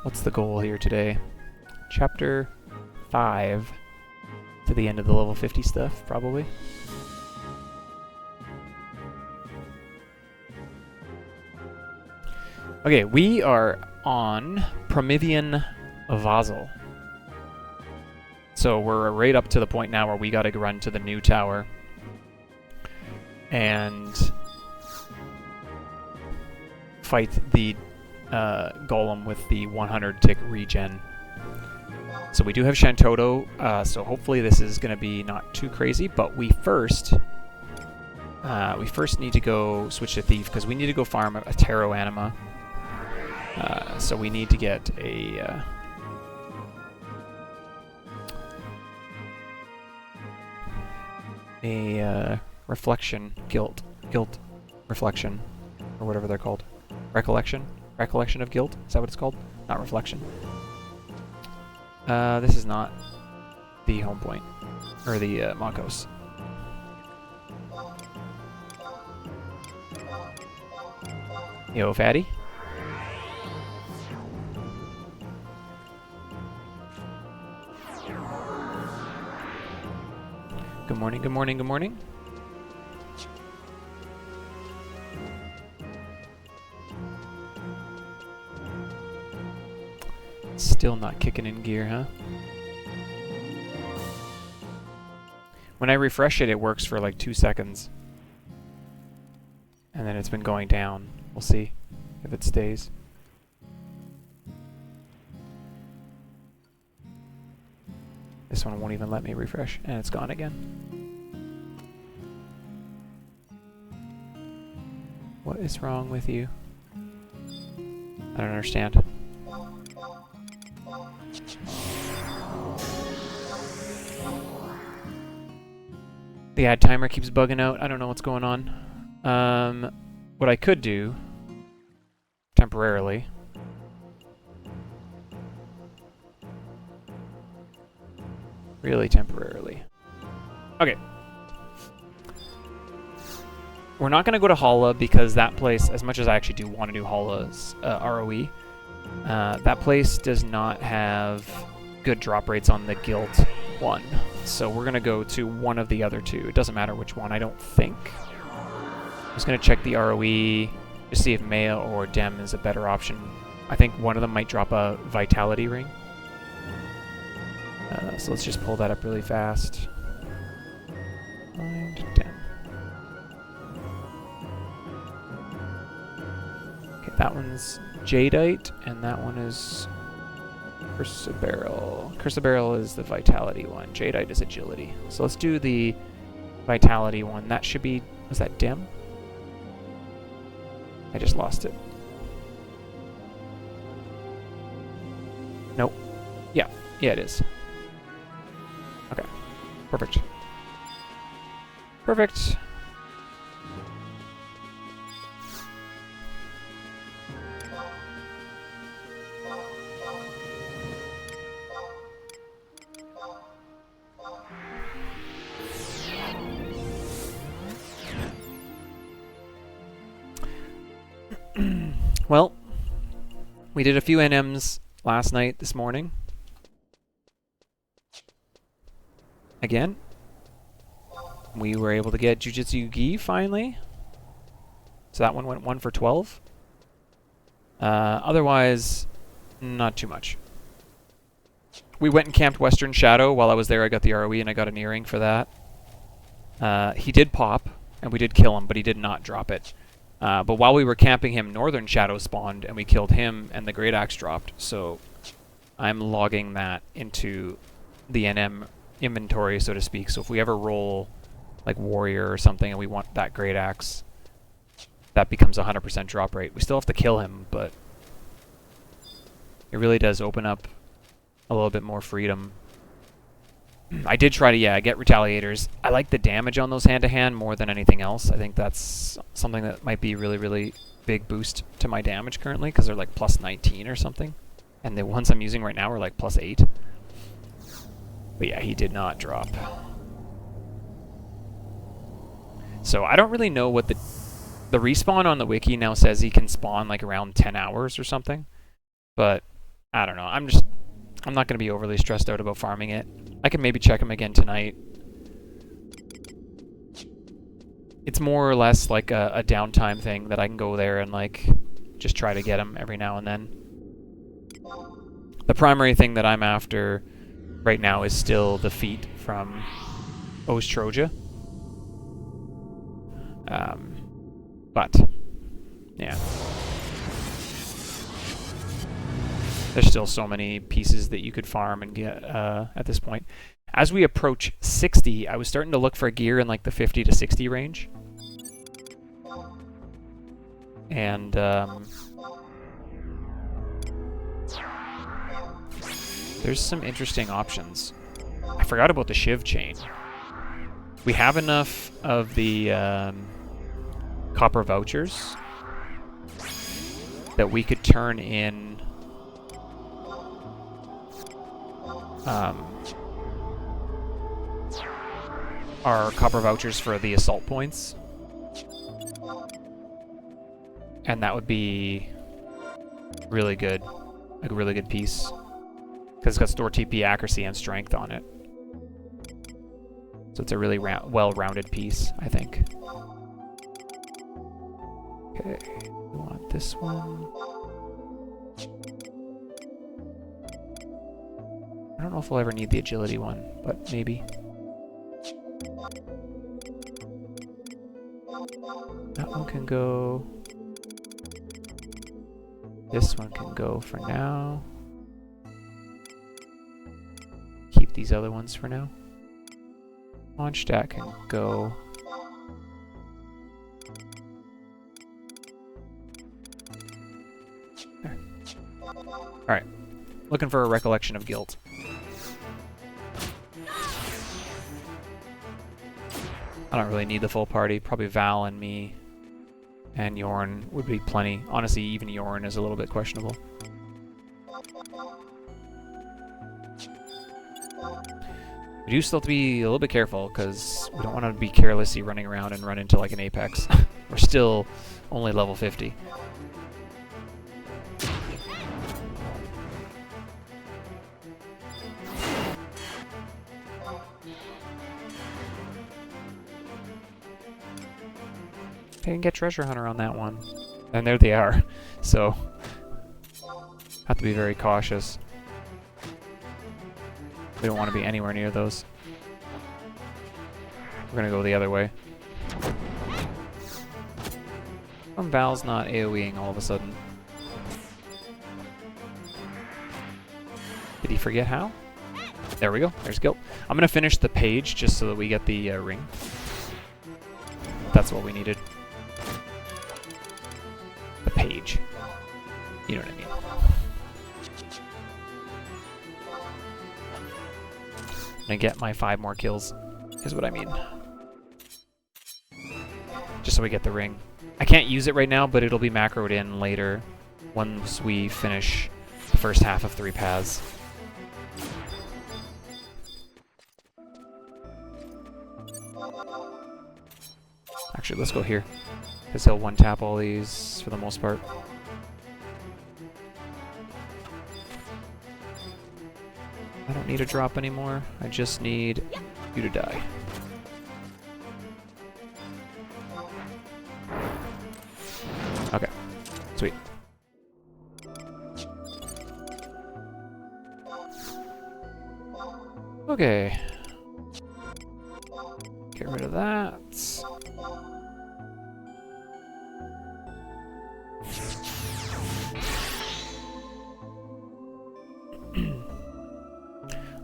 What's the goal here today? Chapter 5 to the end of the level 50 stuff, probably. Okay, we are on Promethean Vassal. So we're right up to the point now where we gotta run to the new tower and fight the golem with the 100 tick regen. So we do have Shantoto, so hopefully this is going to be not too crazy, but we first need to go switch to Thief, because we need to go farm a Taro Anima. So we need to get a reflection, guilt reflection, or whatever they're called. Recollection of guilt? Is that what it's called? Not reflection. This is not the home point, or the Makos. Yo, fatty. Good morning, good morning, good morning. Still not kicking in gear, huh? When I refresh it, it works for like 2 seconds. And then it's been going down. We'll see if it stays. This one won't even let me refresh, and it's gone again. What is wrong with you? I don't understand. The ad timer keeps bugging out. I don't know what's going on. What I could do, temporarily, really temporarily. Okay. We're not going to go to Hala, because that place, as much as I actually do want to do Hala's ROE, that place does not have good drop rates on the guild one. So we're going to go to one of the other two. It doesn't matter which one, I don't think. I'm just going to check the ROE to see if Maya or Dem is a better option. I think one of them might drop a Vitality Ring. So let's just pull that up really fast. Find Dem. Okay, that one's Jadeite, and that one is Chrysoberyl. Chrysoberyl is the Vitality one. Jadeite is Agility. So let's do the Vitality one. That should be... Was that Dem? I just lost it. Nope. Yeah. Yeah, it is. Okay. Perfect. Perfect. Well, we did a few NMs last night, this morning. Again. We were able to get Jujutsu Gi finally. So that one went 1 for 12. Otherwise, not too much. We went and camped Western Shadow. While I was there, I got the ROE and I got an earring for that. He did pop, and we did kill him, but he did not drop it. But while we were camping him, Northern Shadow spawned, and we killed him, and the Great Axe dropped. So I'm logging that into the NM inventory, so to speak. So if we ever roll like Warrior or something, and we want that Great Axe, that becomes 100% drop rate. We still have to kill him, but it really does open up a little bit more freedom. I did try to, get Retaliators. I like the damage on those hand-to-hand more than anything else. I think that's something that might be really, really big boost to my damage currently, because they're like plus 19 or something. And the ones I'm using right now are like plus 8. But yeah, he did not drop. So I don't really know what the respawn on the wiki now says he can spawn like around 10 hours or something. But I don't know. I'm not going to be overly stressed out about farming it. I can maybe check him again tonight. It's more or less like a downtime thing that I can go there and like just try to get him every now and then. The primary thing that I'm after right now is still the feat from Ostroja. But yeah. There's still so many pieces that you could farm and get at this point. As we approach 60, I was starting to look for gear in like the 50 to 60 range. And there's some interesting options. I forgot about the Shiv chain. We have enough of the copper vouchers that we could turn in our copper vouchers for the assault points. And that would be really good. Like a really good piece. Because it's got store TP accuracy and strength on it. So it's a really well-rounded piece, I think. Okay, we want this one. I don't know if we'll ever need the agility one, but maybe. That one can go. This one can go for now. Keep these other ones for now. Launch stat can go. There. Alright. Looking for a recollection of guilt. I don't really need the full party. Probably Val and me and Yorn would be plenty. Honestly, even Yorn is a little bit questionable. We do still have to be a little bit careful because we don't want to be carelessly running around and run into like an Apex. We're still only level 50. I can get Treasure Hunter on that one. And there they are. So, have to be very cautious. We don't want to be anywhere near those. We're going to go the other way. Val's not AoEing all of a sudden. Did he forget how? There we go. There's guilt. I'm going to finish the page just so that we get the ring. That's what we needed. The page. You know what I mean. I'm gonna get my 5 more kills, is what I mean. Just so we get the ring. I can't use it right now, but it'll be macroed in later once we finish the first half of 3 paths. Actually, let's go here, because he'll one-tap all these for the most part. I don't need a drop anymore. I just need you to die. Okay. Sweet. Okay. Get rid of that.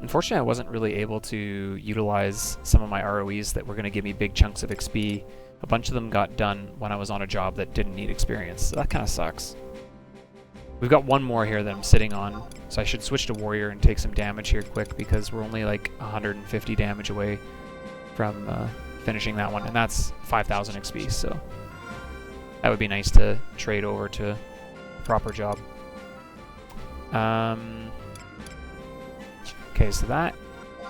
Unfortunately, I wasn't really able to utilize some of my ROEs that were going to give me big chunks of XP. A bunch of them got done when I was on a job that didn't need experience, so that kind of sucks. We've got one more here that I'm sitting on, so I should switch to Warrior and take some damage here quick because we're only like 150 damage away from finishing that one, and that's 5,000 XP, so that would be nice to trade over to a proper job. Okay, so that,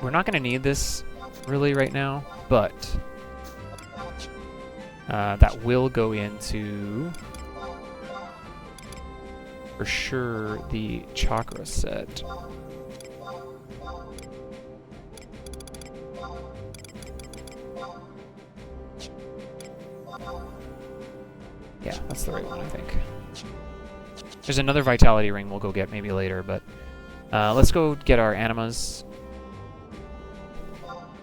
we're not going to need this really right now, but that will go into for sure the chakra set. Yeah, that's the right one, I think. There's another vitality ring we'll go get maybe later, but let's go get our animas.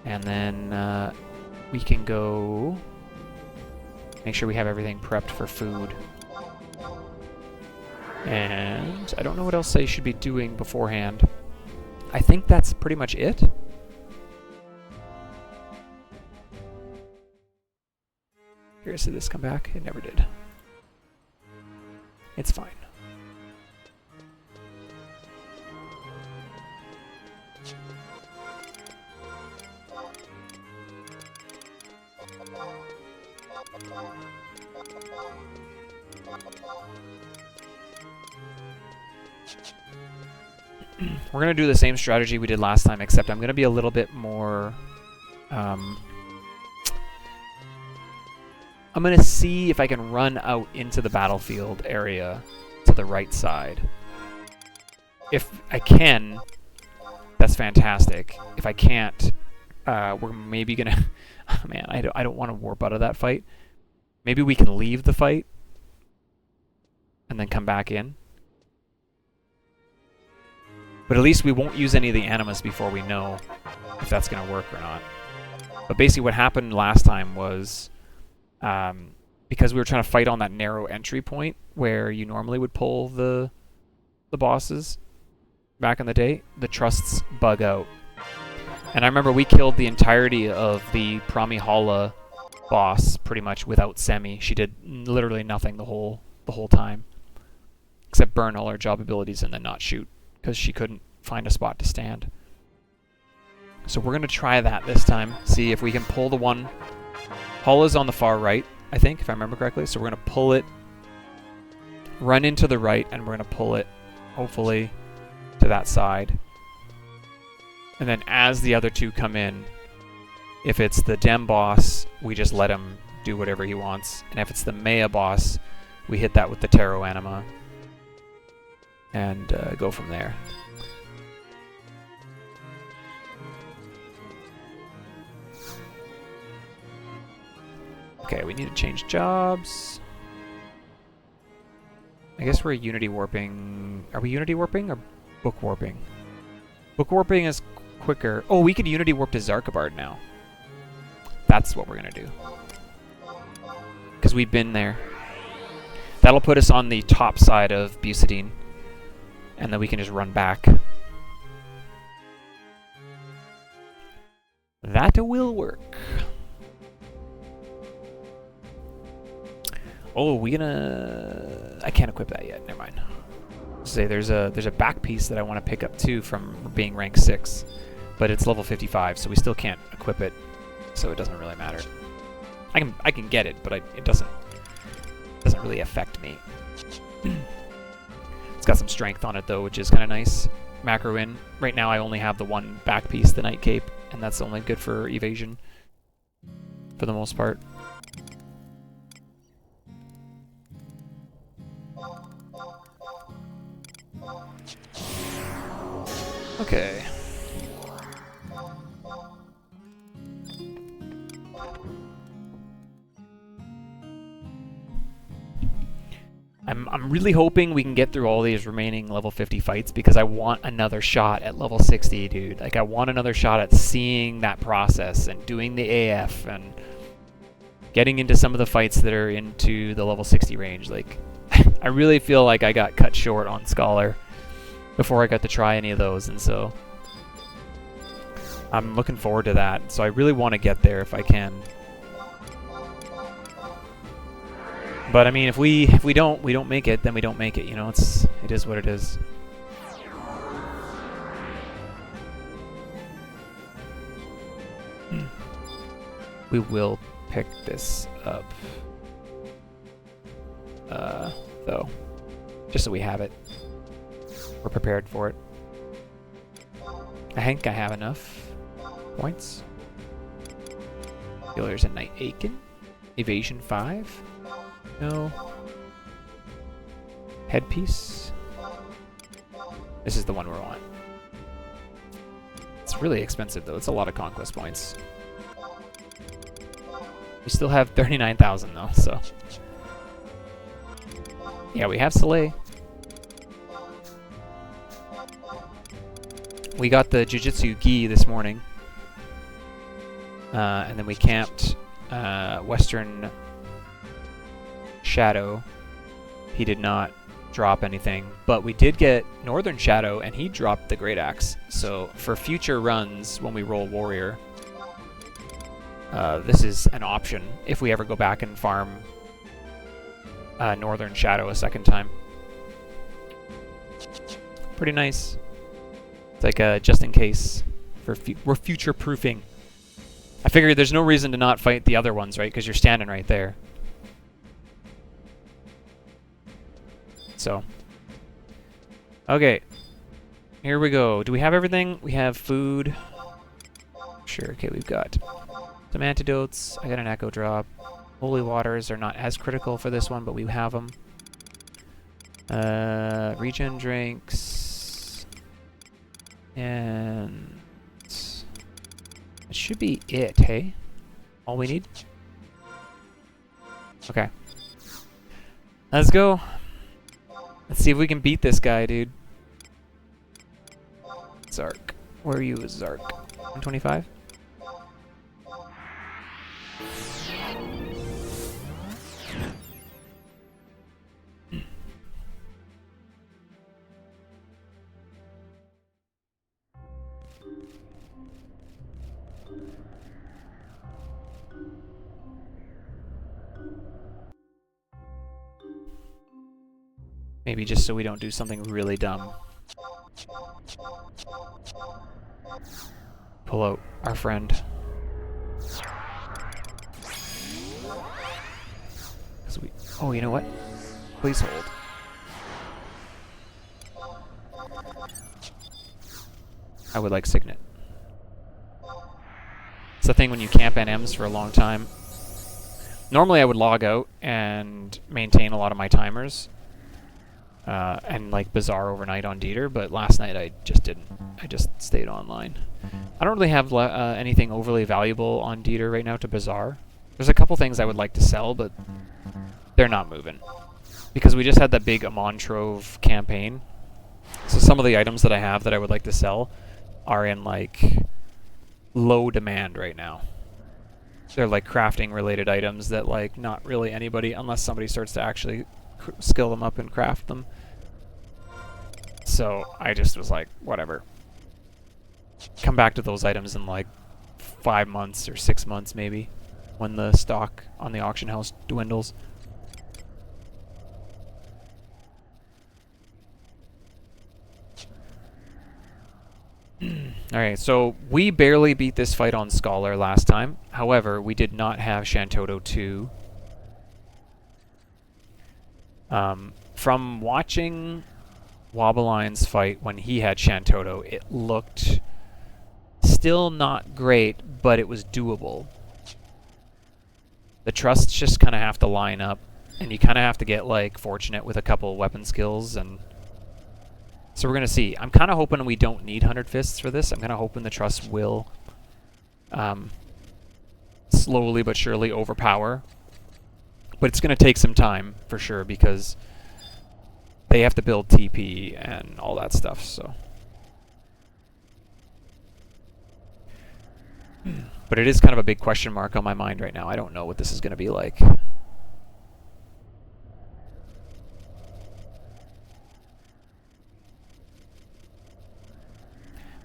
And then we can go make sure we have everything prepped for food. And I don't know what else I should be doing beforehand. I think that's pretty much it. Curious, did this come back? It never did. It's fine. We're going to do the same strategy we did last time, except I'm going to be a little bit more... I'm going to see if I can run out into the battlefield area to the right side. If I can, that's fantastic. If I can't, we're maybe going to... Man, I don't want to warp out of that fight. Maybe we can leave the fight and then come back in. But at least we won't use any of the animas before we know if that's going to work or not. But basically what happened last time was, because we were trying to fight on that narrow entry point where you normally would pull the bosses back in the day, the trusts bug out. And I remember we killed the entirety of the Pramihala boss pretty much without Semi. She did literally nothing the whole time, except burn all her job abilities and then not shoot, because she couldn't find a spot to stand. So we're going to try that this time, see if we can pull the one. Hala's on the far right, I think, if I remember correctly. So we're going to pull it, run into the right, and we're going to pull it, hopefully, to that side. And then as the other two come in, if it's the Dem boss, we just let him do whatever he wants. And if it's the Maya boss, we hit that with the Tarot Anima and go from there. Okay, we need to change jobs. I guess we're Unity warping. Are we Unity warping or book warping? Book warping is quicker. Oh, we could Unity warp to Zarkabard now. That's what we're going to do. Because we've been there. That'll put us on the top side of Bucidine. And then we can just run back. That will work. Oh, we gonna... I can't equip that yet. Never mind. Say there's a back piece that I want to pick up too from being rank 6, but it's level 55, so we still can't equip it. So it doesn't really matter. I can get it, but it doesn't really affect me. It's got some strength on it though, which is kind of nice. Macro in. Right now I only have the one back piece, the Night Cape, and that's only good for evasion for the most part. Okay. I'm really hoping we can get through all these remaining level 50 fights because I want another shot at level 60, dude. Like, I want another shot at seeing that process and doing the AF and getting into some of the fights that are into the level 60 range. Like, I really feel like I got cut short on Scholar before I got to try any of those, and so I'm looking forward to that. So I really want to get there if I can. But I mean, if we don't make it, then we don't make it. You know, it is what it is. We will pick this up, though, just so we have it. We're prepared for it. I think I have enough points. There's a Night Aiken. Evasion 5. No. Headpiece. This is the one we want. It's really expensive, though. It's a lot of conquest points. We still have 39,000, though, so... Yeah, we have Soleil. We got the Jiu-Jitsu gi this morning. And then we camped Western Shadow. He did not drop anything, but we did get Northern Shadow, and he dropped the Great Axe. So for future runs, when we roll Warrior, this is an option if we ever go back and farm Northern Shadow a second time. Pretty nice. It's like just in case. We're future-proofing. I figured there's no reason to not fight the other ones, right? Because you're standing right there. So. Okay. Here we go. Do we have everything? We have food. Sure. Okay, we've got some antidotes. I got an echo drop. Holy waters are not as critical for this one, but we have them. Regen drinks. And it should be it, hey? All we need? Okay. Let's go. Let's see if we can beat this guy, dude. Zark. Where are you, Zark? 125? Maybe just so we don't do something really dumb. Pull out our friend. Oh, you know what? Please hold. I would like Signet. It's the thing when you camp NMs for a long time. Normally I would log out and maintain a lot of my timers. And like Bazaar overnight on Dieter, but last night I just didn't. I just stayed online. I don't really have anything overly valuable on Dieter right now to Bazaar. There's a couple things I would like to sell, but they're not moving. Because we just had that big Amon Trove campaign. So some of the items that I have that I would like to sell are in like low demand right now. They're like crafting related items that like not really anybody, unless somebody starts to actually skill them up and craft them. So I just was like, whatever. Come back to those items in like 5 months or 6 months maybe, when the stock on the auction house dwindles. Alright, so we barely beat this fight on Scholar last time. However, we did not have Shantoto 2. From watching Wobbeline's fight when he had Shantoto, it looked still not great, but it was doable. The trusts just kind of have to line up, and you kind of have to get like fortunate with a couple weapon skills, and so we're gonna see. I'm kind of hoping we don't need 100 Fists for this. I'm kind of hoping the trusts will slowly but surely overpower. But it's going to take some time, for sure, because they have to build TP and all that stuff, so. But it is kind of a big question mark on my mind right now. I don't know what this is going to be like.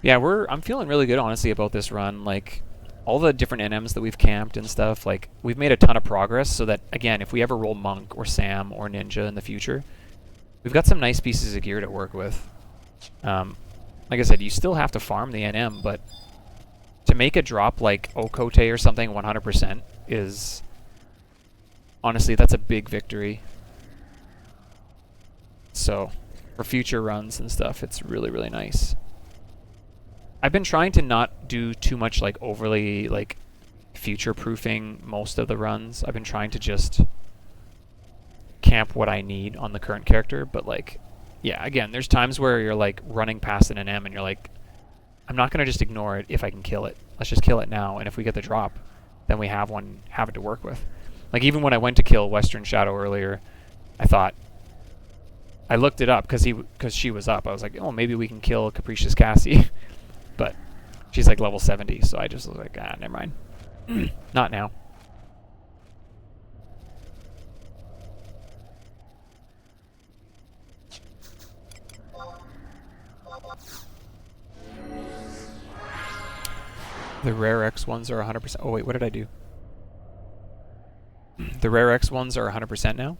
Yeah, I'm feeling really good, honestly, about this run. Like, all the different NMs that we've camped and stuff, like, we've made a ton of progress so that, again, if we ever roll Monk or Sam or Ninja in the future, we've got some nice pieces of gear to work with. Like I said, you still have to farm the NM, but to make a drop like Okote or something 100% is, honestly, that's a big victory. So, for future runs and stuff, it's really, really nice. I've been trying to not do too much like overly like future-proofing most of the runs. I've been trying to just camp what I need on the current character, but like Yeah, again, there's times where you're like running past an NM and you're like, I'm not gonna just ignore it if I can kill it. Let's just kill it now, and if we get the drop, then we have it to work with. Like even when I went to kill Western Shadow earlier, I thought, I looked it up because she was up. I was like, oh, maybe we can kill Capricious Cassie, but she's like level 70, so I just was like, ah, never mind. Not now. The rare X ones are 100%. Oh wait, what did I do? The rare X ones are 100% now?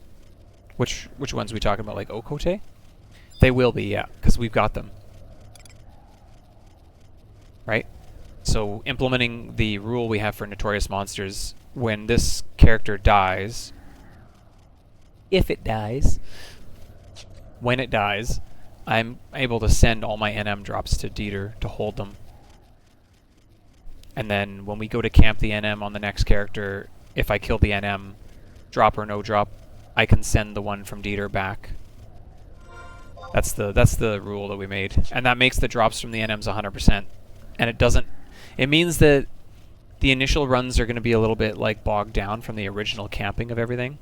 Which ones are we talking about? Like Okote? They will be, yeah, because we've got them. Right? So implementing the rule we have for Notorious Monsters, when this character dies, if it dies, when it dies, I'm able to send all my NM drops to Dieter to hold them. And then when we go to camp the NM on the next character, if I kill the NM, drop or no drop, I can send the one from Dieter back. That's the rule that we made. And that makes the drops from the NMs 100%. And it means that the initial runs are going to be a little bit like bogged down from the original camping of everything.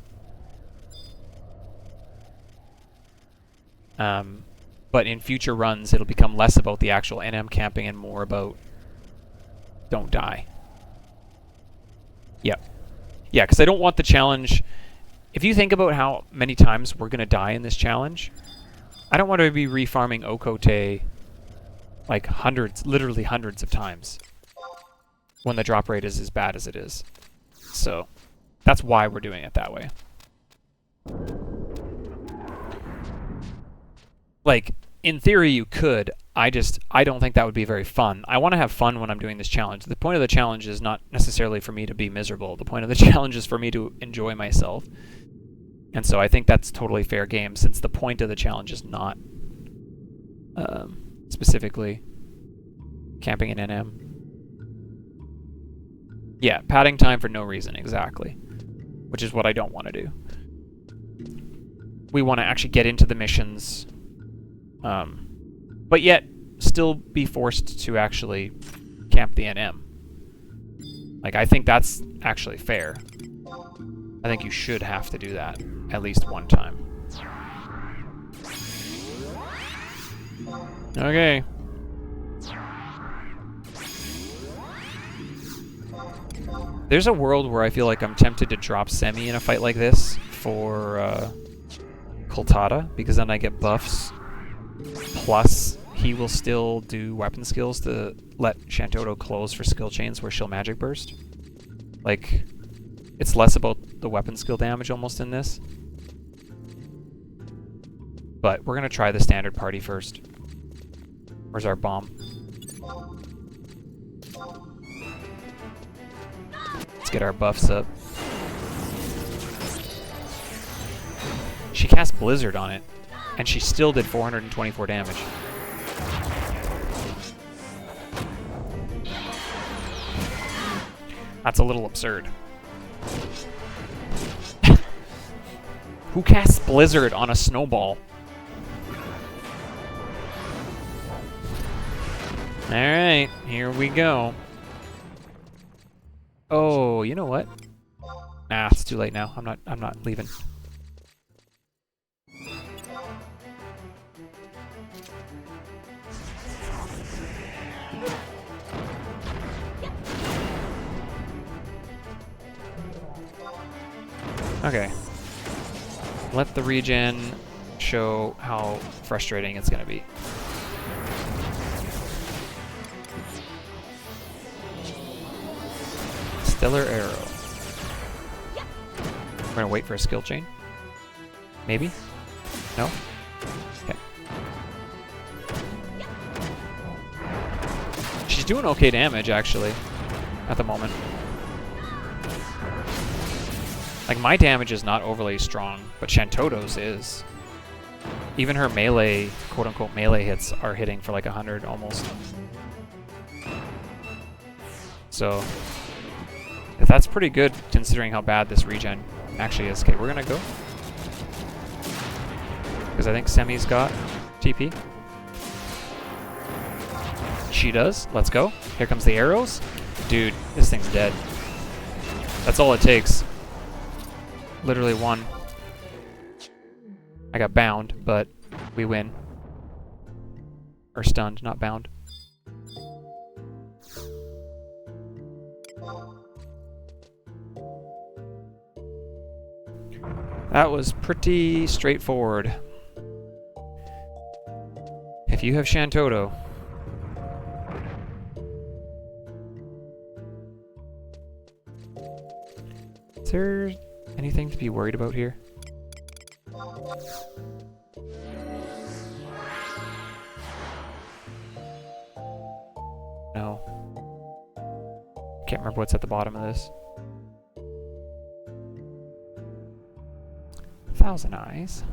But in future runs, it'll become less about the actual NM camping and more about don't die. Yep. Yeah, because I don't want the challenge... If you think about how many times we're going to die in this challenge, I don't want to be refarming Okote like hundreds, literally hundreds of times when the drop rate is as bad as it is. So that's why we're doing it that way. Like, in theory you could. I don't think that would be very fun. I want to have fun when I'm doing this challenge. The point of the challenge is not necessarily for me to be miserable. The point of the challenge is for me to enjoy myself. And so I think that's totally fair game, since the point of the challenge is not specifically camping an NM. Yeah, padding time for no reason, exactly. Which is what I don't want to do. We want to actually get into the missions, but yet still be forced to actually camp the NM. Like, I think that's actually fair. I think you should have to do that at least one time. Okay. There's a world where I feel like I'm tempted to drop Semi in a fight like this for Koltada, because then I get buffs. Plus, he will still do weapon skills to let Shantoto close for skill chains where she'll magic burst. Like, it's less about the weapon skill damage almost in this. But we're going to try the standard party first. Where's our bomb? Let's get our buffs up. She cast Blizzard on it, and she still did 424 damage. That's a little absurd. Who casts Blizzard on a snowball? Alright, here we go. Oh, you know what? Nah, it's too late now. I'm not leaving. Okay. Let the regen show how frustrating it's going to be. Stellar Arrow. We're going to wait for a skill chain. Maybe? No? Okay. She's doing okay damage, actually, at the moment. Like, my damage is not overly strong, but Shantoto's is. Even her melee, quote-unquote melee hits are hitting for like 100 almost. So, that's pretty good considering how bad this regen actually is. Okay, we're gonna go. because I think Semi's got TP. She does. Let's go. Here comes the arrows. Dude, this thing's dead. That's all it takes. Literally one. I got bound, but we win. Or stunned, not bound. That was pretty straightforward. If you have Shantoto, is there anything to be worried about here? No. Can't remember what's at the bottom of this. 1,000 eyes.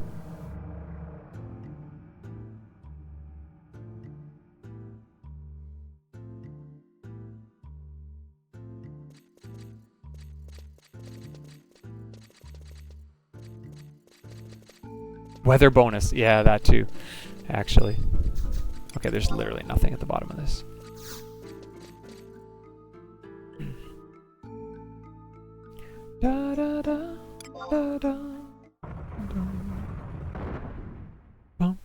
Weather bonus. Yeah, that too, actually. Okay, there's literally nothing at the bottom of this. Da da da da da. Bum.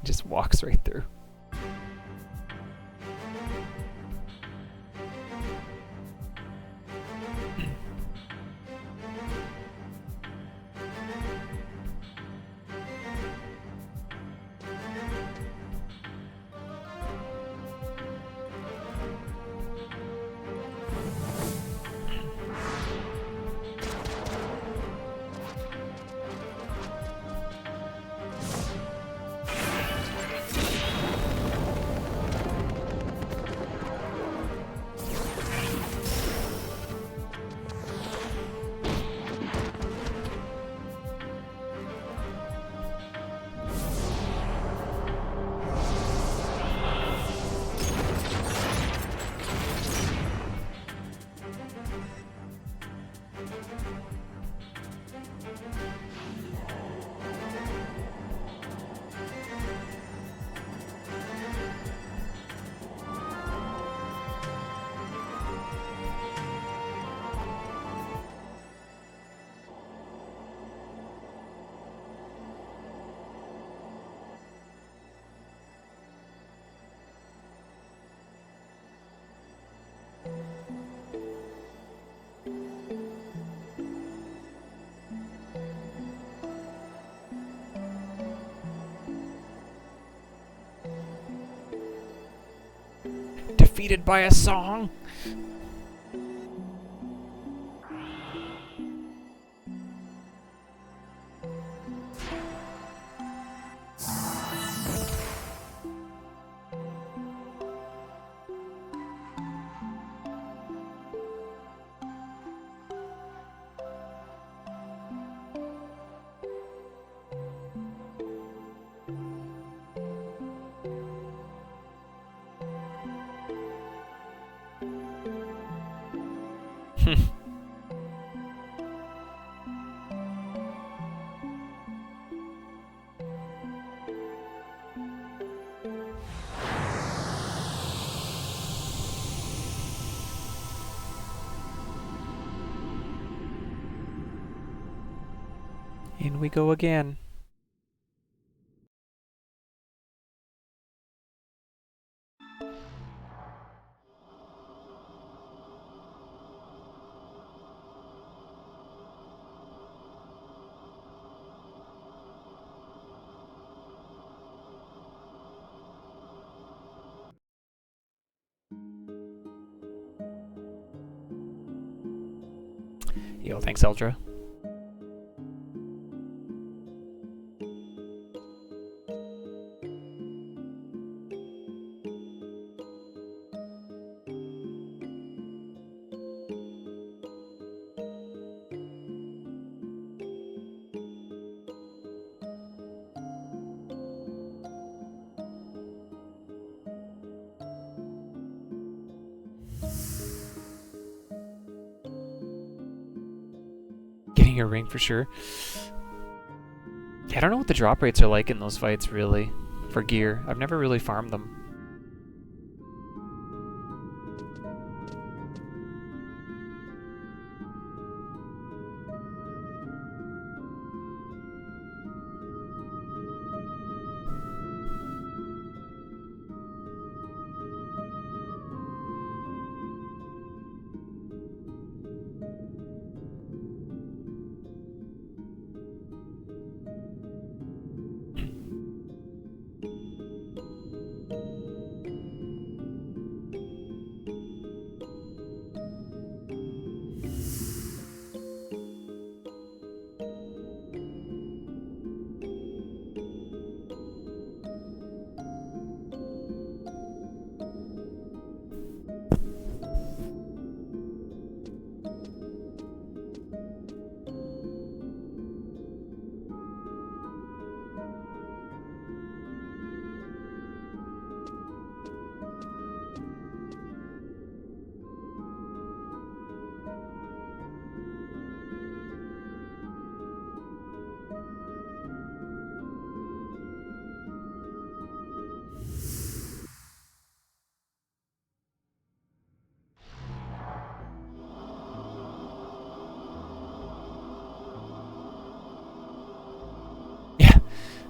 He just walks right through. Defeated by a song. In we go again. Yo, thanks, Eldra. Getting a ring for sure. I don't know what the drop rates are like in those fights, really, for gear. I've never really farmed them.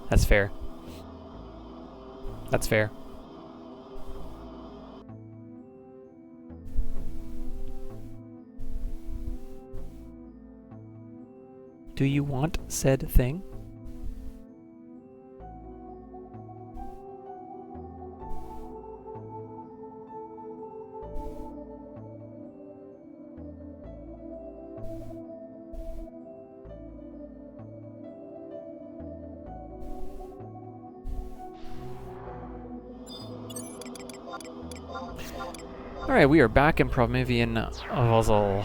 That's fair. That's fair. Do you want said thing? Alright, we are back in Promethean Puzzle.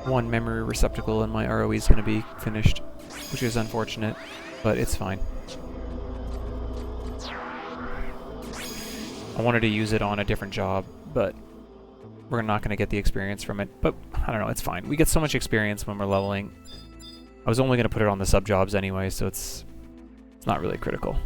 One memory receptacle and my ROE is going to be finished, which is unfortunate, but it's fine. I wanted to use it on a different job, but we're not going to get the experience from it. But I don't know, it's fine. We get so much experience when we're leveling. I was only going to put it on the sub-jobs anyway, so it's not really critical.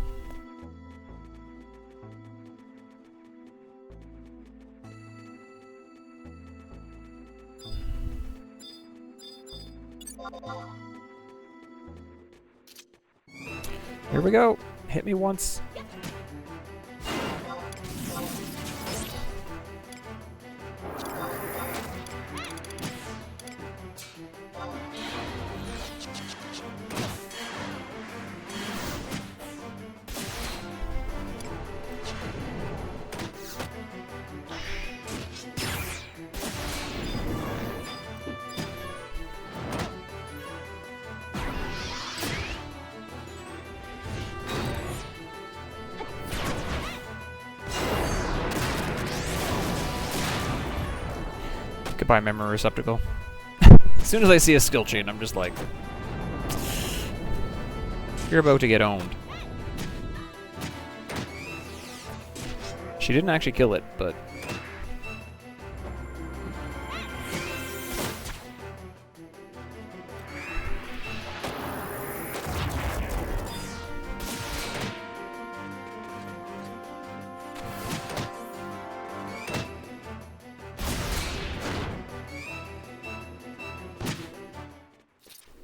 Here we go. Hit me once. Goodbye, memory receptacle. As soon as I see a skill chain, I'm just like, you're about to get owned. She didn't actually kill it, but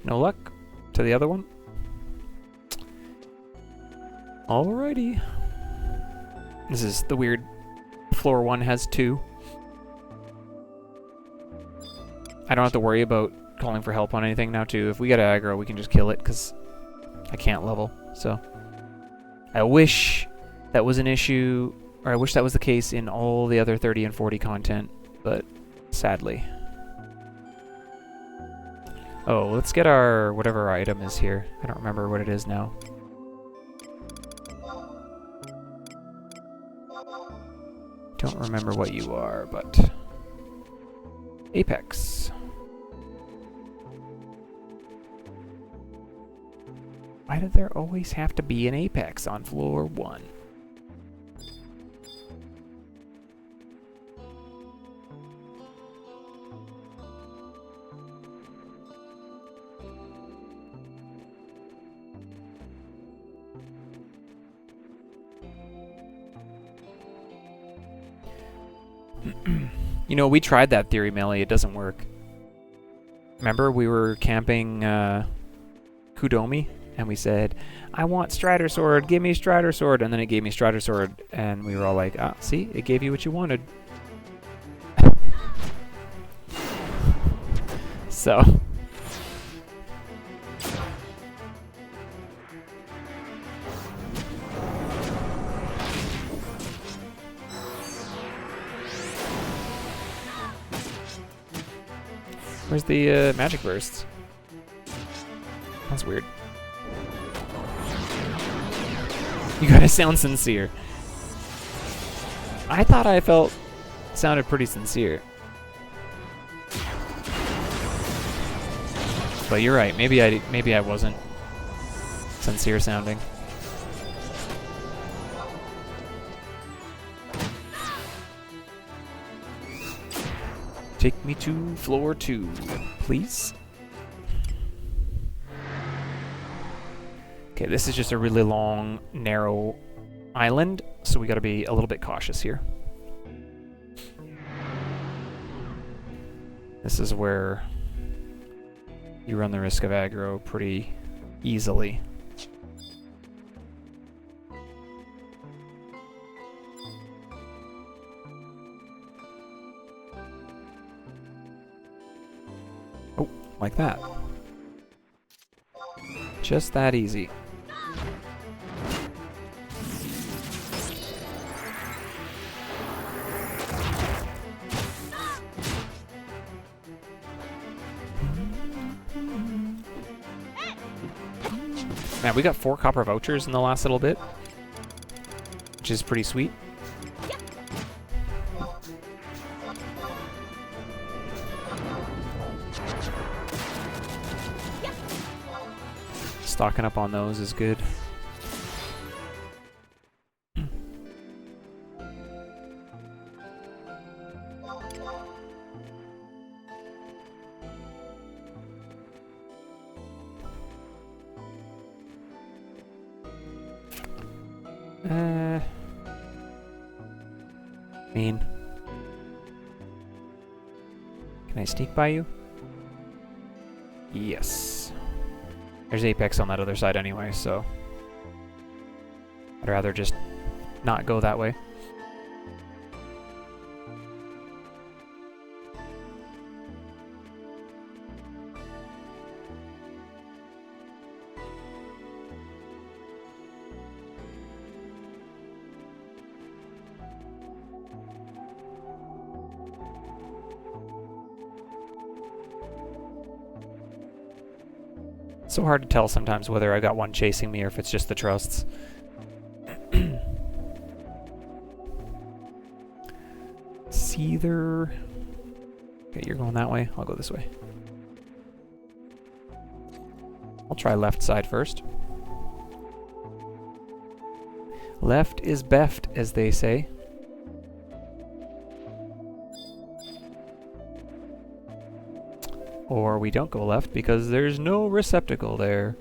no luck to the other one. Alrighty. This is the weird floor one has 2. I don't have to worry about calling for help on anything now too. If we get aggro, we can just kill it because I can't level. So I wish that was an issue Or I wish that was the case in all the other 30 and 40 content, but sadly. Oh, let's get our whatever our item is here. I don't remember what it is now. Don't remember what you are, but Apex. Why did there always have to be an Apex on floor 1? You know, we tried that theory, Melly. It doesn't work. Remember, we were camping Kudomi, and we said, I want Strider Sword, give me Strider Sword, and then it gave me Strider Sword, and we were all like, ah, see, it gave you what you wanted. So... Where's the magic bursts? That's weird. You gotta sound sincere. I thought I sounded pretty sincere. But you're right. Maybe I wasn't sincere sounding. Take me to floor 2, please. Okay, this is just a really long, narrow island, so we gotta be a little bit cautious here. This is where you run the risk of aggro pretty easily. Like that. Just that easy. Man, we got 4 copper vouchers in the last little bit, which is pretty sweet. Stocking up on those is good. Mean. Can I sneak by you? Yes. There's Apex on that other side anyway, so I'd rather just not go that way. So hard to tell sometimes whether I got one chasing me or if it's just the trusts. Seether. Okay, you're going that way. I'll go this way. I'll try left side first. Left is beft, as they say. Or we don't go left because there's no receptacle there.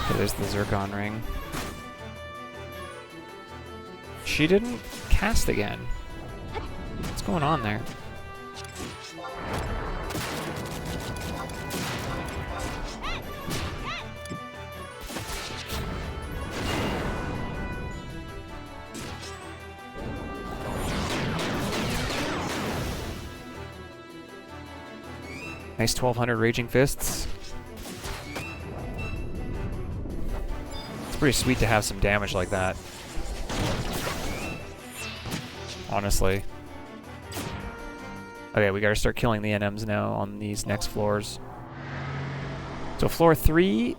Okay, there's the Zircon ring. She didn't cast again. What's going on there? Nice 1200 Raging Fists. It's pretty sweet to have some damage like that. Honestly. Okay, we gotta start killing the NMs now on these next floors. So floor 3,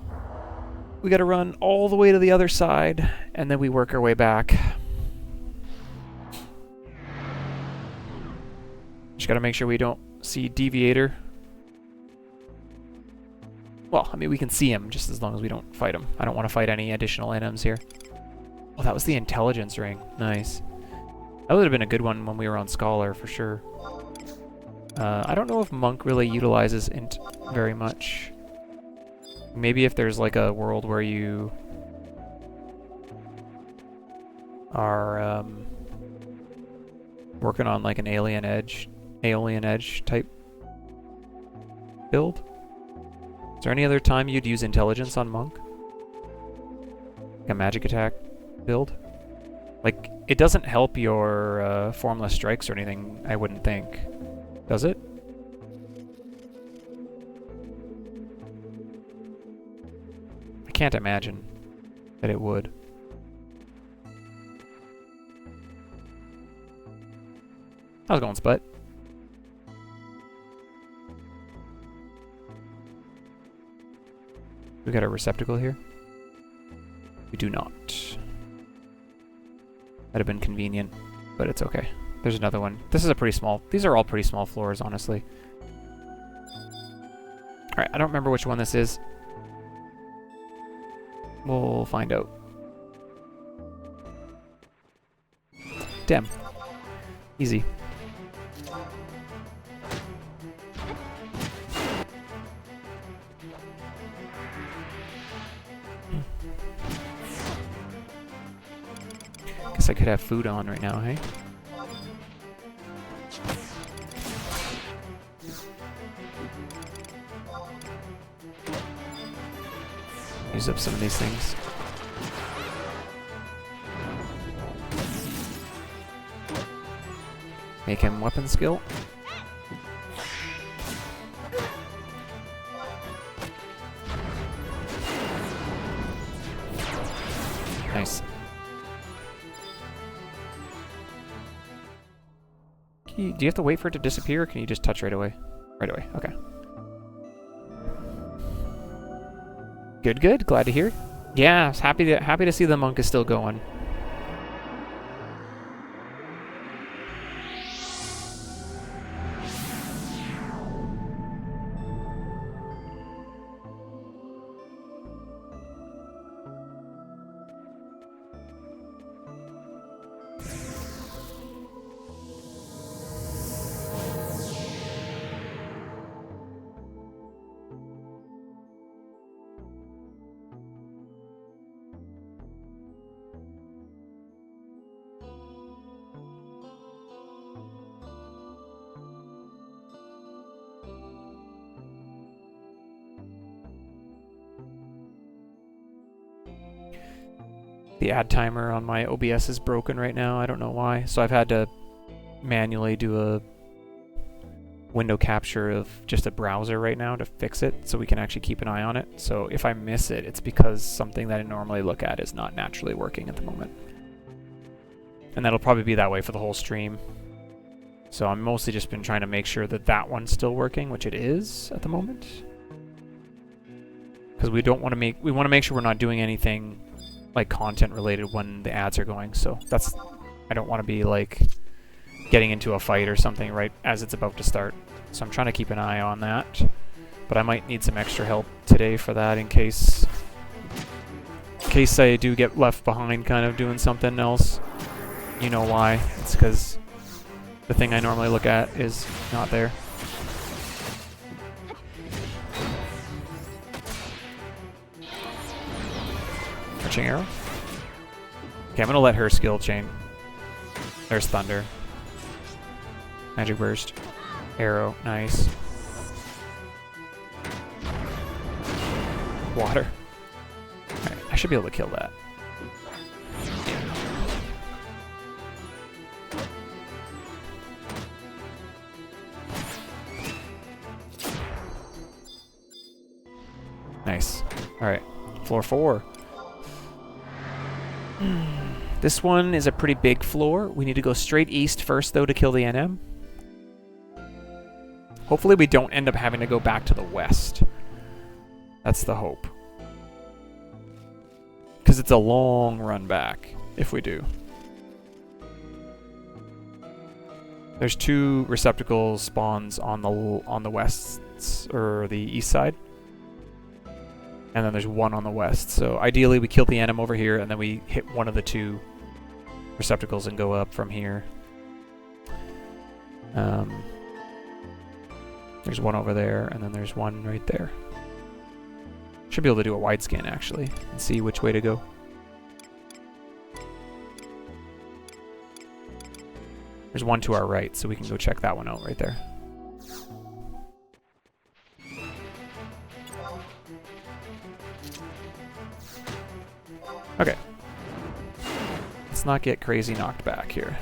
we gotta run all the way to the other side, and then we work our way back. Just gotta make sure we don't see Deviator. Well, I mean, we can see him just as long as we don't fight him. I don't want to fight any additional NMs here. Oh, that was the intelligence ring. Nice. That would have been a good one when we were on Scholar, for sure. I don't know if Monk really utilizes int very much. Maybe if there's like a world where you are working on like an Alien Edge type build. Is there any other time you'd use intelligence on Monk? Like a magic attack build? Like, it doesn't help your formless strikes or anything, I wouldn't think. Does it? I can't imagine that it would. How's it going, Sput? We got a receptacle here? We do not. That'd have been convenient, but it's okay. There's another one. This is a pretty small... These are all pretty small floors, honestly. Alright, I don't remember which one this is. We'll find out. Damn. Easy. Guess I could have food on right now, hey? Use up some of these things. Make him weapon skill. Nice. Do you have to wait for it to disappear, or can you just touch right away? Right away, okay. Good, good. Glad to hear. Yeah, I was happy to see the monk is still going. The ad timer on my OBS is broken right now. I don't know why. So I've had to manually do a window capture of just a browser right now to fix it so we can actually keep an eye on it. So if I miss it, it's because something that I normally look at is not naturally working at the moment. And that'll probably be that way for the whole stream. So I'm mostly just been trying to make sure that that one's still working, which it is at the moment. Because we want to make sure we're not doing anything like content related when the ads are going. So that's, I don't want to be like getting into a fight or something right as it's about to start. So I'm trying to keep an eye on that. But I might need some extra help today for that in case I do get left behind kind of doing something else. You know why. It's because the thing I normally look at is not there. Arching arrow. Okay, I'm gonna let her skill chain. There's Thunder. Magic Burst. Arrow. Nice. Water. Alright, I should be able to kill that. Nice. Alright. Floor 4. This one is a pretty big floor. We need to go straight east first, though, to kill the NM. Hopefully we don't end up having to go back to the west. That's the hope. Because it's a long run back, if we do. There's 2 receptacle spawns on the west, or the east side. And then there's 1 on the west. So ideally we kill the NM over here, and then we hit one of the 2 receptacles and go up from here. There's 1 over there, and then there's 1 right there. Should be able to do a wide scan, actually, and see which way to go. There's 1 to our right, so we can go check that one out right there. Okay. Let's not get crazy knocked back here.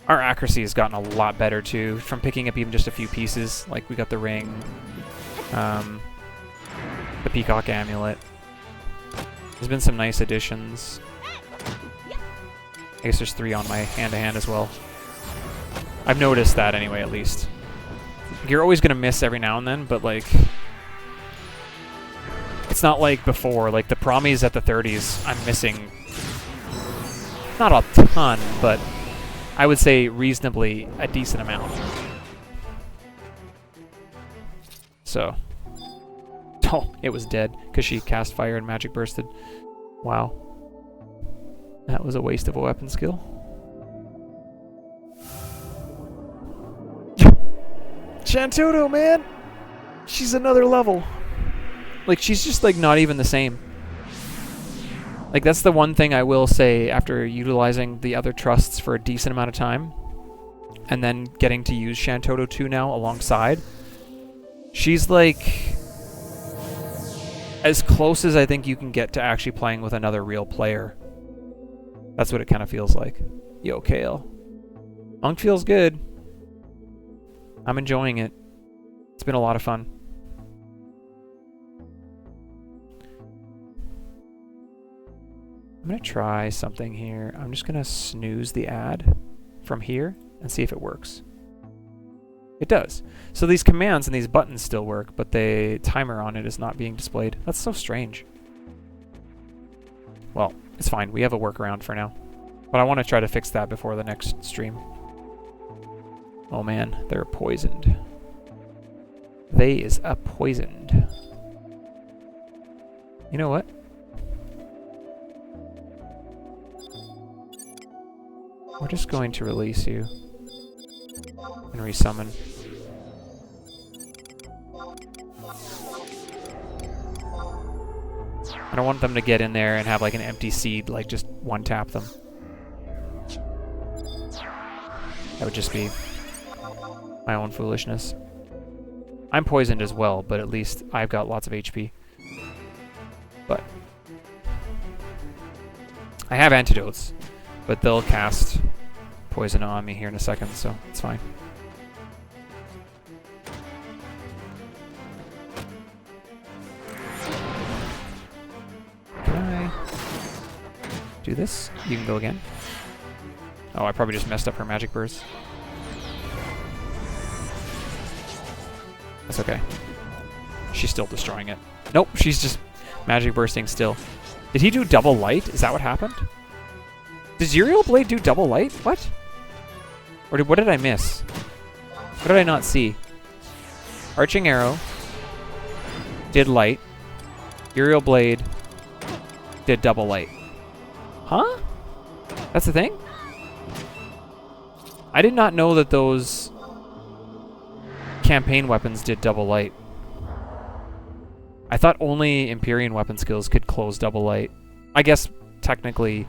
Our accuracy has gotten a lot better too, from picking up even just a few pieces. Like we got the ring, the peacock amulet. There's been some nice additions. I guess there's 3 on my hand-to-hand as well. I've noticed that anyway, at least. You're always gonna miss every now and then, but like, it's not like before. Like the promies at the 30s, I'm missing not a ton, but I would say reasonably a decent amount. So, oh, it was dead because she cast fire and magic bursted. Wow. That was a waste of a weapon skill. Shantoto, man! She's another level. Like, she's just, like, not even the same. Like, that's the one thing I will say after utilizing the other trusts for a decent amount of time, and then getting to use Shantoto 2 now alongside. She's, like, as close as I think you can get to actually playing with another real player. That's what it kind of feels like. Yo, Kale. Monk feels good. I'm enjoying it. It's been a lot of fun. I'm going to try something here. I'm just going to snooze the ad from here and see if it works. It does. So these commands and these buttons still work, but the timer on it is not being displayed. That's so strange. Well, it's fine. We have a workaround for now. But I want to try to fix that before the next stream. Oh man, they're poisoned. They is a poisoned. You know what? We're just going to release you and resummon. I don't want them to get in there and have like an empty seed, like just one tap them. That would just be my own foolishness. I'm poisoned as well, but at least I've got lots of HP. But I have antidotes, but they'll cast poison on me here in a second, so it's fine. Can I do this? You can go again. Oh, I probably just messed up her magic burst. That's okay. She's still destroying it. Nope, she's just magic bursting still. Did he do double light? Is that what happened? Did Zerial Blade do double light? What? Or what did I miss? What did I not see? Arching Arrow did light. Zerial Blade did double light. Huh? That's the thing? I did not know that those campaign weapons did double light. I thought only Empyrean weapon skills could close double light. I guess technically...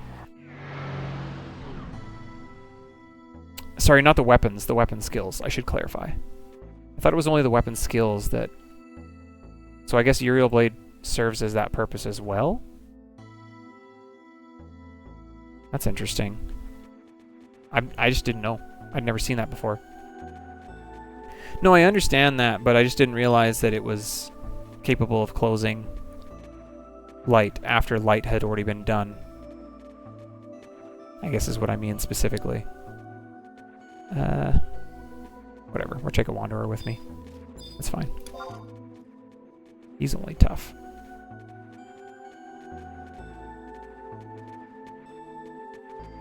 Sorry, not the weapon skills, I should clarify. I thought it was only the weapon skills that... So I guess Uriel Blade serves as that purpose as well? That's interesting. I just didn't know. I'd never seen that before. No, I understand that, but I just didn't realize that it was capable of closing light after light had already been done. I guess is what I mean specifically. Whatever. We'll take a Wanderer with me. That's fine. He's only tough.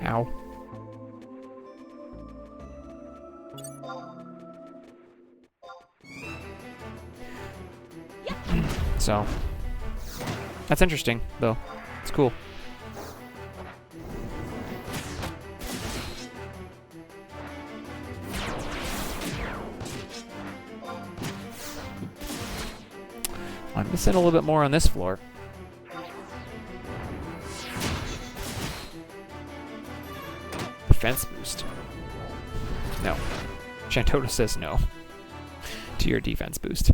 Ow. So, that's interesting, though. It's cool. I'm missing a little bit more on this floor. Defense boost. No. Shantota says no to your defense boost.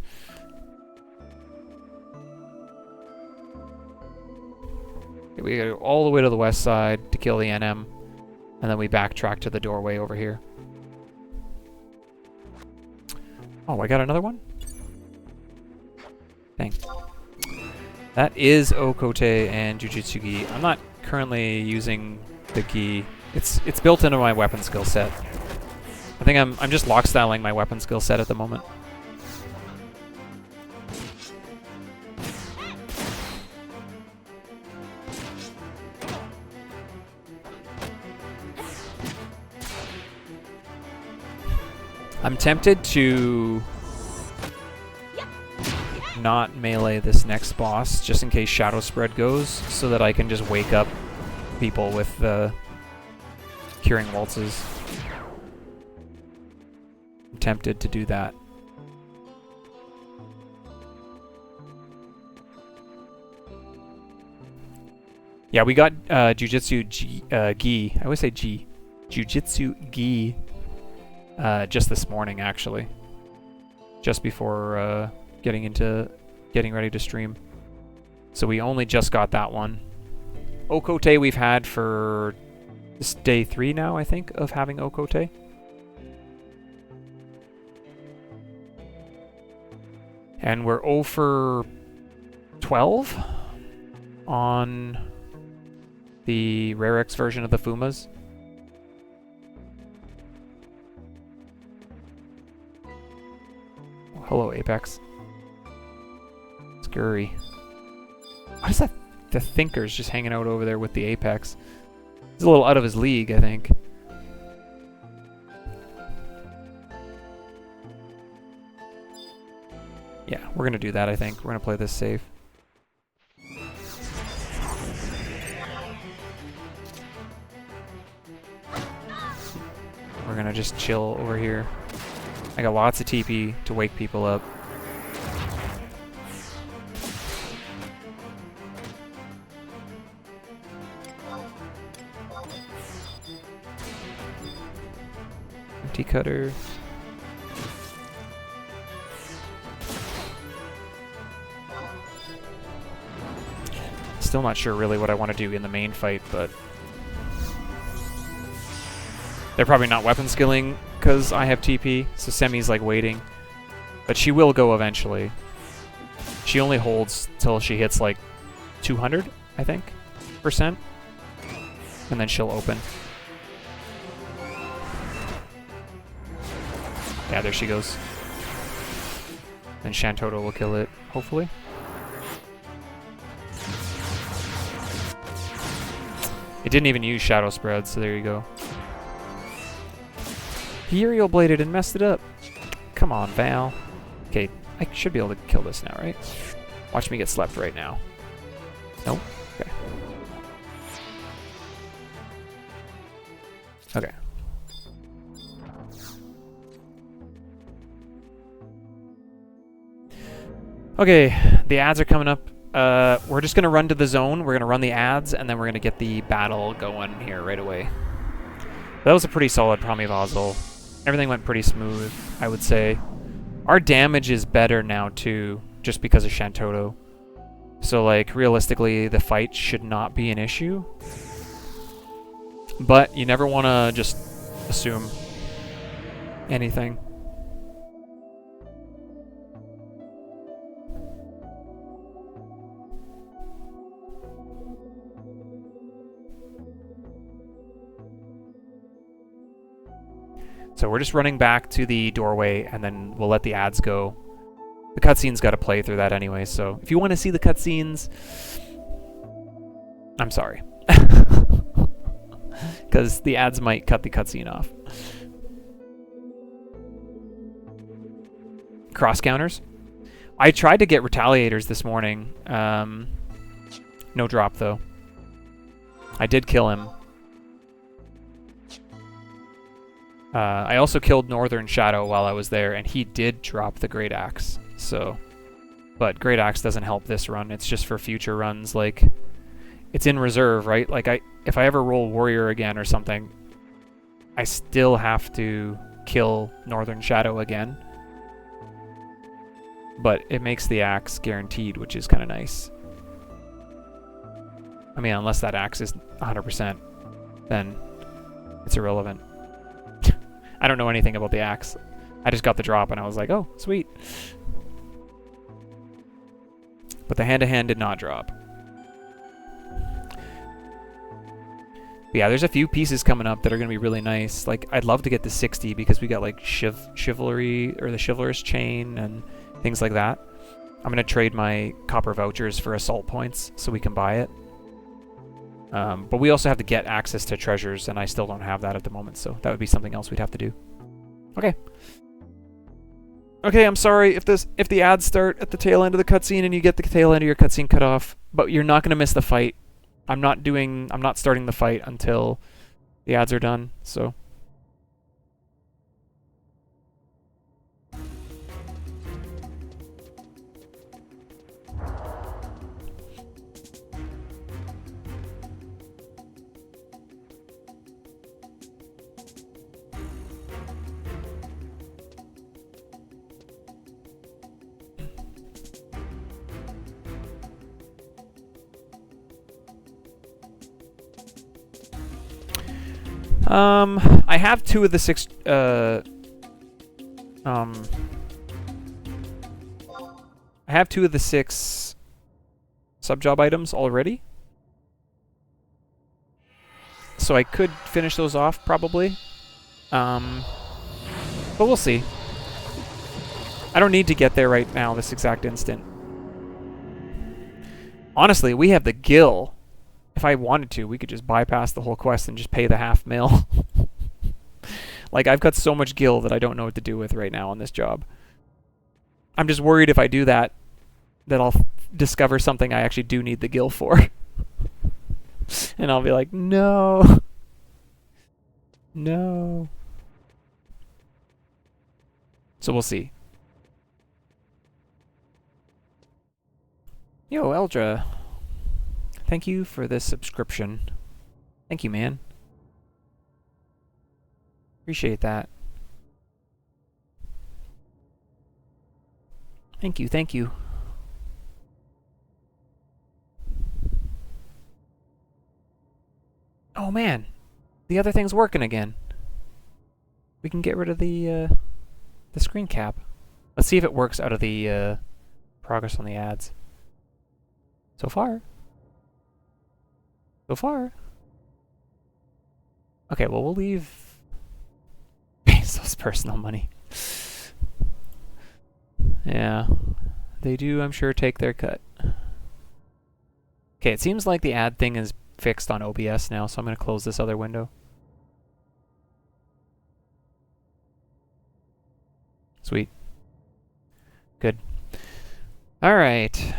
Okay, we gotta go all the way to the west side to kill the NM, and then we backtrack to the doorway over here. Oh, I got another one? Dang. That is Okote and Jujutsu Gi. I'm not currently using the Gi. It's built into my weapon skill set. I think I'm just lock styling my weapon skill set at the moment. I'm tempted to not melee this next boss just in case Shadow Spread goes, so that I can just wake up people with the Curing Waltzes. I'm tempted to do that. Yeah, we got Jujutsu Gi. I always say G. Jujutsu Gi just this morning, actually. Just before getting ready to stream. So we only just got that one. Okote we've had for this day 3 now, I think, of having Okote. And we're 0 for 12 on the Rarex version of the Fumas. Oh, hello, Apex. Scurry. What is that? The Thinker's just hanging out over there with the Apex. He's a little out of his league, I think. Yeah, we're gonna do that, I think. We're gonna play this safe. We're gonna just chill over here. I got lots of TP to wake people up. Empty cutter. Still not sure really what I want to do in the main fight, but they're probably not weapon skilling because I have TP, so Semi's like waiting. But she will go eventually. She only holds till she hits like 200, I think, %, and then she'll open. Yeah, there she goes. And Shantota will kill it, hopefully. It didn't even use Shadow Spread, so there you go. He Aerial Bladed and messed it up. Come on, Val. Okay, I should be able to kill this now, right? Watch me get slept right now. Nope. Okay. Okay. Okay, the ads are coming up. We're just going to run to the zone. We're going to run the ads, and then we're going to get the battle going here right away. That was a pretty solid Promivazel. Everything went pretty smooth, I would say. Our damage is better now, too, just because of Shantoto. So, like, realistically, the fight should not be an issue. But you never want to just assume anything. So we're just running back to the doorway, and then we'll let the ads go. The cutscene's got to play through that anyway, so if you want to see the cutscenes, I'm sorry. Because the ads might cut the cutscene off. Cross counters. I tried to get retaliators this morning. No drop, though. I did kill him. I also killed Northern Shadow while I was there, and he did drop the Great Axe. So, but Great Axe doesn't help this run. It's just for future runs. Like, it's in reserve, right? Like, if I ever roll Warrior again or something, I still have to kill Northern Shadow again. But it makes the axe guaranteed, which is kind of nice. I mean, unless that axe is 100%, then it's irrelevant. I don't know anything about the axe. I just got the drop and I was like, oh, sweet. But the hand-to-hand did not drop. But yeah, there's a few pieces coming up that are going to be really nice. Like, I'd love to get the 60 because we got like Chivalry, or the Chivalrous Chain and things like that. I'm going to trade my copper vouchers for assault points so we can buy it. But we also have to get access to treasures, and I still don't have that at the moment, so that would be something else we'd have to do. Okay. Okay, I'm sorry if the ads start at the tail end of the cutscene and you get the tail end of your cutscene cut off, but you're not going to miss the fight. I'm not starting the fight until the ads are done, so... I have 2 of the 6, I have 2 of the 6 sub-job items already. So I could finish those off, probably. But we'll see. I don't need to get there right now, this exact instant. Honestly, we have the gil. If I wanted to, we could just bypass the whole quest and just pay the $500,000. Like, I've got so much gil that I don't know what to do with right now on this job. I'm just worried if I do that, that I'll discover something I actually do need the gil for. And I'll be like, no. No. So we'll see. Yo, Eldra. Thank you for this subscription. Thank you, man. Appreciate that. Thank you, thank you. Oh man, the other thing's working again. We can get rid of the screen cap. Let's see if it works out of the progress on the ads. So far. So far. Okay, well, we'll leave Bezos' personal money. Yeah, they do, I'm sure, take their cut. Okay, it seems like the ad thing is fixed on OBS now, so I'm going to close this other window. Sweet. Good. All right.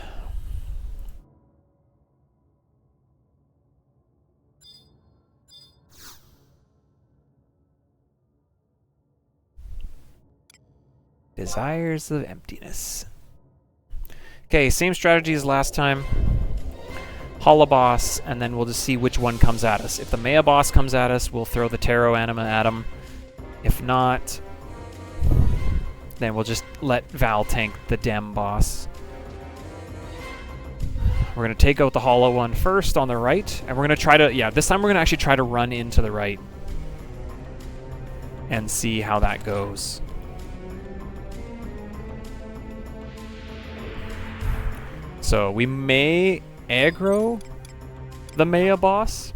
Desires of Emptiness. Okay, same strategy as last time. Hollow boss, and then we'll just see which one comes at us. If the Maya boss comes at us, we'll throw the Tarot Anima at him. If not, then we'll just let Val tank the Dem boss. We're going to take out the hollow one first on the right, and we're going to try to, yeah, this time we're going to actually try to run into the right and see how that goes. So we may aggro the Maya boss,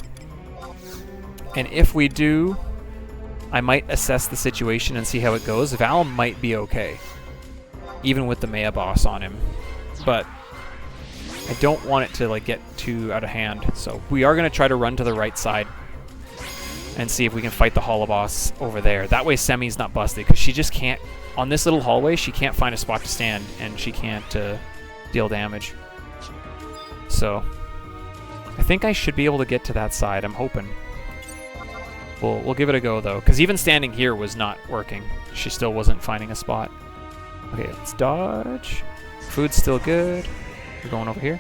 and if we do, I might assess the situation and see how it goes. Val might be okay, even with the Maya boss on him, but I don't want it to like get too out of hand. So we are going to try to run to the right side and see if we can fight the hollow boss over there. That way Semi's not busted, because she just can't, on this little hallway, she can't find a spot to stand, and she can't deal damage. So I think I should be able to get to that side. I'm hoping. We'll give it a go though, because even standing here was not working. She still wasn't finding a spot. Okay, let's dodge. Food's still good. We're going over here.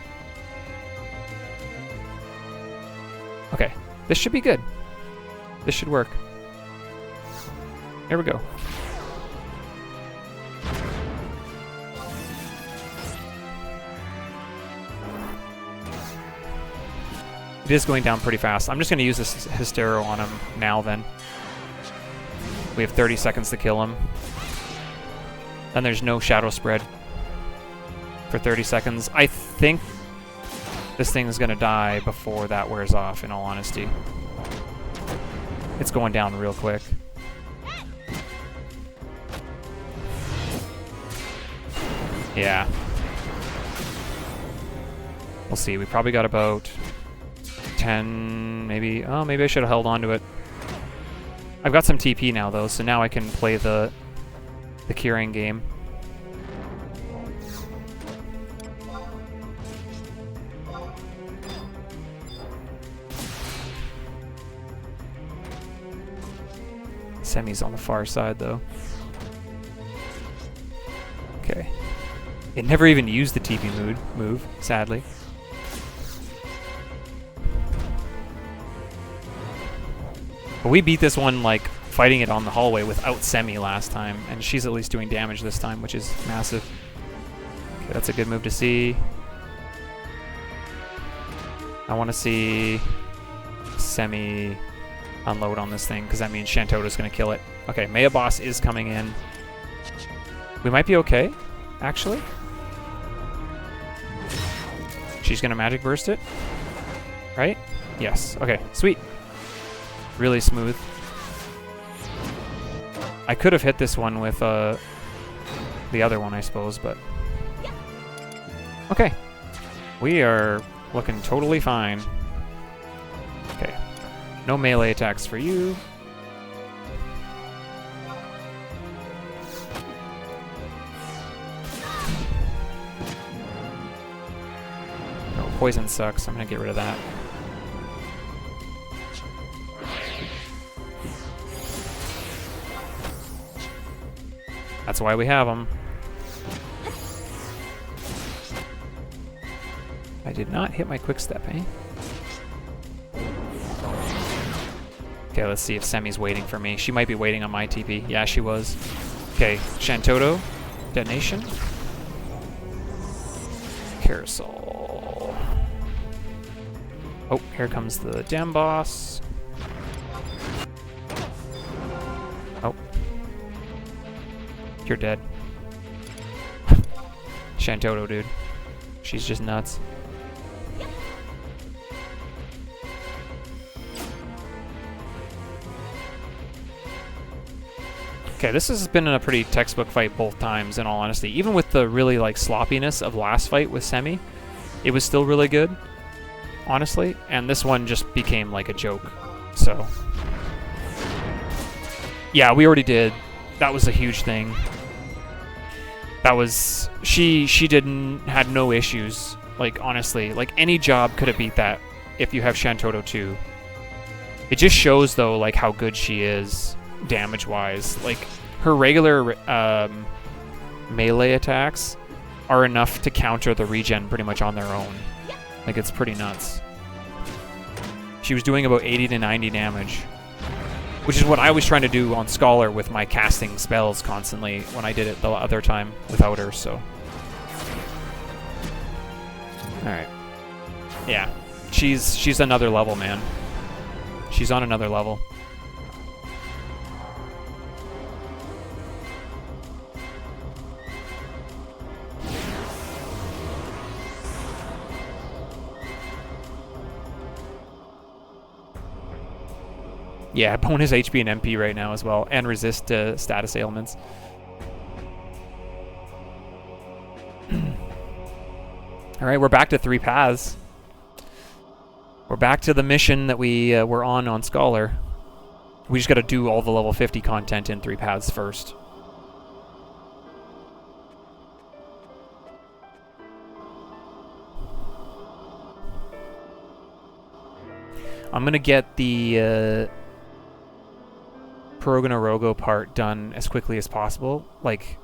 Okay, this should be good. This should work. Here we go. It is going down pretty fast. I'm just going to use this Hystero on him now then. We have 30 seconds to kill him. Then there's no shadow spread for 30 seconds. I think this thing is going to die before that wears off, in all honesty. It's going down real quick. Yeah. We'll see. We probably got about 10, maybe. Oh, maybe I should have held on to it. I've got some TP now, though, so now I can play the curing game. Semi's on the far side, though. Okay. It never even used the TP move, sadly. But we beat this one, like, fighting it on the hallway without Semi last time, and she's at least doing damage this time, which is massive. Okay, that's a good move to see. I want to see Semi unload on this thing, because that means Shantoto's going to kill it. Okay, Maya boss is coming in. We might be okay, actually. She's going to magic burst it, right? Yes. Okay, sweet. Really smooth. I could have hit this one with the other one, I suppose, but... Okay. We are looking totally fine. Okay. No melee attacks for you. No, poison sucks. I'm gonna get rid of that. That's why we have them. I did not hit my quick step, eh? Okay, let's see if Semi's waiting for me. She might be waiting on my TP. Yeah, she was. Okay, Shantoto. Detonation. Carousel. Oh, here comes the Dem boss. Oh. You're dead. Shantoto, dude. She's just nuts. Okay, this has been a pretty textbook fight both times, in all honesty. Even with the really, like, sloppiness of last fight with Semi, it was still really good, honestly. And this one just became, like, a joke. So, yeah, we already did. That was a huge thing. That was... She had no issues. Like, honestly. Like, any job could have beat that if you have Shantoto too. It just shows, though, like, how good she is damage-wise. Like, her regular melee attacks are enough to counter the regen pretty much on their own. Like, it's pretty nuts. She was doing about 80 to 90 damage, which is what I was trying to do on Scholar with my casting spells constantly when I did it the other time without her, so. Alright. Yeah. She's another level, man. She's on another level. Yeah, bonus HP and MP right now as well, and resist status ailments. Alright, we're back to 3 paths. We're back to the mission that we were on Scholar. We just gotta do all the level 50 content in 3 paths first. I'm gonna get the Proganarogo part done as quickly as possible, like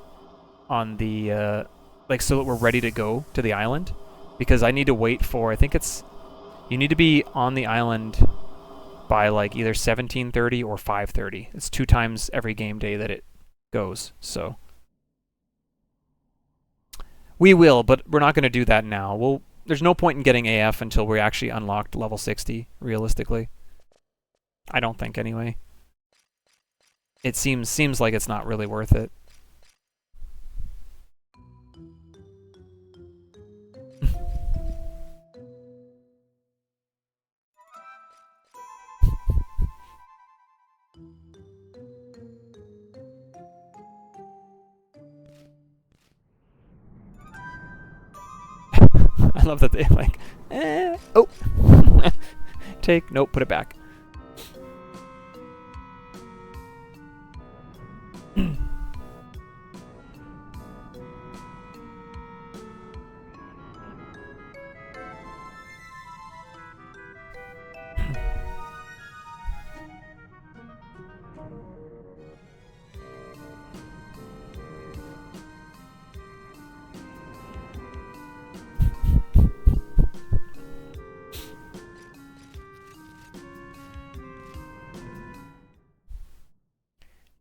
on the like so that we're ready to go to the island, because I need to wait for, I think it's, you need to be on the island by like either 17:30 or 5:30. It's 2 times every game day that it goes, so we will, but we're not going to do that now. There's no point in getting AF until we actually unlocked level 60, realistically. I don't think, anyway. It seems like it's not really worth it. I love that they like, oh, take, nope, put it back.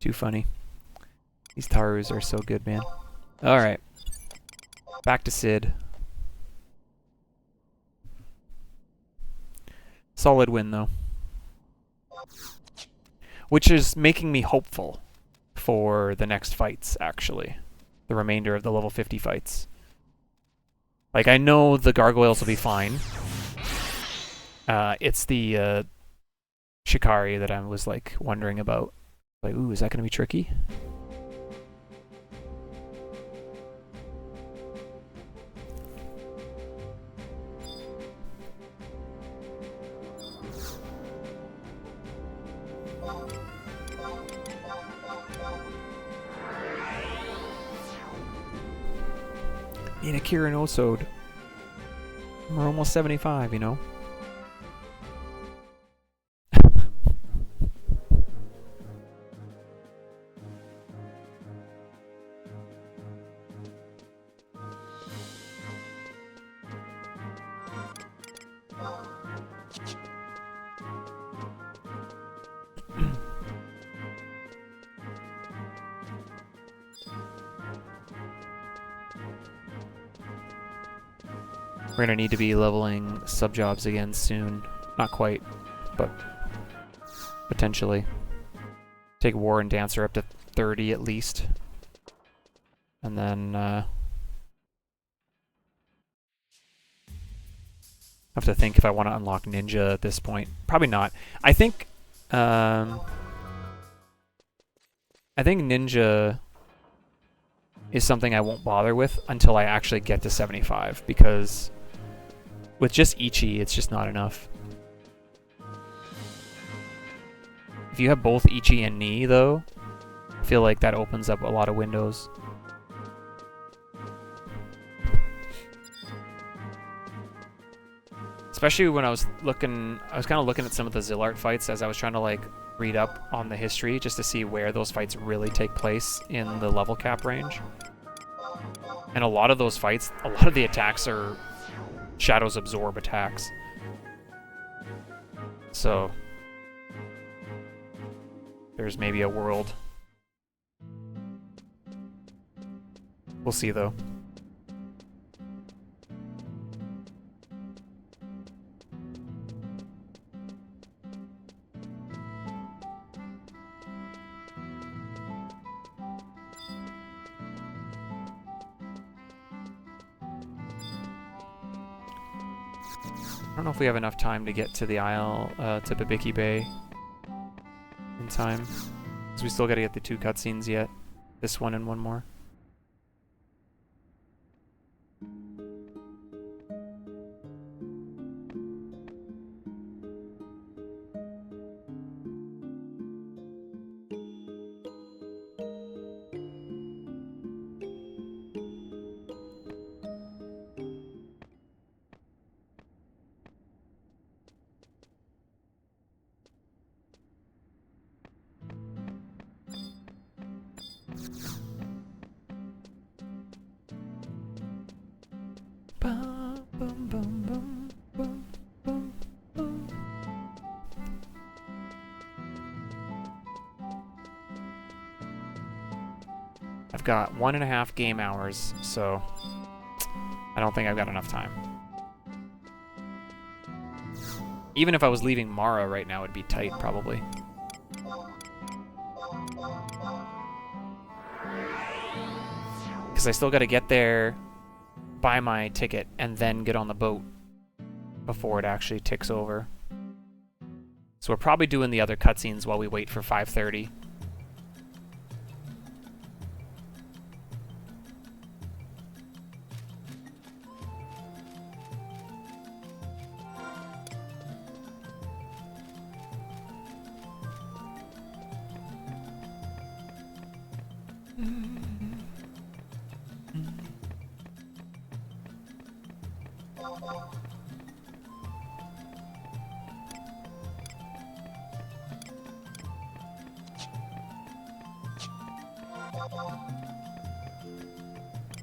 Too funny. These Tarus are so good, man. Alright. Back to Sid. Solid win, though. Which is making me hopeful for the next fights, actually. The remainder of the level 50 fights. Like, I know the gargoyles will be fine. It's the Shikari that I was, like, wondering about. Like, ooh, is that going to be tricky? In a Kirin Osode. We're almost 75, you know? We're gonna need to be leveling sub-jobs again soon. Not quite, but potentially. Take War and Dancer up to 30 at least. And then I have to think if I want to unlock Ninja at this point. Probably not. I think Ninja is something I won't bother with until I actually get to 75, because with just Ichi, it's just not enough. If you have both Ichi and Ni, though, I feel like that opens up a lot of windows. Especially when I was kind of looking at some of the Zillart fights as I was trying to, like, read up on the history just to see where those fights really take place in the level cap range. And a lot of those fights, a lot of the attacks are shadows absorb attacks. So there's maybe a world. We'll see though. I don't know if we have enough time to get to the Isle, to Babiki Bay in time. Because we still gotta get the 2 cutscenes yet. This one and one more. I've got 1.5 game hours, so I don't think I've got enough time. Even if I was leaving Mara right now, it'd be tight, probably. Because I still got to get there, buy my ticket, and then get on the boat before it actually ticks over. So we're probably doing the other cutscenes while we wait for 5:30.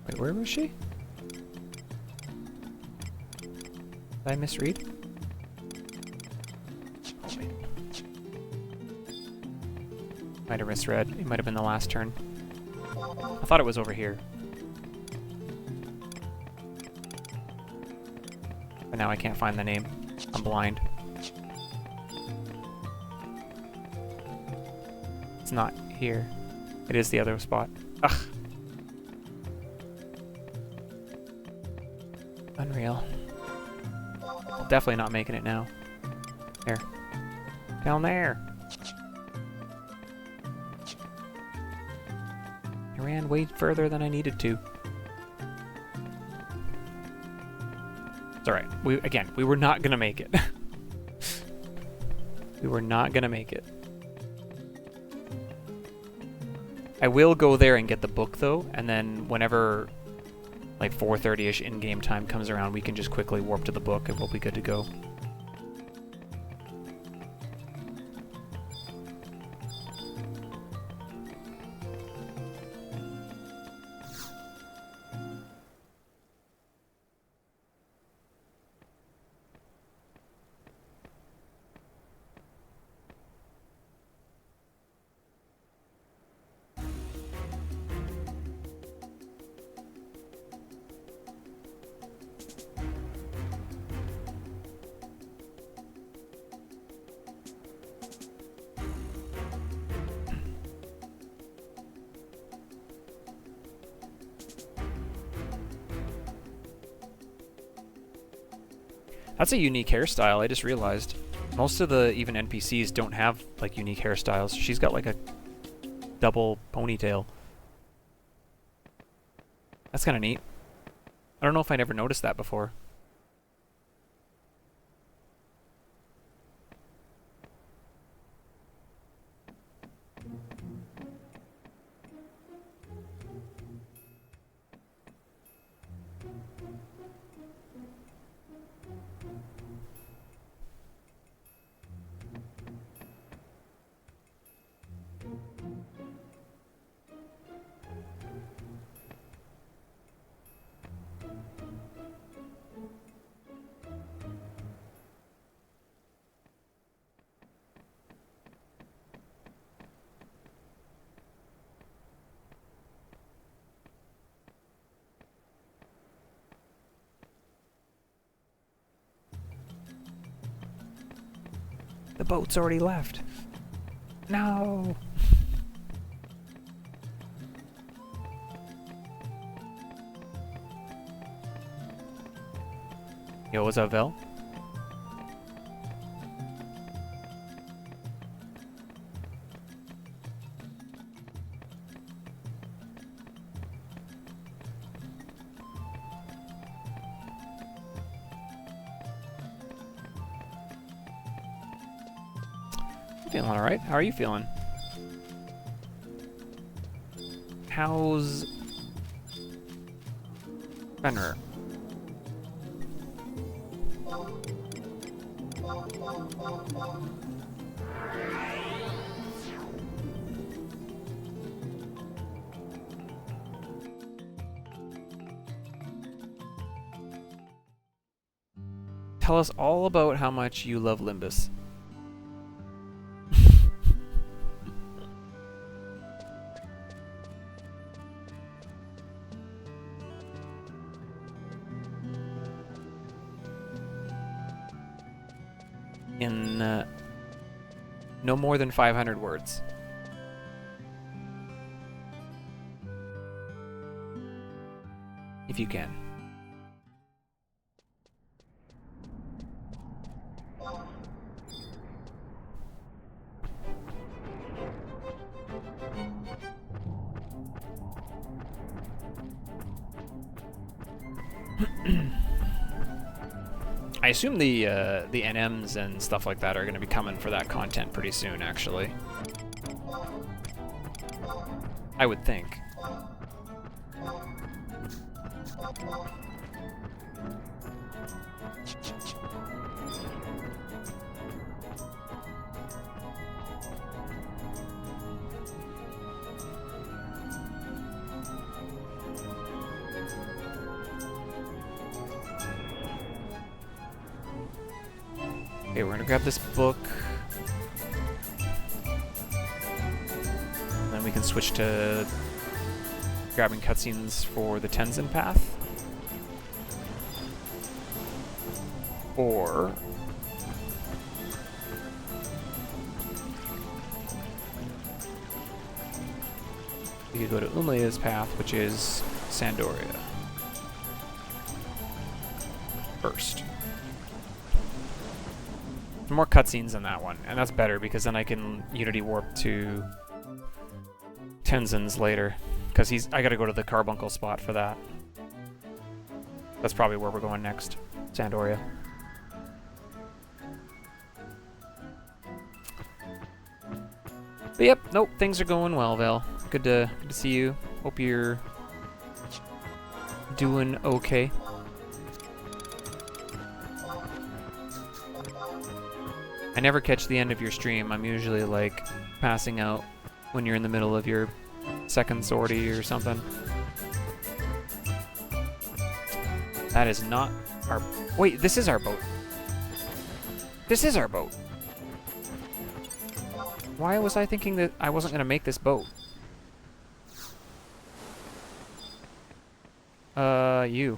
Wait, where was she? Did I misread? Oh, wait. Might have misread. It might have been the last turn. I thought it was over here. But now I can't find the name. I'm blind. It's not here. It is the other spot. Ugh. Unreal. Definitely not making it now. There. Down there. I ran way further than I needed to. It's alright. We were not gonna make it. We were not gonna make it. I will go there and get the book though, and then whenever like 4:30ish in-game time comes around, we can just quickly warp to the book and we'll be good to go. That's a unique hairstyle, I just realized. Most of the even NPCs don't have like unique hairstyles. She's got like a double ponytail. That's kind of neat. I don't know if I never noticed that before. boat's already left. No. Yo, what's up, Vel? Feeling alright. How are you feeling? How's Fenrir? Tell us all about how much you love Limbus. In no more than 500 words. If you can. I assume the NMs and stuff like that are going to be coming for that content pretty soon, actually. I would think. Okay, we're gonna grab this book. Then we can switch to grabbing cutscenes for the Tenzin path. Or we could go to Umlea's path, which is Sandoria. First. More cutscenes in that one, and that's better because then I can Unity Warp to Tenzin's later, because I gotta go to the carbuncle spot for that. That's probably where we're going next, Sandoria. But yep, nope, things are going well, Val. Good to see you. Hope you're doing okay. I never catch the end of your stream. I'm usually like passing out when you're in the middle of your second sortie or something. That is not our... Wait, this is our boat. This is our boat. Why was I thinking that I wasn't going to make this boat? You.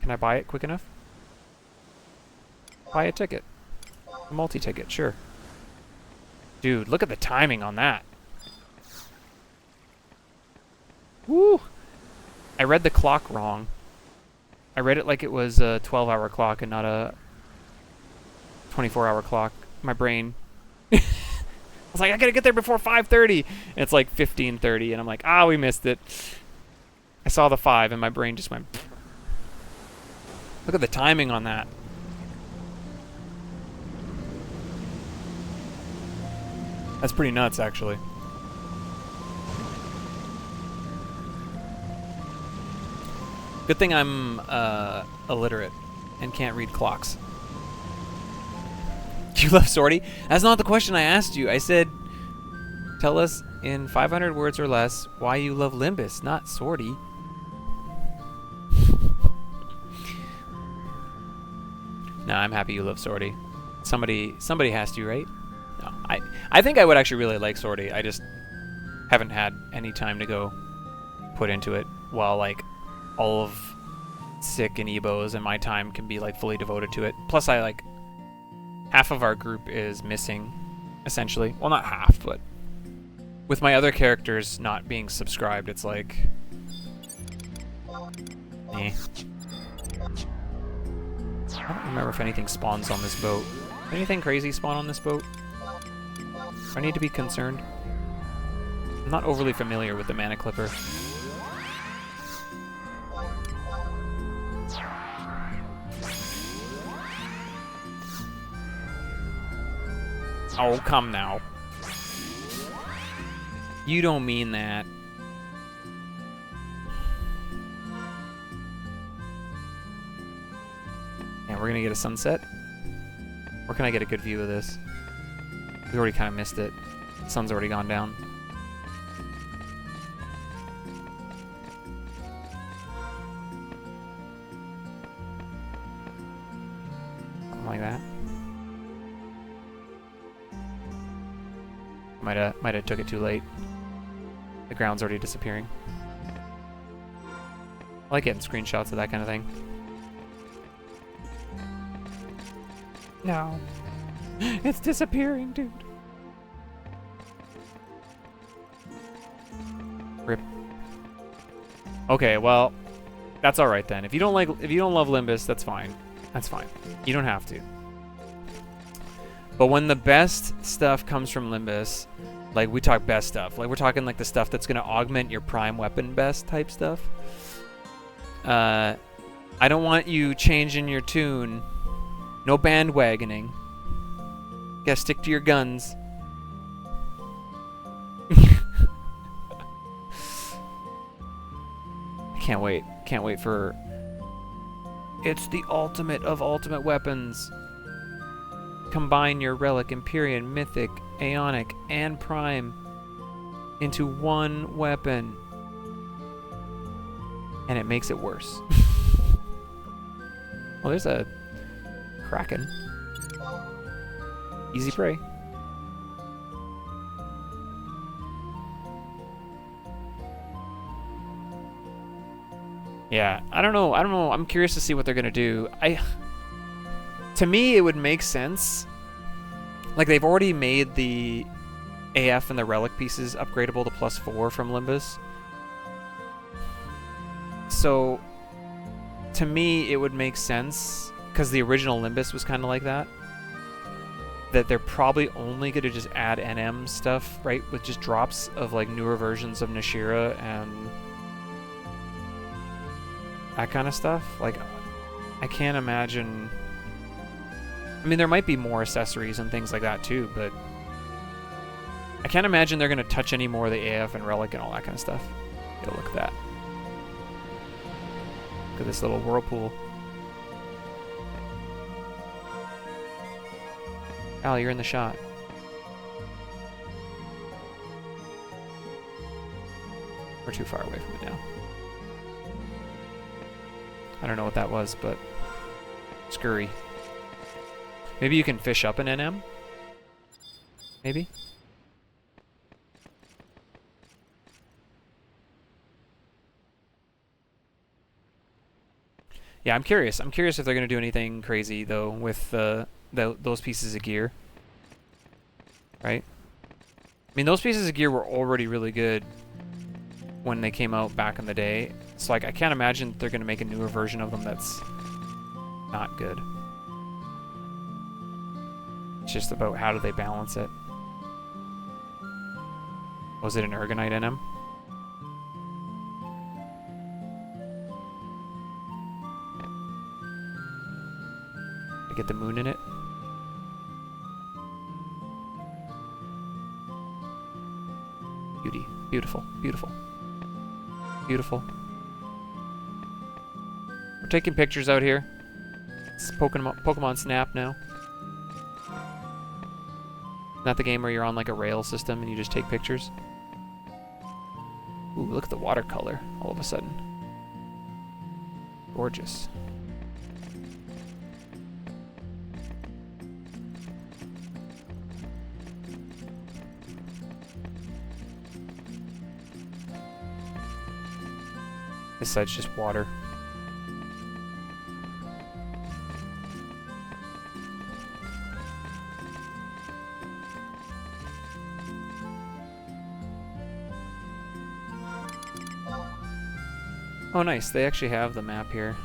Can I buy it quick enough? Buy a ticket. A multi-ticket, sure. Dude, look at the timing on that. Woo! I read the clock wrong. I read it like it was a 12-hour clock and not a 24-hour clock. My brain... I was like, I gotta get there before 5:30! And it's like 15:30, and I'm like, ah, we missed it. I saw the 5, and my brain just went... Look at the timing on that. That's pretty nuts, actually. Good thing I'm illiterate and can't read clocks. Do you love sortie? That's not the question I asked you. I said, tell us in 500 words or less why you love Limbus, not sortie. No, I'm happy you love sortie. Somebody has to, right? No, I think I would actually really like sortie. I just haven't had any time to go put into it while like all of Sick and Ebos and my time can be like fully devoted to it. Plus I like half of our group is missing, essentially. Well, not half, but with my other characters not being subscribed, it's like... eh. I don't remember if anything spawns on this boat. Anything crazy spawn on this boat? I need to be concerned. I'm not overly familiar with the Mana Clipper. Oh, come now. You don't mean that. Yeah, we're gonna get a sunset. Where can I get a good view of this? We already kind of missed it. The sun's already gone down. Something like that. Might have took it too late. The ground's already disappearing. I like getting screenshots of that kind of thing. No. It's disappearing, dude. Rip. Okay, well, that's all right then. If you don't love Limbus, that's fine. That's fine. You don't have to. But when the best stuff comes from Limbus, like we talk best stuff, like we're talking like the stuff that's gonna augment your prime weapon best type stuff. I don't want you changing your tune. No bandwagoning. Gotta stick to your guns. Can't wait. Can't wait for... It's the ultimate of ultimate weapons. Combine your Relic, Empyrean, Mythic, Aeonic, and Prime into one weapon. And it makes it worse. Well, there's a Kraken. Easy prey. Yeah, I don't know. I'm curious to see what they're gonna do. To me, it would make sense. Like, they've already made the AF and the Relic pieces upgradable to +4 from Limbus. So, to me, it would make sense, because the original Limbus was kind of like that, that they're probably only going to just add NM stuff, right? With just drops of, like, newer versions of Nashira and that kind of stuff. Like, I can't imagine... I mean, there might be more accessories and things like that too, but I can't imagine they're going to touch any more of the AF and Relic and all that kind of stuff. Get a look at that. Look at this little whirlpool. Al, you're in the shot. We're too far away from it now. I don't know what that was, but scurry. Maybe you can fish up an NM? Maybe? Yeah, I'm curious. I'm curious if they're going to do anything crazy, though, with those pieces of gear. Right? I mean, those pieces of gear were already really good when they came out back in the day. So, like, I can't imagine they're going to make a newer version of them that's not good. It's just about how do they balance it. Was it an Ergonite NM? To get the moon in it? Beauty. Beautiful. Beautiful. Beautiful. We're taking pictures out here. It's Pokemon Snap now. Not the game where you're on like a rail system and you just take pictures. Ooh, look at the watercolor all of a sudden. Gorgeous. This side's just water. Oh, nice. They actually have the map here.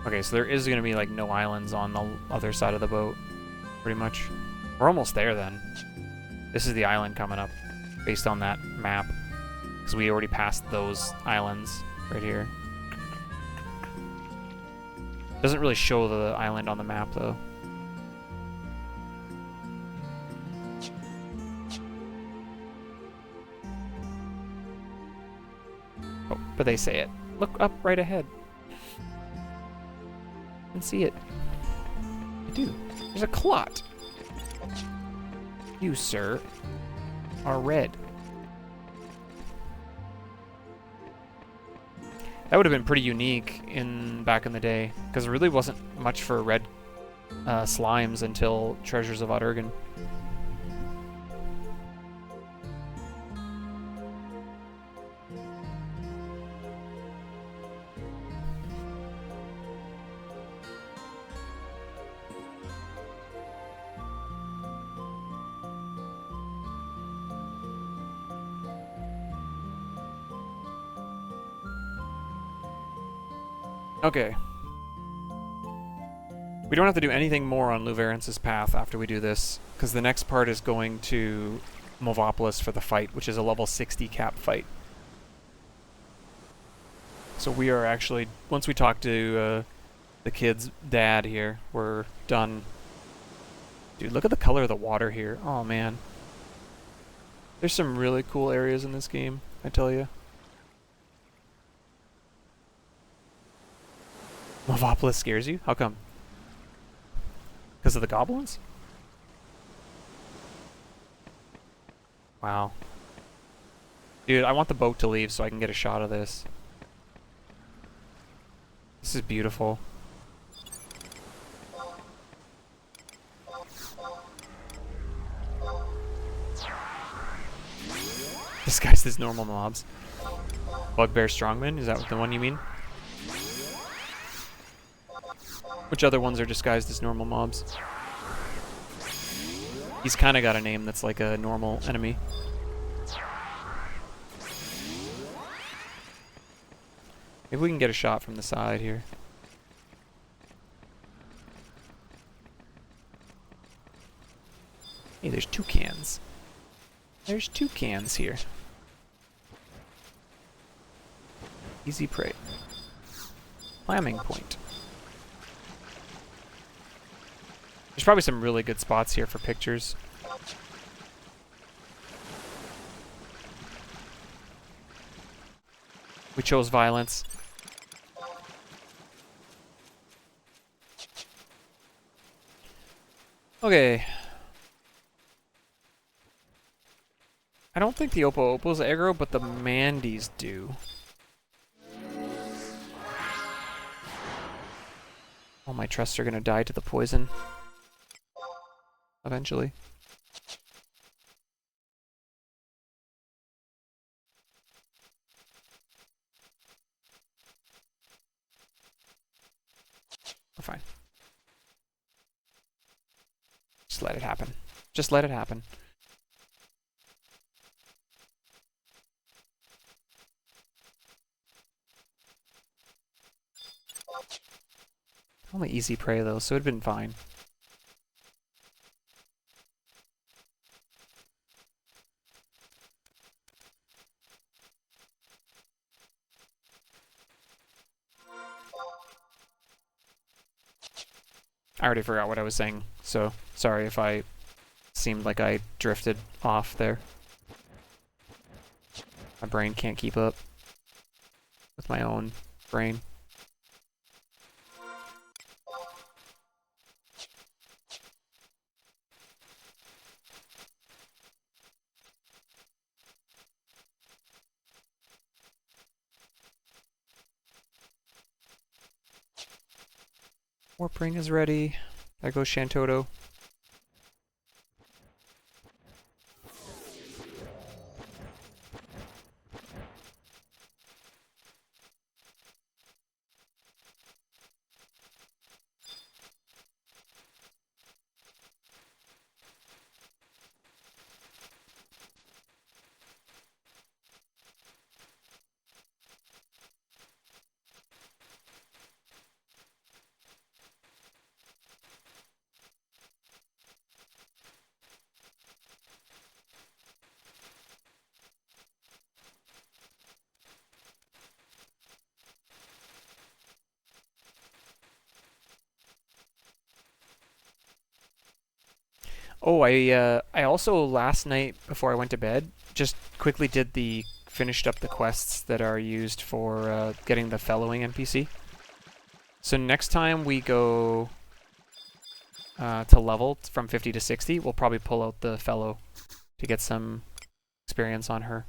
Okay, so there is going to be, like, no islands on the other side of the boat, pretty much. We're almost there, then. This is the island coming up, based on that map. Because we already passed those islands right here. Doesn't really show the island on the map, though. Oh, but they say it. Look up right ahead. And see it. I do. There's a clot. You, sir, are red. That would have been pretty unique back in the day, because there really wasn't much for red slimes until Treasures of Oturgan. Okay. We don't have to do anything more on Luverance's path after we do this, because the next part is going to Movopolis for the fight, which is a level 60 cap fight. So we are actually, once we talk to the kid's dad here, we're done. Dude, look at the color of the water here. Oh, man. There's some really cool areas in this game, I tell you. Movopolis scares you? How come? Because of the goblins? Wow. Dude, I want the boat to leave so I can get a shot of this. This is beautiful. Disguised as normal mobs. Bugbear Strongman? Is that the one you mean? Which other ones are disguised as normal mobs? He's kind of got a name that's like a normal enemy. Maybe we can get a shot from the side here. Hey, there's toucans. There's toucans here. Easy prey. Clamming point. There's probably some really good spots here for pictures. We chose violence. Okay. I don't think the Oppo Oppo's aggro, but the Mandies do. All my trusts are gonna die to the poison. Eventually. We're fine. Just let it happen. Just let it happen. Only easy prey though, so it'd been fine. I already forgot what I was saying, so sorry if I seemed like I drifted off there. My brain can't keep up with my own brain. Warp ring is ready. There goes Shantoto. Oh, I also last night before I went to bed just quickly finished up the quests that are used for getting the fellowing NPC. So next time we go to level from 50 to 60, we'll probably pull out the fellow to get some experience on her.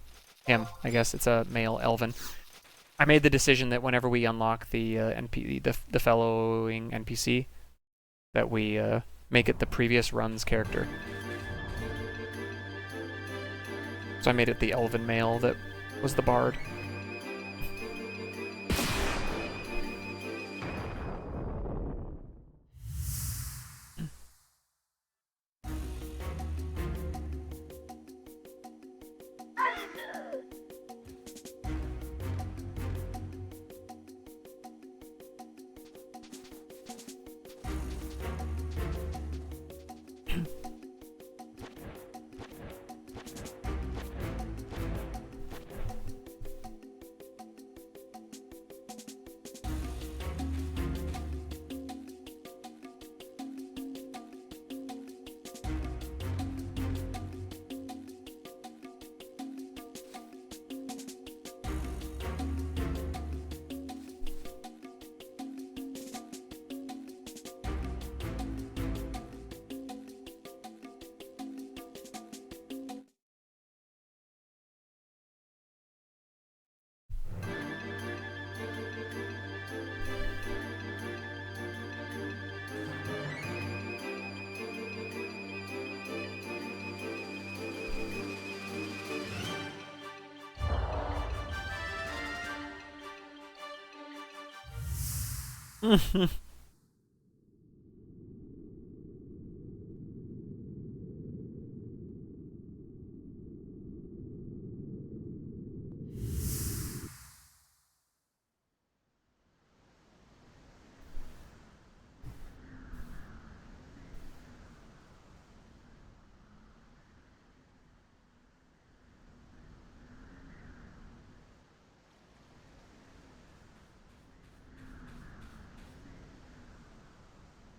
Him, I guess it's a male elven. I made the decision that whenever we unlock the the fellowing NPC, that we make it the previous run's character. So I made it the elven male that was the bard.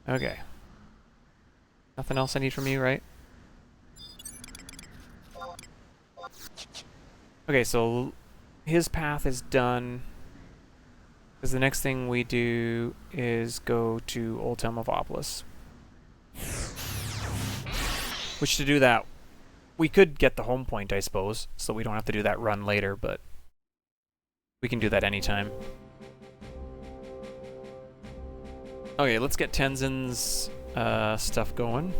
Okay. Nothing else I need from you, right? Okay, so his path is done. Because the next thing we do is go to Old Town Mavopolis. Which to do that, we could get the home point, I suppose, so we don't have to do that run later, but we can do that anytime. Okay, let's get Tenzin's stuff going.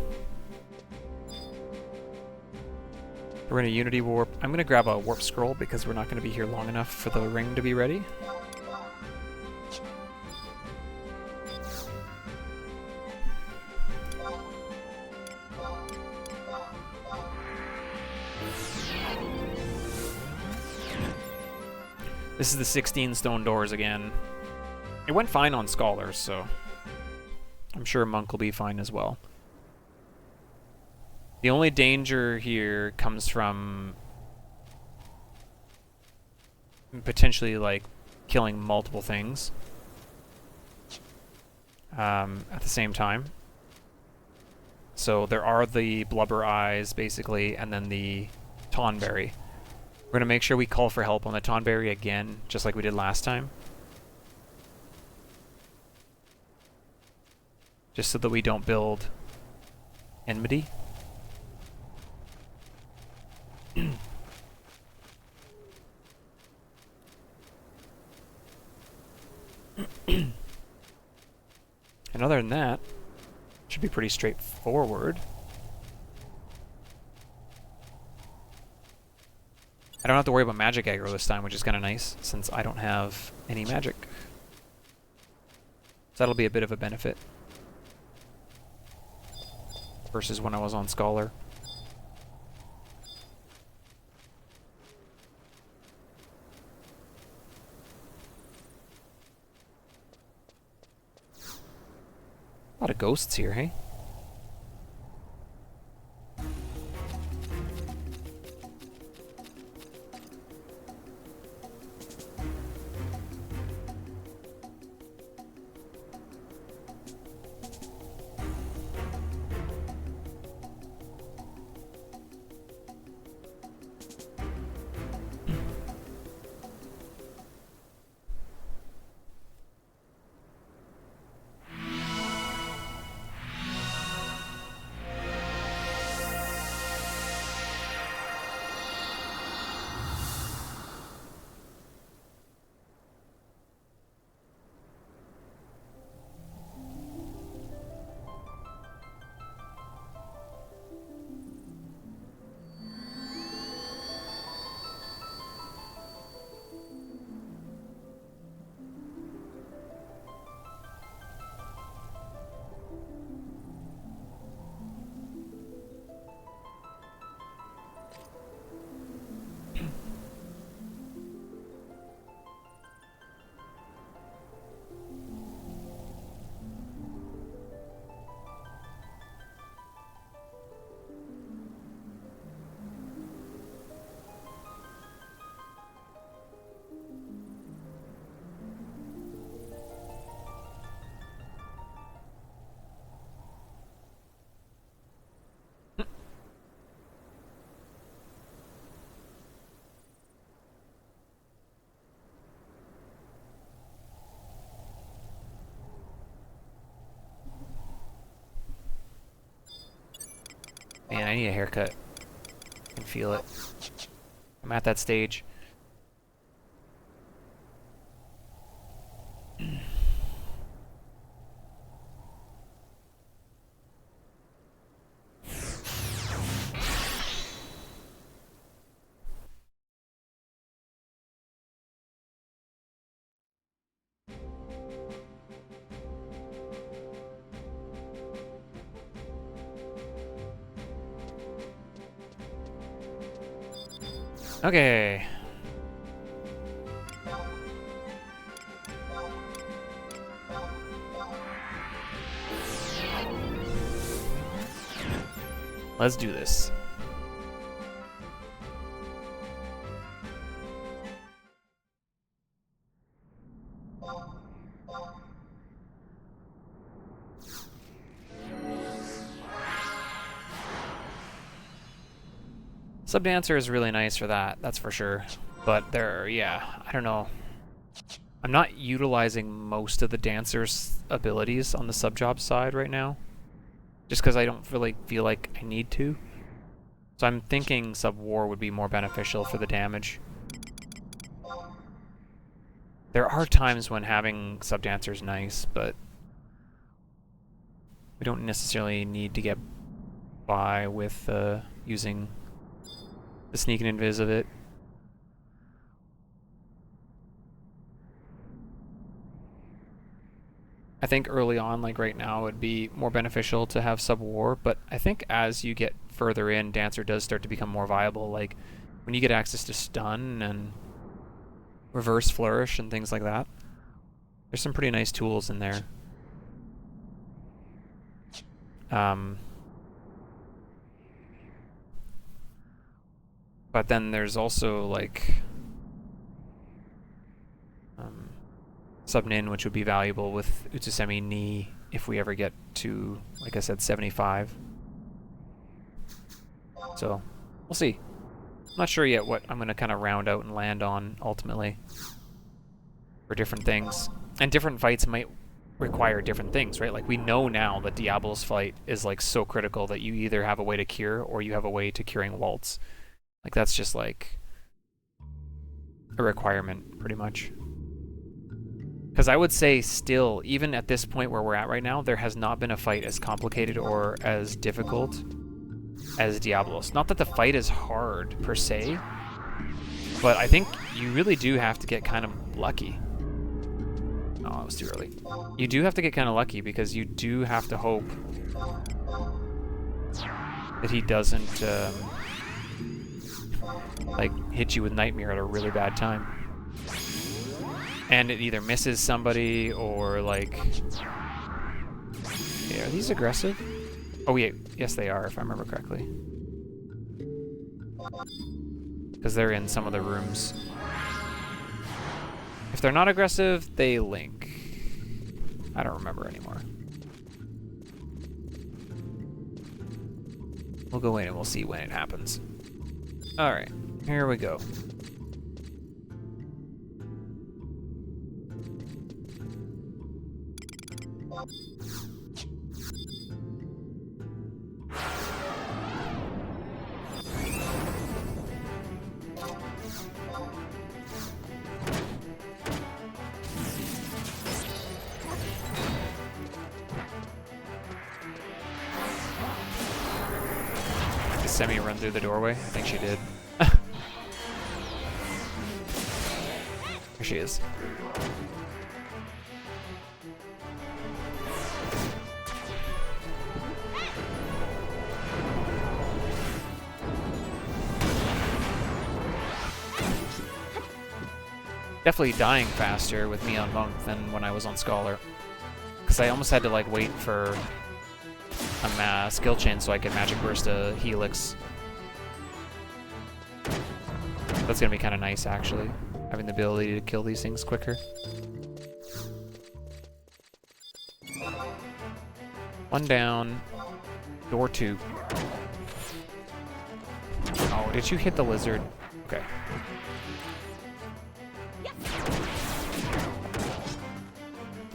We're gonna Unity Warp. I'm gonna grab a Warp Scroll because we're not gonna be here long enough for the ring to be ready. This is the 16 stone doors again. It went fine on Scholars, so I'm sure Monk will be fine as well. The only danger here comes from potentially, like, killing multiple things at the same time. So there are the Blubber Eyes, basically, and then the Tonberry. We're going to make sure we call for help on the Tonberry again, just like we did last time. Just so that we don't build enmity. And other than that, should be pretty straightforward. I don't have to worry about magic aggro this time, which is kind of nice, since I don't have any magic. So that'll be a bit of a benefit. Versus when I was on Scholar. A lot of ghosts here, hey? Man, I need a haircut. I can feel it. I'm at that stage. Okay. Let's do this. Subdancer is really nice for that, that's for sure. But yeah, I don't know. I'm not utilizing most of the Dancer's abilities on the sub-job side right now. Just because I don't really feel like I need to. So I'm thinking sub-war would be more beneficial for the damage. There are times when having sub-dancer is nice, but we don't necessarily need to get by with using the sneak and invis of it. I think early on, like right now, it would be more beneficial to have sub-war, but I think as you get further in, Dancer does start to become more viable. Like when you get access to stun and reverse flourish and things like that, there's some pretty nice tools in there. But then there's also like sub-nin, which would be valuable with Utsusemi Ni if we ever get to, like I said, 75. So we'll see. I'm not sure yet what I'm going to kind of round out and land on ultimately for different things. And different fights might require different things, right? Like we know now that Diablo's fight is like so critical that you either have a way to cure or you have a way to curing Waltz. Like that's just like a requirement pretty much. Because I would say still, even at this point where we're at right now, there has not been a fight as complicated or as difficult as Diablos. Not that the fight is hard per se, but I think you really do have to get kind of lucky. Oh, it was too early. You do have to get kind of lucky because you do have to hope that he doesn't like hit you with Nightmare at a really bad time. And it either misses somebody or like... Yeah, are these aggressive? Oh yeah, yes they are if I remember correctly. Because they're in some of the rooms. If they're not aggressive, they link. I don't remember anymore. We'll go in and we'll see when it happens. Alright, here we go. Did Semi run through the doorway? I think she did. Here she is. Definitely dying faster with me on Monk than when I was on Scholar. Because I almost had to like wait for a skill chain so I could magic burst a Helix. That's gonna be kind of nice actually, having the ability to kill these things quicker. One down. Door 2. Oh, did you hit the lizard? Okay.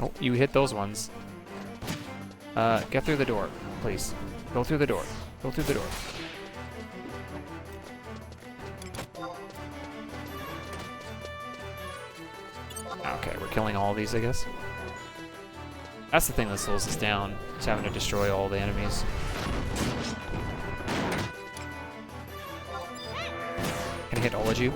Oh, you hit those ones. Get through the door, please. Go through the door. Go through the door. Okay, we're killing all of these, I guess. That's the thing that slows us down, is having to destroy all the enemies. Can I hit all of you?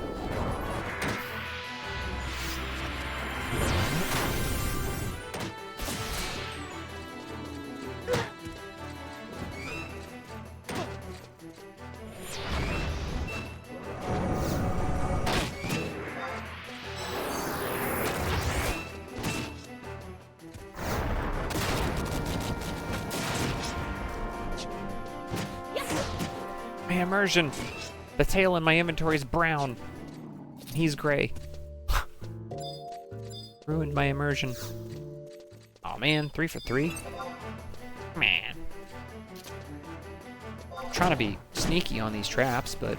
My immersion! The tail in my inventory is brown. He's gray. Ruined my immersion. Oh man, 3 for 3? Man. I'm trying to be sneaky on these traps, but...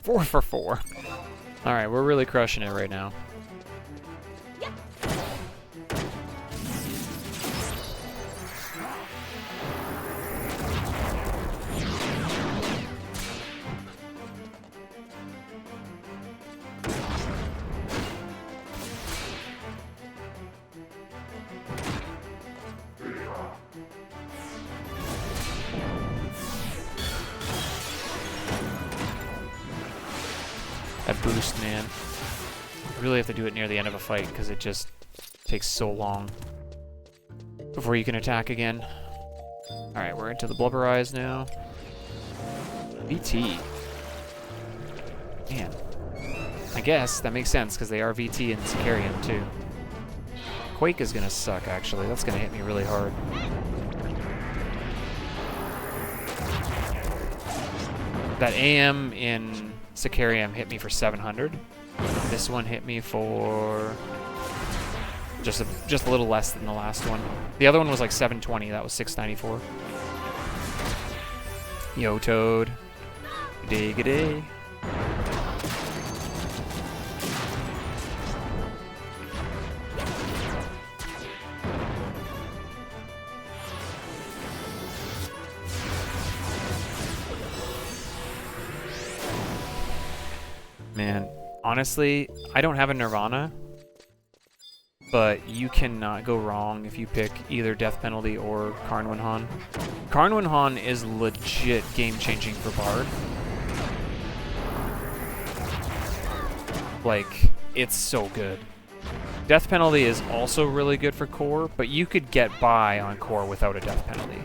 Four for 4. Alright, we're really crushing it right now. That boost, man. You really have to do it near the end of a fight because it just takes so long before you can attack again. Alright, we're into the Blubber Eyes now. VT. Man. I guess that makes sense because they are VT and Sicarium too. Quake is gonna suck, actually. That's gonna hit me really hard. That AM in Sicarium hit me for 700. This one hit me for just a little less than the last one. The other one was like 720. That was 694. Yo, Toad. Diggity. Man, honestly, I don't have a Nirvana, but you cannot go wrong if you pick either Death Penalty or Karnwen Han. Karnwen Han is legit game-changing for Bard. Like, it's so good. Death Penalty is also really good for Core, but you could get by on Core without a Death Penalty.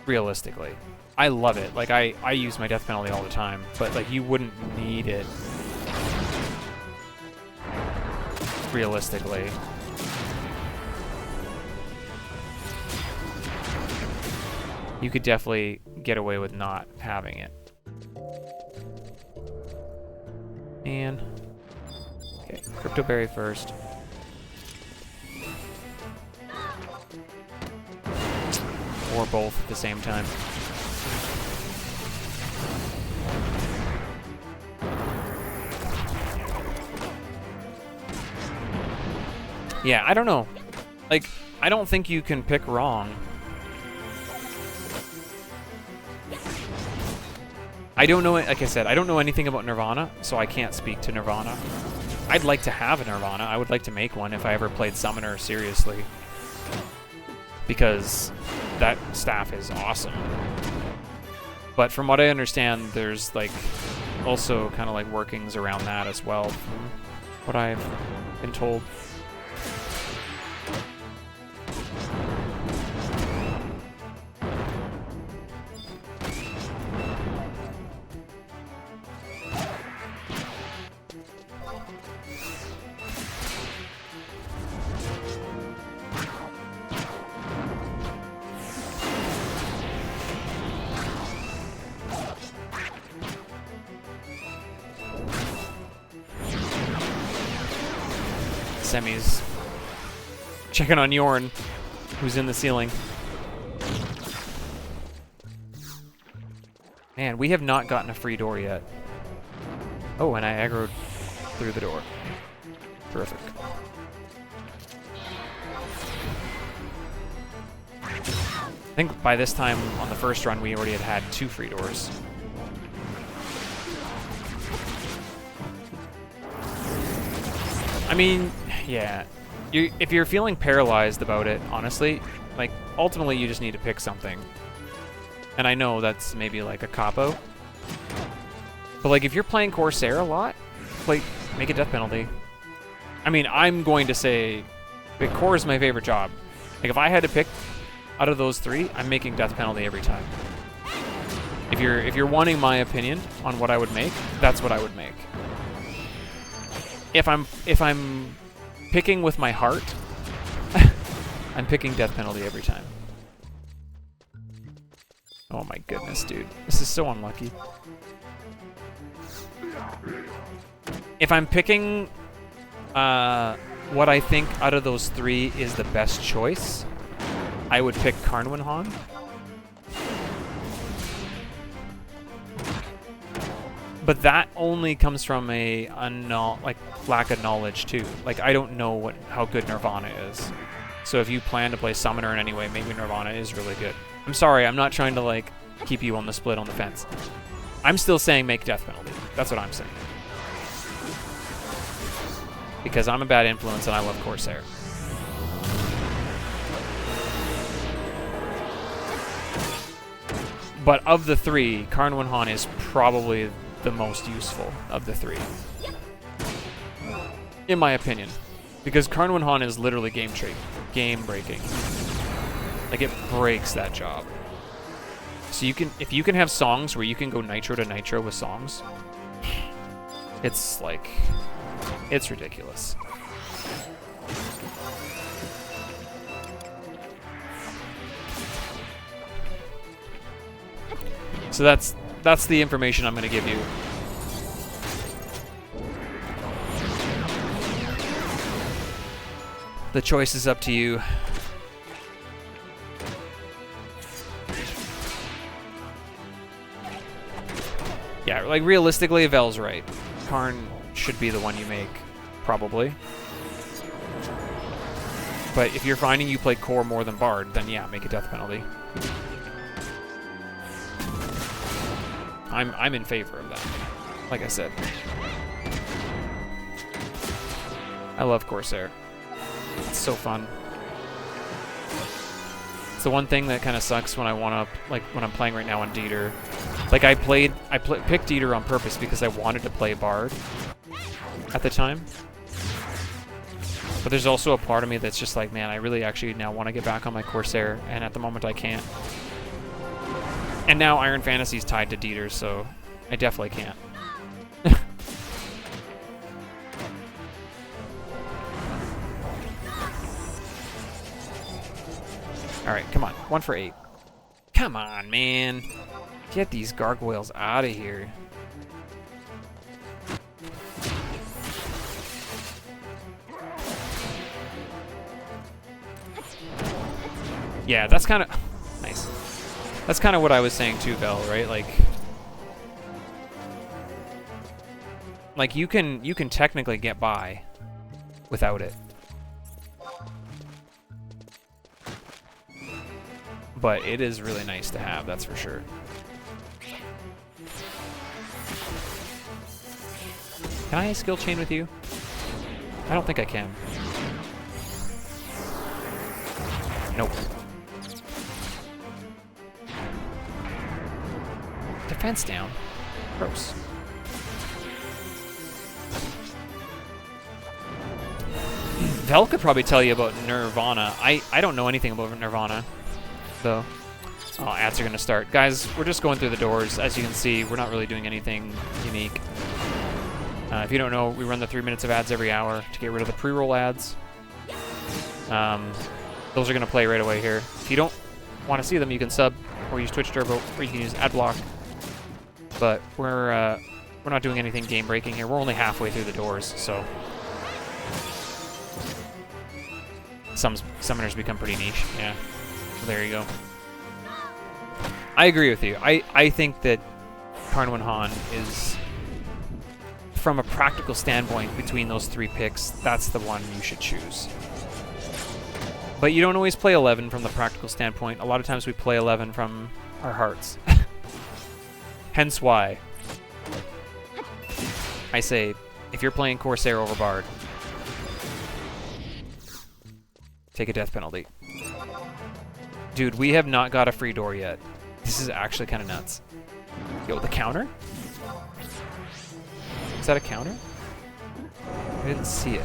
Realistically. I love it. Like, I use my Death Penalty all the time, but, like, you wouldn't need it. Realistically. You could definitely get away with not having it. And... Okay, Crypto Berry first. Or both at the same time. Yeah, I don't know. Like, I don't think you can pick wrong. I don't know, like I said, I don't know anything about Nirvana, so I can't speak to Nirvana. I'd like to have a Nirvana. I would like to make one if I ever played Summoner seriously. Because that staff is awesome. But from what I understand, there's, like, also kind of, like, workings around that as well, from what I've been told. Semi's checking on Yorn, who's in the ceiling. Man, we have not gotten a free door yet. Oh, and I aggroed through the door. Terrific. I think by this time on the first run, we already had 2 free doors. I mean, yeah. If you're feeling paralyzed about it, honestly, like, ultimately you just need to pick something. And I know that's maybe like a cop-out. But like, if you're playing Corsair a lot, like, make a death penalty. I mean, I'm going to say, like, Core is my favorite job. Like, if I had to pick out of those 3, I'm making death penalty every time. If you're wanting my opinion on what I would make, that's what I would make. If I'm picking with my heart, I'm picking death penalty every time. Oh my goodness, dude. This is so unlucky. If I'm picking what I think out of those 3 is the best choice, I would pick Karnwinhan. But that only comes from a lack of knowledge too. Like, I don't know how good Nirvana is. So if you plan to play Summoner in any way, maybe Nirvana is really good. I'm sorry, I'm not trying to like keep you on the split on the fence. I'm still saying make death penalty. That's what I'm saying. Because I'm a bad influence and I love Corsair. But of the 3, Karnwinhan is probably the most useful of the 3. In my opinion. Because Karnwinhan is literally game breaking. Like, it breaks that job. So if you can have songs where you can go nitro to nitro with songs, it's like, it's ridiculous. So that's the information I'm going to give you. The choice is up to you. Yeah, like, realistically, Vel's right. Karn should be the one you make, probably. But if you're finding you play core more than Bard, then yeah, make a death penalty. I'm in favor of that, like I said. I love Corsair. It's so fun. It's the one thing that kind of sucks when I want to, like, when I'm playing right now on Dieter. Like, I picked Dieter on purpose because I wanted to play Bard at the time. But there's also a part of me that's just like, man, I really actually now want to get back on my Corsair, and at the moment I can't. And now Iron Fantasy is tied to Dieter, so I definitely can't. Alright, come on. 1 for 8. Come on, man. Get these gargoyles out of here. Yeah, that's kind of... Nice. That's kind of what I was saying too, Vel, right? Like you can technically get by without it. But it is really nice to have, that's for sure. Can I skill chain with you? I don't think I can. Nope. Defense down. Gross. Vel could probably tell you about Nirvana. I don't know anything about Nirvana, though. Oh, ads are going to start. Guys, we're just going through the doors. As you can see, we're not really doing anything unique. If you don't know, we run the 3 minutes of ads every hour to get rid of the pre-roll ads. Those are going to play right away here. If you don't want to see them, you can sub or use Twitch Turbo, or you can use AdBlock. But we're not doing anything game-breaking here. We're only halfway through the doors, so some summoners become pretty niche. Yeah, there you go. I agree with you. I think that Karnwin Han is, from a practical standpoint, between those 3 picks, that's the one you should choose. But you don't always play 11 from the practical standpoint. A lot of times we play 11 from our hearts. Hence why I say, if you're playing Corsair over Bard, take a death penalty. Dude, we have not got a free door yet. This is actually kind of nuts. Yo, the counter? Is that a counter? I didn't see it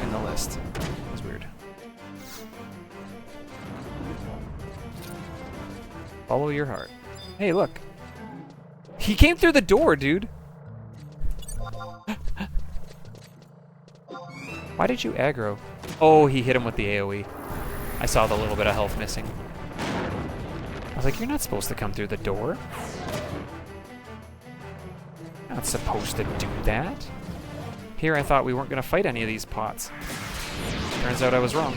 in the list. That was weird. Follow your heart. Hey, look. He came through the door, dude. Why did you aggro? Oh, he hit him with the AoE. I saw the little bit of health missing. I was like, you're not supposed to come through the door. Not supposed to do that. Here I thought we weren't going to fight any of these pots. Turns out I was wrong.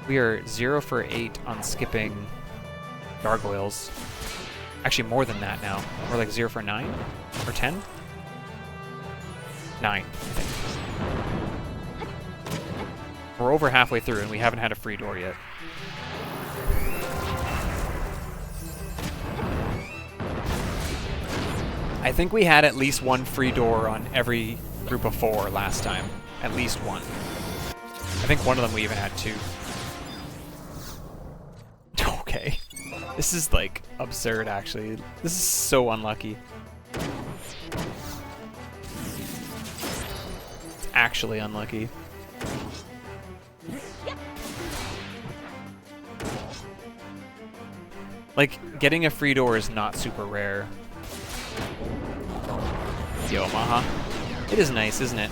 We are 0 for 8 on skipping gargoyles. Actually, more than that now. We're like 0 for 9? Or 10? 9, I think. We're over halfway through and we haven't had a free door yet. I think we had at least 1 free door on every group of 4 last time. At least 1. I think one of them we even had 2. Okay. This is, like, absurd, actually. This is so unlucky. It's actually unlucky. Like, getting a free door is not super rare. Yo, Maha. It is nice, isn't it?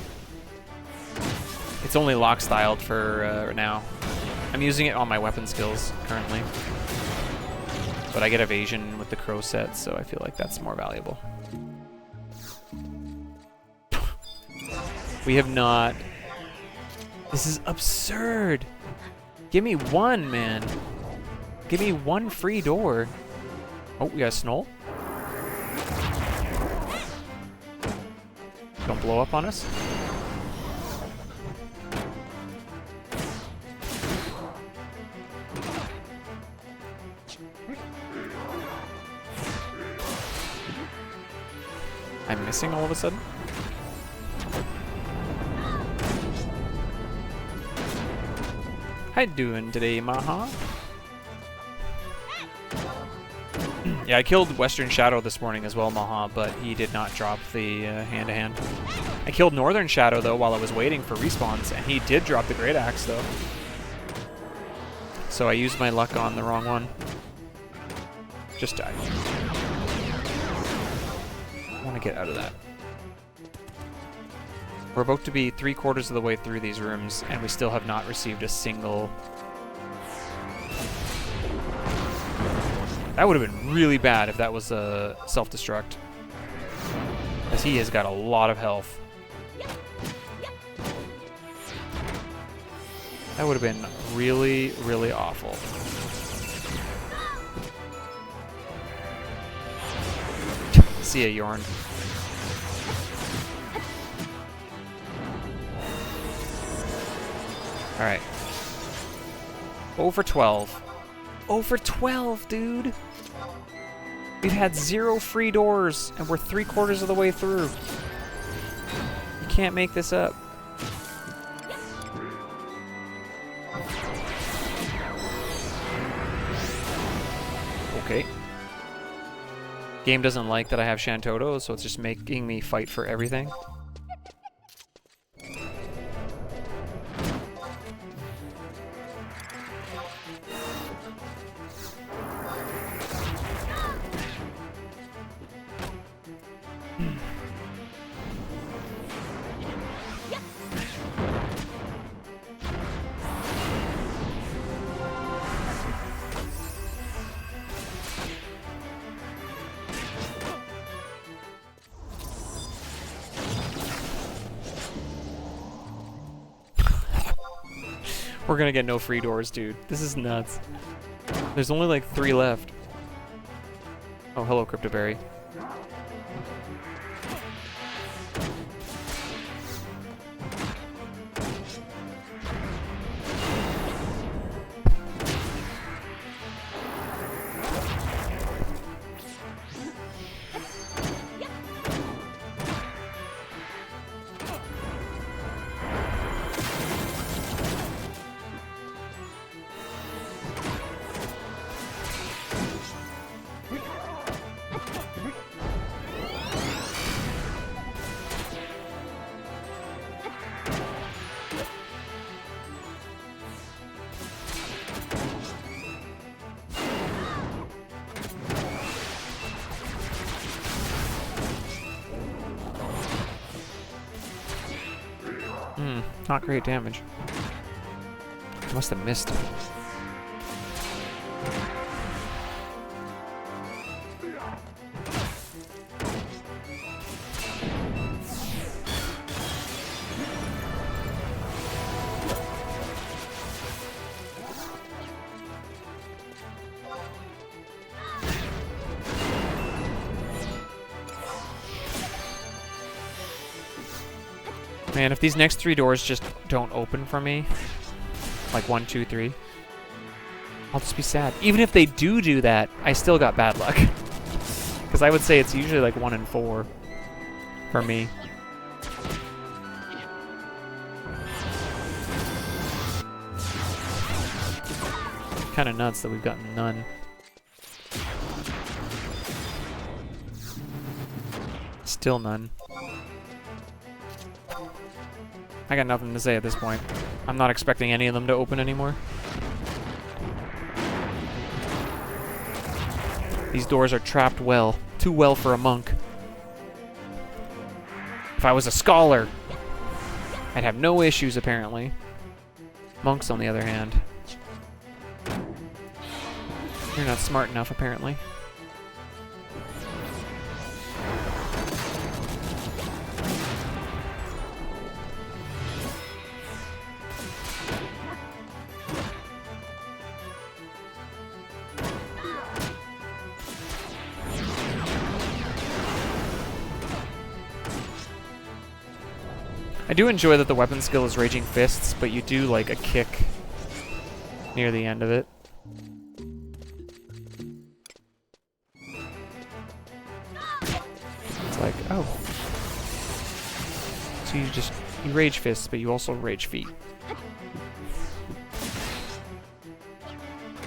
It's only lock-styled for now. I'm using it on my weapon skills currently. But I get evasion with the crow set, so I feel like that's more valuable. We have not... This is absurd! Give me 1, man! Give me 1 free door! Oh, we got a Snoll. Don't blow up on us. I'm missing all of a sudden. How you doing today, Maha? Yeah, I killed Western Shadow this morning as well, Maha, but he did not drop the hand-to-hand. I killed Northern Shadow, though, while I was waiting for respawns, and he did drop the Great Axe, though. So I used my luck on the wrong one. Just died. I want to get out of that. We're about to be 3/4 of the way through these rooms, and we still have not received a single... That would have been really bad if that was a self-destruct. Because he has got a lot of health. That would have been really, really awful. See ya, Yorn. Alright. 0 for 12. 0 for 12, dude! We've had 0 free doors, and we're 3/4 of the way through. You can't make this up. Okay. Game doesn't like that I have Shantoto, so it's just making me fight for everything. We're gonna get no free doors, dude. This is nuts. There's only like 3 left. Oh, hello, Cryptoberry. Not great damage. I must have missed. Man, if these next 3 doors just don't open for me, like 1, 2, 3, I'll just be sad. Even if they do that, I still got bad luck. Because I would say it's usually like 1 and 4 for me. Kind of nuts that we've gotten none. Still none. I got nothing to say at this point. I'm not expecting any of them to open anymore. These doors are trapped well. Too well for a monk. If I was a scholar, I'd have no issues, apparently. Monks, on the other hand. You're not smart enough, apparently. I do enjoy that the weapon skill is Raging Fists, but you do like a kick near the end of it. It's like, oh. So you Rage Fists, but you also Rage Feet.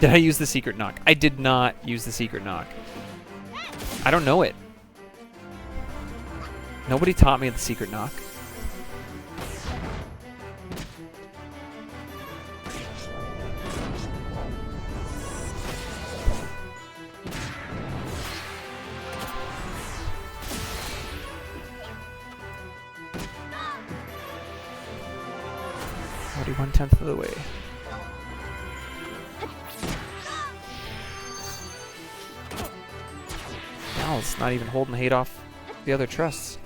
Did I use the Secret Knock? I did not use the Secret Knock. I don't know it. Nobody taught me the Secret Knock. Already 1/10 of the way. Now it's not even holding hate off the other trusts.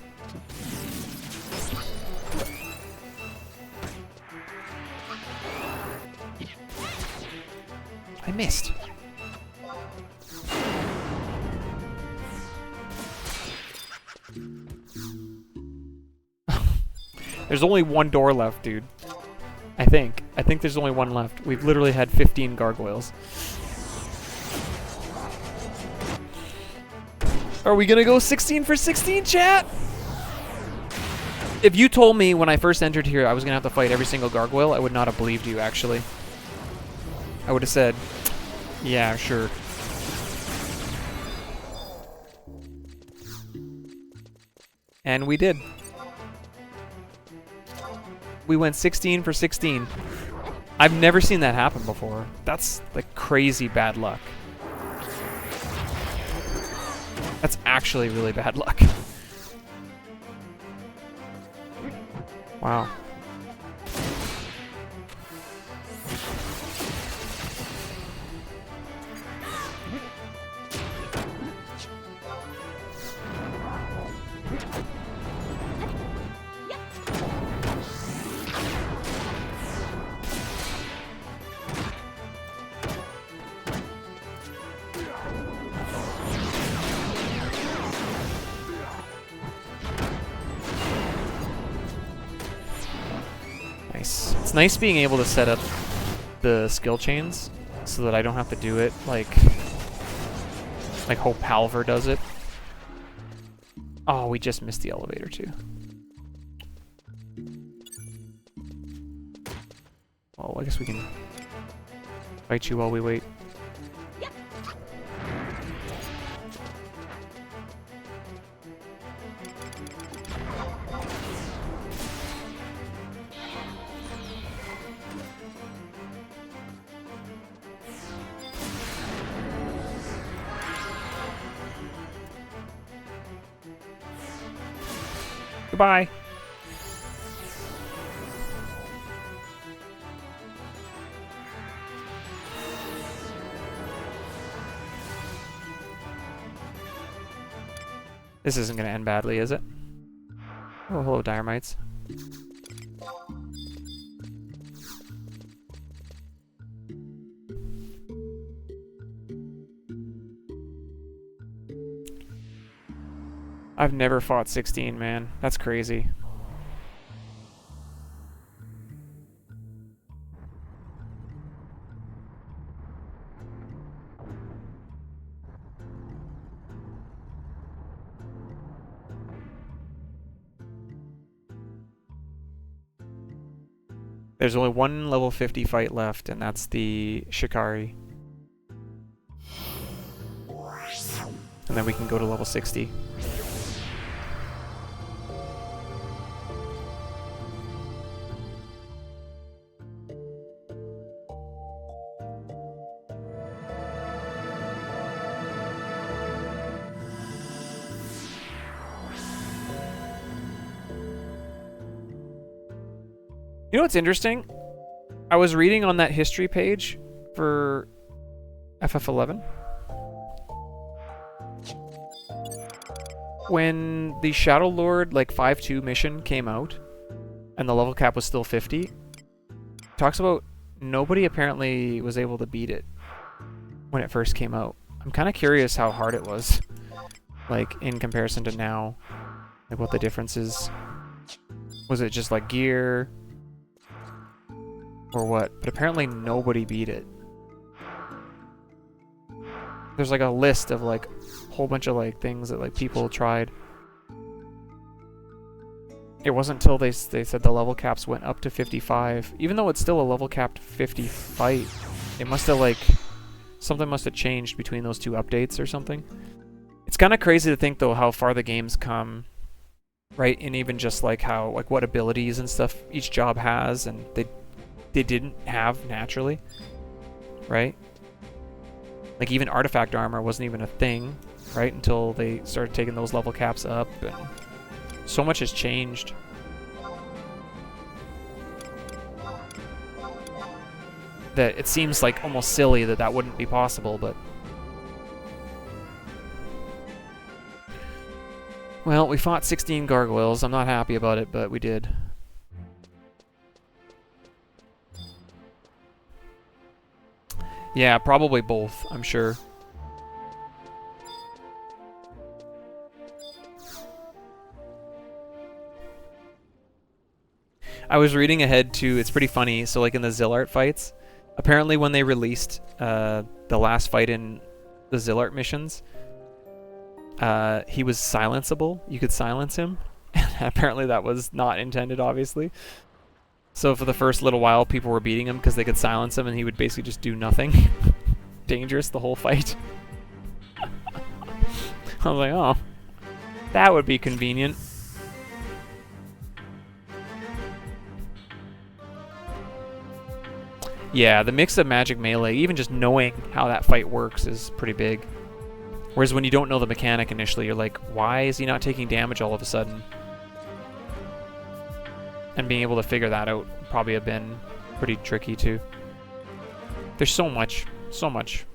I missed. There's only 1 door left, dude. I think there's only 1 left. We've literally had 15 gargoyles. Are we gonna go 16 for 16, chat? If you told me when I first entered here I was gonna have to fight every single gargoyle, I would not have believed you, actually. I would have said, yeah, sure. And we did. We went 16 for 16. I've never seen that happen before. That's like crazy bad luck. That's actually really bad luck. Wow. nice being able to set up the skill chains so that I don't have to do it like Hope Halver does it. Oh, we just missed the elevator too. Well, I guess we can fight you while we wait. Goodbye. This isn't going to end badly, is it? Oh, hello, Dynamites. I've never fought 16, man. That's crazy. There's only one level 50 fight left, and that's the Shikari. And then we can go to level 60. You know what's interesting? I was reading on that history page for FF11. When the Shadow Lord like 5-2 mission came out and the level cap was still 50, it talks about nobody apparently was able to beat it when it first came out. I'm kind of curious how hard it was, like in comparison to now, like what the difference is. Was it just like gear? Or what? But apparently nobody beat it. There's like a list of like a whole bunch of like things that like people tried. It wasn't until they said the level caps went up to 55. Even though it's still a level capped 50 fight, it must have like something must have changed between those two updates or something. It's kind of crazy to think though how far the game's come, right? And even just like how like what abilities and stuff each job has, and they didn't have naturally, right? Like even artifact armor wasn't even a thing, right? Until they started taking those level caps up, and so much has changed. That it seems like almost silly that that wouldn't be possible, but... Well, we fought 16 gargoyles. I'm not happy about it, but we did. Yeah, probably both, I'm sure. I was reading ahead to, it's pretty funny, so like in the Zillart fights, apparently when they released the last fight in the Zillart missions, he was silenceable. You could silence him. Apparently that was not intended, obviously. So for the first little while, people were beating him because they could silence him, and he would basically just do nothing. Dangerous the whole fight. I was like, oh, that would be convenient. Yeah, the mix of magic melee, even just knowing how that fight works is pretty big. Whereas when you don't know the mechanic initially, you're like, why is he not taking damage all of a sudden? And being able to figure that out would probably have been pretty tricky too. There's so much, so much.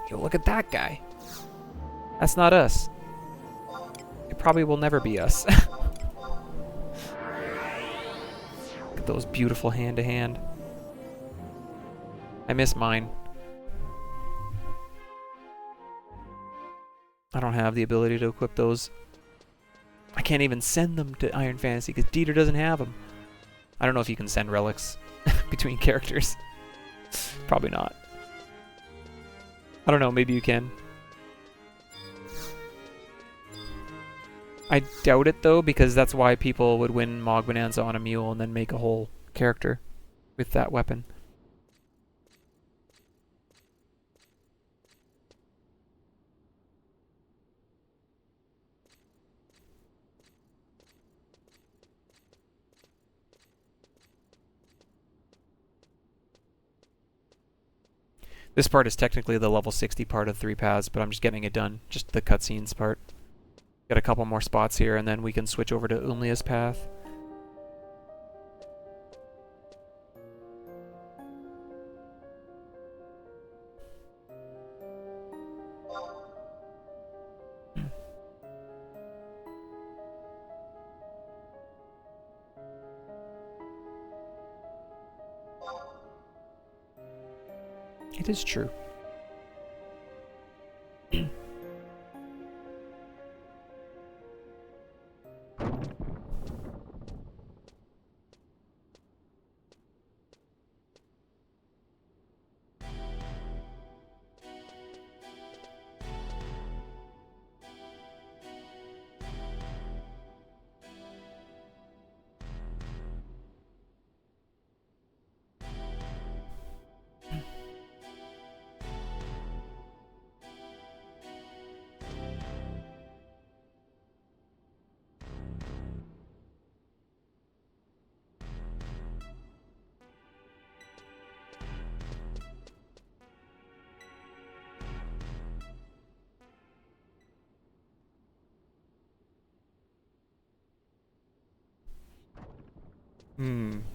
Yo, look at that guy. That's not us. It probably will never be us. Look at those beautiful hand-to-hand. I miss mine. I don't have the ability to equip those. I can't even send them to Iron Fantasy because Dieter doesn't have them. I don't know if you can send relics between characters. Probably not. I don't know, maybe you can. I doubt it though, because that's why people would win Mog Bonanza on a mule and then make a whole character with that weapon. This part is technically the level 60 part of 3 paths, but I'm just getting it done. Just the cutscenes part. Got a couple more spots here, and then we can switch over to Umlia's path. It is true.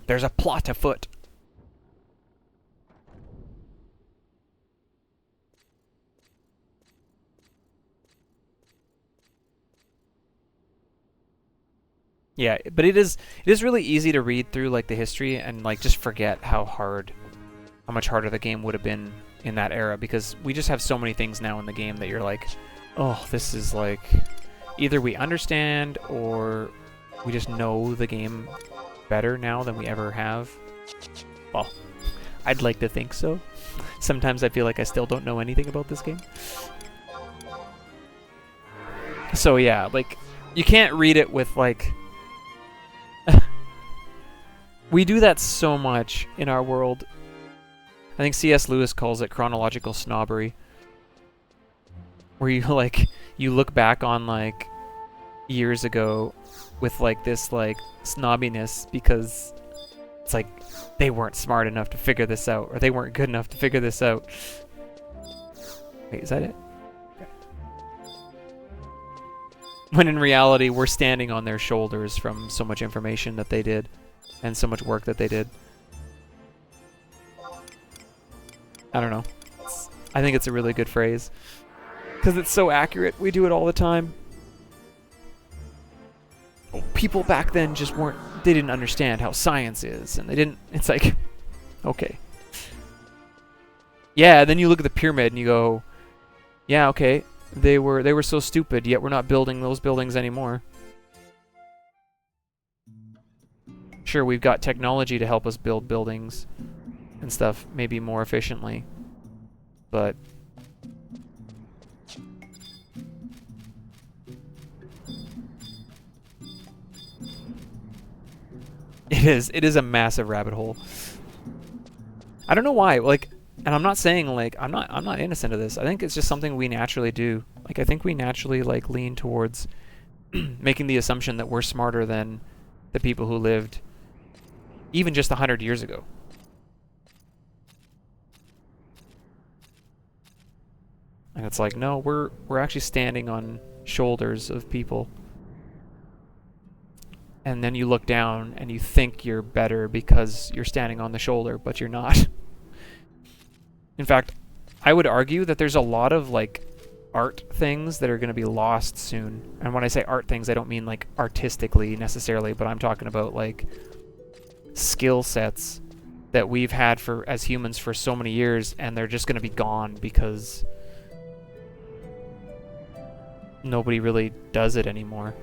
There's a plot afoot. Yeah, but it is really easy to read through like the history and like just forget how much harder the game would have been in that era, because we just have so many things now in the game that you're like, oh, this is like either we understand or we just know the game better now than we ever have. Well, I'd like to think so. Sometimes I feel like I still don't know anything about this game. So yeah, like you can't read it with like we do that so much in our world. I think C.S. Lewis calls it chronological snobbery, where you like you look back on like years ago with like this like snobbiness because it's like they weren't smart enough to figure this out, or they weren't good enough to figure this out. Wait, is that it? Okay. When in reality, we're standing on their shoulders from so much information that they did and so much work that they did. I don't know. I think it's a really good phrase because it's so accurate. We do it all the time. People back then just weren't, they didn't understand how science is, and they didn't, it's like, okay. Yeah, then you look at the pyramid and you go, yeah, okay, they were so stupid, yet we're not building those buildings anymore. Sure, we've got technology to help us build buildings and stuff maybe more efficiently, but it is a massive rabbit hole. I don't know why, like, and I'm not saying like I'm not innocent of this. I think it's just something we naturally do. Like I think we naturally like lean towards making the assumption that we're smarter than the people who lived even just 100 years ago. And it's like, no, we're actually standing on shoulders of people. And then you look down and you think you're better because you're standing on the shoulder, but you're not. In fact, I would argue that there's a lot of like art things that are going to be lost soon. And when I say art things, I don't mean like artistically necessarily, but I'm talking about like skill sets that we've had for as humans for so many years, and they're just going to be gone because nobody really does it anymore.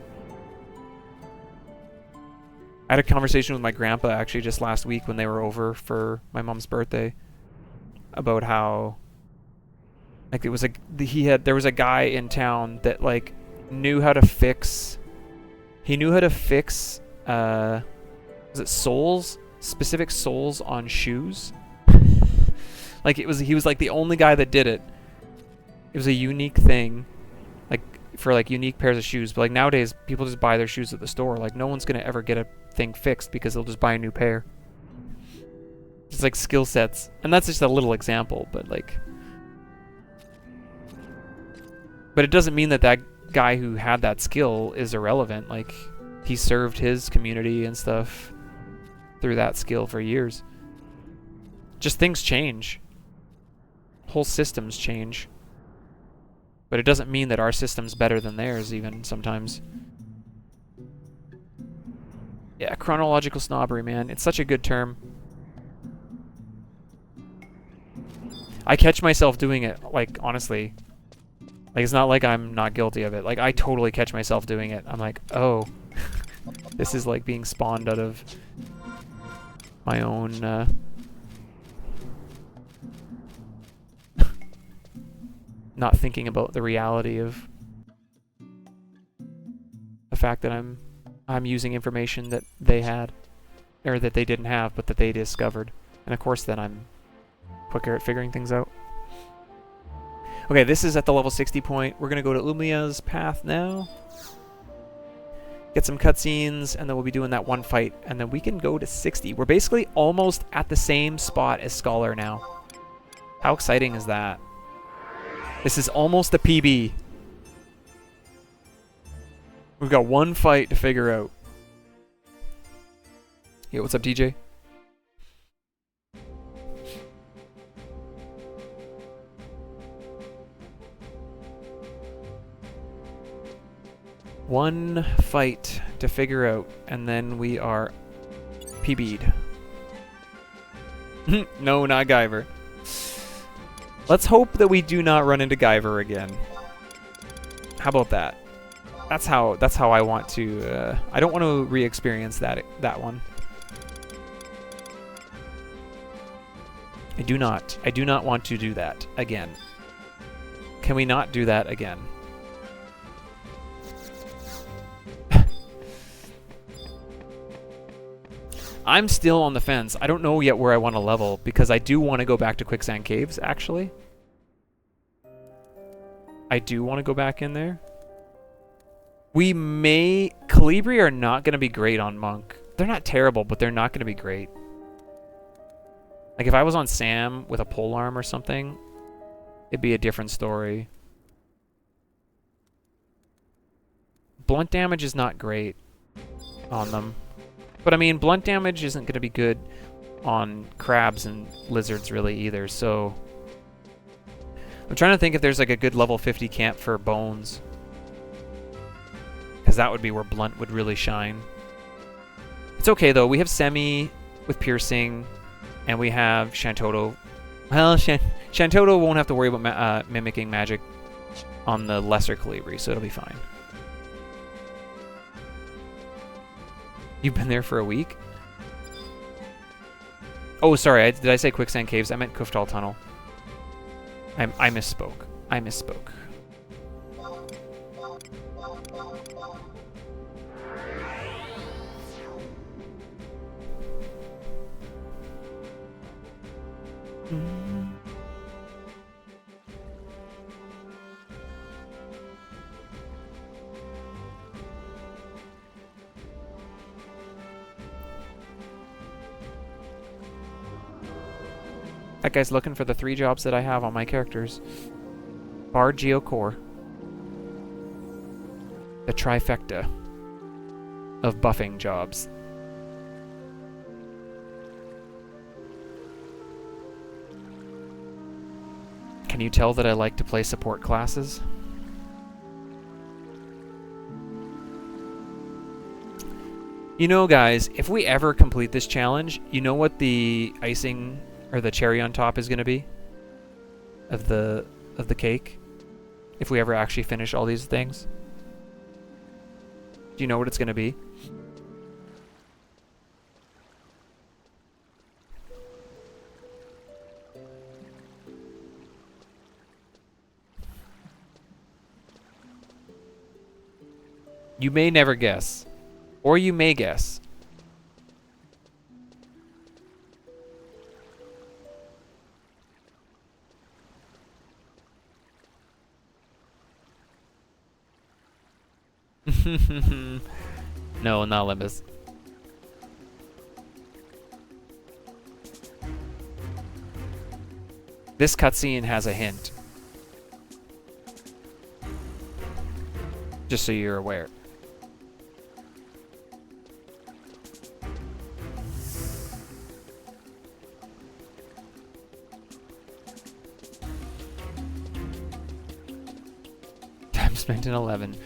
I had a conversation with my grandpa actually just last week when they were over for my mom's birthday about how like there was a guy in town that like knew how to fix was it soles, specific soles on shoes. Like he was like the only guy that did it. It was a unique thing, like for like unique pairs of shoes. But like nowadays, people just buy their shoes at the store. Like no one's gonna ever get a thing fixed because they'll just buy a new pair. It's like skill sets, and that's just a little example. But it doesn't mean that guy who had that skill is irrelevant. Like he served his community and stuff through that skill for years. Just things change. Whole systems change. But it doesn't mean that our system's better than theirs even sometimes. Yeah, chronological snobbery, man. It's such a good term. I catch myself doing it, like, honestly. Like, it's not like I'm not guilty of it. Like, I totally catch myself doing it. I'm like, oh. This is like being spawned out of my own, not thinking about the reality of the fact that I'm using information that they had, or that they didn't have, but that they discovered. And of course then I'm quicker at figuring things out. Okay, this is at the level 60 point. We're gonna go to Umia's path now. Get some cutscenes, and then we'll be doing that one fight, and then we can go to 60. We're basically almost at the same spot as Scholar now. How exciting is that? This is almost a PB. We've got one fight to figure out. Yo, what's up, DJ? One fight to figure out, and then we are PB'd. No, not Guyver. Let's hope that we do not run into Guyver again. How about that? That's how I want to. I don't want to re-experience that one. I do not want to do that again. Can we not do that again? I'm still on the fence. I don't know yet where I want to level, because I do want to go back to Quicksand Caves, actually. I do want to go back in there. We may... Calibri are not going to be great on Monk. They're not terrible, but they're not going to be great. Like, if I was on Sam with a polearm or something, it'd be a different story. Blunt damage is not great on them. But I mean, blunt damage isn't going to be good on crabs and lizards really either, so... I'm trying to think if there's like a good level 50 camp for bones. Because that would be where blunt would really shine. It's okay though, we have Semi with piercing, and we have Shantoto. Well, Shantoto won't have to worry about mimicking magic on the lesser Calibri, so it'll be fine. You've been there for a week? Oh, sorry. Did I say Quicksand Caves? I meant Kuftal Tunnel. I misspoke. I misspoke. That guy's looking for the 3 jobs that I have on my characters. Bard, Geo, Core. The trifecta of buffing jobs. Can you tell that I like to play support classes? You know, guys, if we ever complete this challenge, you know what the icing... or the cherry on top is going to be of the cake? If we ever actually finish all these things. Do you know what it's going to be? You may never guess. Or you may guess. No, not Limbus. This cutscene has a hint. Just so you're aware. Time spent in 11.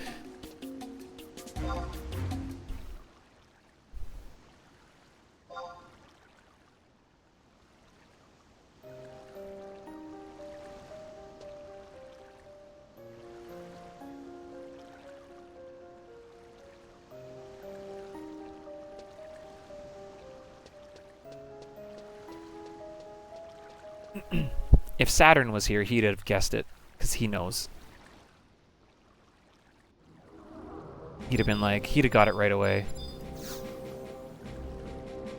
If Saturn was here, he'd have guessed it, because he knows. He'd have been like, he'd have got it right away.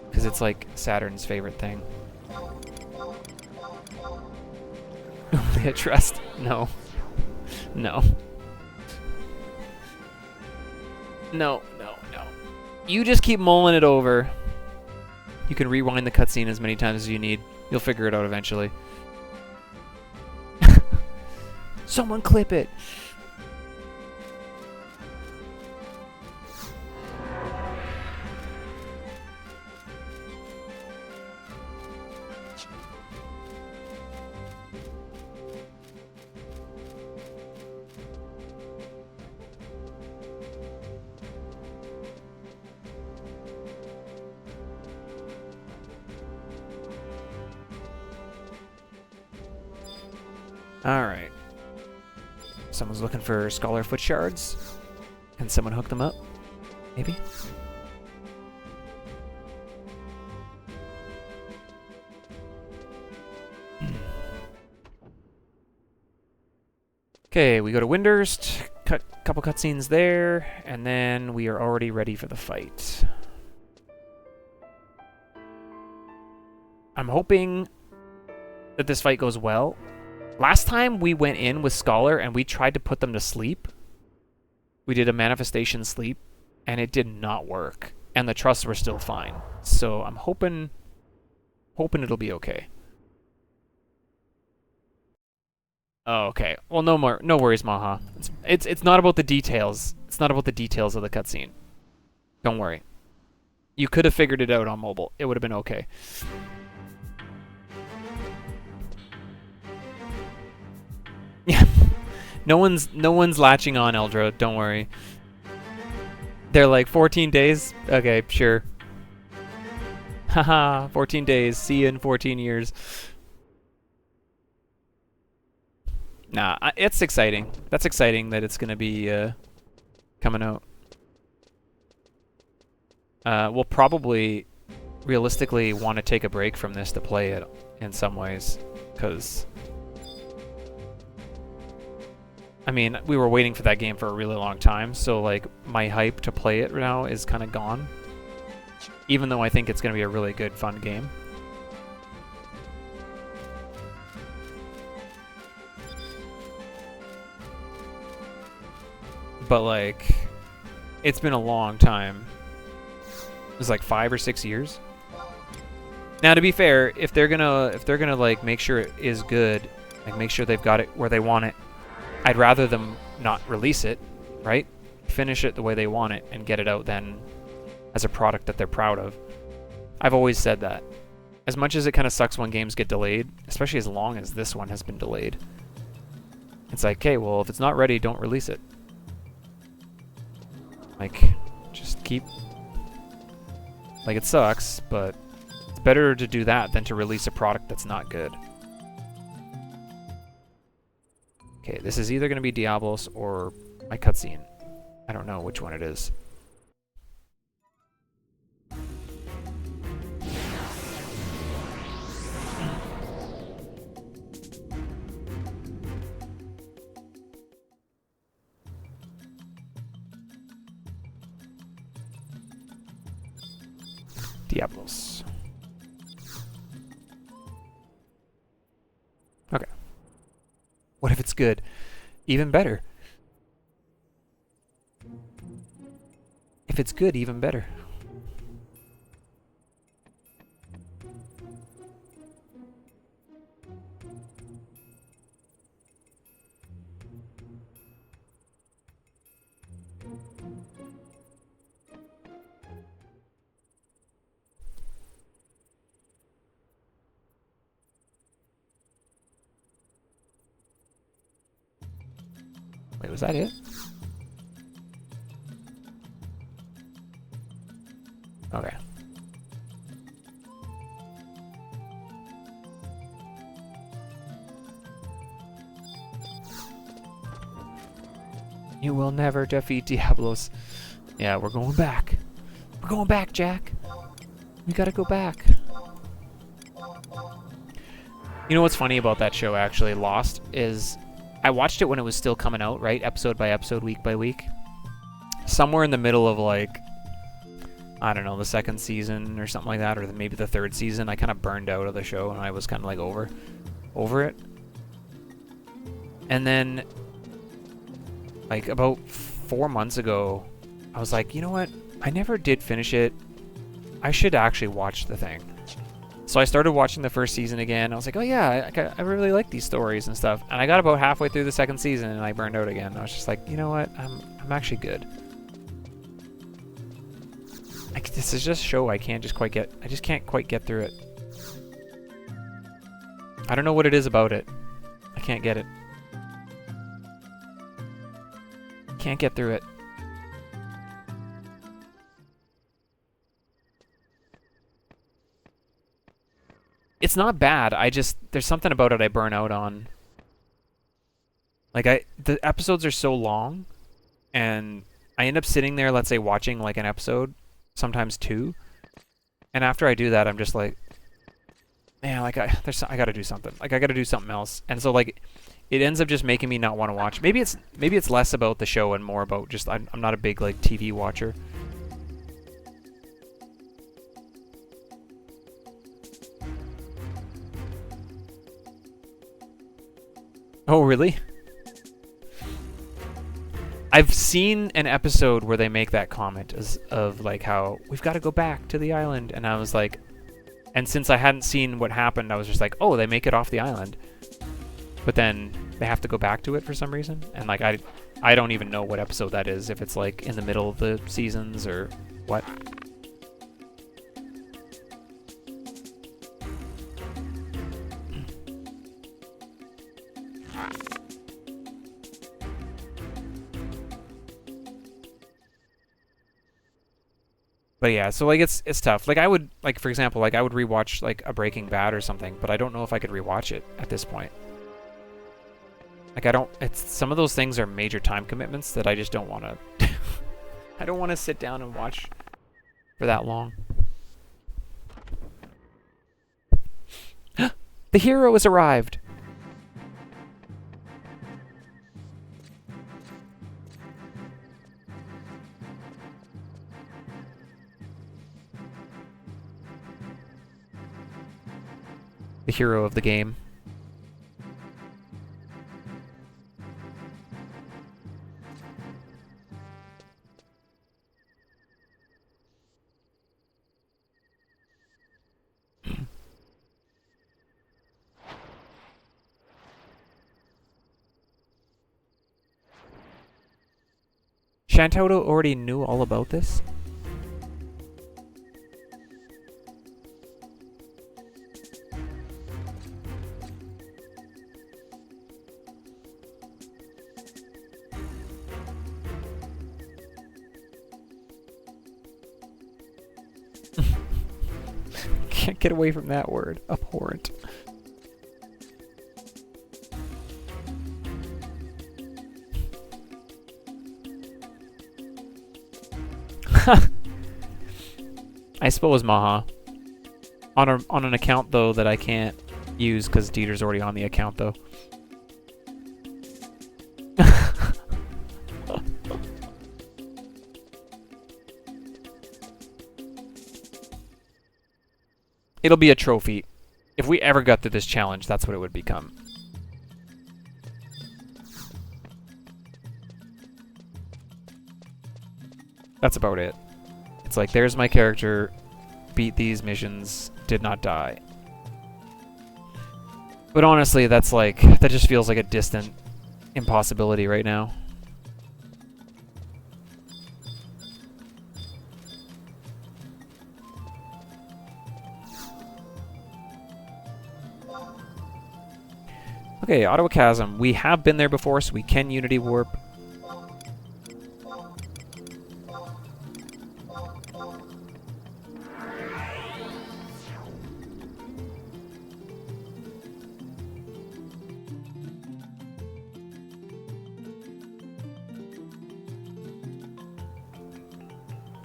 Because it's like Saturn's favorite thing. Only a trust? No. No. No, no, no. You just keep mulling it over. You can rewind the cutscene as many times as you need. You'll figure it out eventually. Someone clip it! Alright. Someone's looking for Scholar Foot Shards. Can someone hook them up? Maybe? Okay, we go to Windurst, couple cutscenes there, and then we are already ready for the fight. I'm hoping that this fight goes well. Last time we went in with Scholar and we tried to put them to sleep. We did a manifestation sleep and it did not work. And the trusts were still fine. So I'm hoping it'll be okay. Oh, okay. Well, no worries, Maha. It's not about the details. It's not about the details of the cutscene. Don't worry. You could have figured it out on mobile. It would have been okay. Yeah. No one's latching on, Eldra. Don't worry. They're like 14 days. Okay, sure. Haha, 14 days. See you in 14 years. Nah, it's exciting. That's exciting that it's gonna be coming out. We'll probably realistically want to take a break from this to play it in some ways, because I mean, we were waiting for that game for a really long time, so like my hype to play it now is kind of gone. Even though I think it's going to be a really good, fun game. But like, it's been a long time. It was like 5 or 6 years. Now, to be fair, if they're gonna like make sure it is good, like make sure they've got it where they want it, I'd rather them not release it, right? Finish it the way they want it and get it out then as a product that they're proud of. I've always said that. As much as it kind of sucks when games get delayed, especially as long as this one has been delayed, it's like, okay, well, if it's not ready, don't release it. Like, just keep... Like, it sucks, but it's better to do that than to release a product that's not good. Okay, this is either going to be Diablos or my cutscene. I don't know which one it is. Diablos. Okay. What if it's good? Even better. If it's good, even better. Wait, was that it? Okay. You will never defeat Diablos. Yeah, we're going back. We're going back, Jack. We gotta go back. You know what's funny about that show, actually, Lost, is I watched it when it was still coming out, right? Episode by episode, week by week. Somewhere in the middle of, like, I don't know, the second season or something like that, or maybe the third season, I kind of burned out of the show and I was kind of like over it. And then, like, about 4 months ago, I was like, you know what? I never did finish it. I should actually watch the thing. So I started watching the first season again. I was like, oh yeah, I really like these stories and stuff. And I got about halfway through the second season and I burned out again. I was just like, you know what? I'm actually good. This is just a show I just can't quite get through it. I don't know what it is about it. I can't get it. Can't get through it. It's not bad. There's something about it I burn out on. Like the episodes are so long, and I end up sitting there, let's say, watching like an episode, sometimes two, and after I do that, I'm just like, man, like I gotta do something. Like I gotta do something else, and so like, it ends up just making me not want to watch. Maybe it's less about the show and more about just I'm not a big like TV watcher. Oh, really? I've seen an episode where they make that comment of like how we've got to go back to the island, and I was like, and since I hadn't seen what happened, I was just like, oh, they make it off the island, but then they have to go back to it for some reason, and like I don't even know what episode that is, if it's like in the middle of the seasons or what. But yeah, so like it's tough. Like I would, like for example, like I would rewatch like a Breaking Bad or something, but I don't know if I could rewatch it at this point. Like it's some of those things are major time commitments that I just don't want to I don't want to sit down and watch for that long. The hero has arrived. The hero of the game. Shantotto already knew all about this? Can't get away from that word. Abhorrent. I suppose Maha. On an account, though, that I can't use because Dieter's already on the account, though. It'll be a trophy. If we ever got through this challenge, that's what it would become. That's about it. It's like, there's my character, beat these missions, did not die. But honestly, that's like, that just feels like a distant impossibility right now. Okay, Ottawa Chasm. We have been there before, so we can Unity Warp.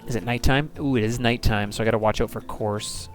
Is it nighttime? Ooh, it is nighttime, so I gotta watch out for course.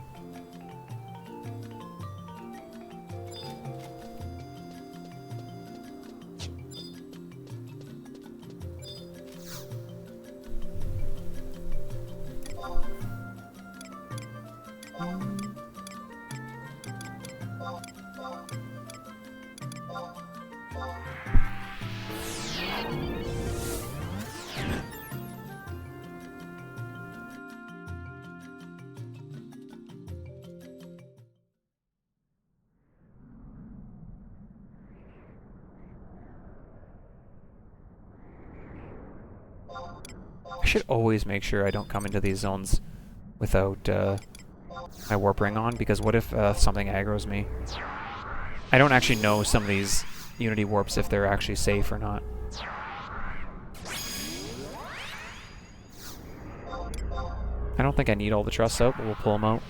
I should always make sure I don't come into these zones without my warp ring on, because what if something aggroes me? I don't actually know some of these Unity warps if they're actually safe or not. I don't think I need all the trusts out, but we'll pull them out.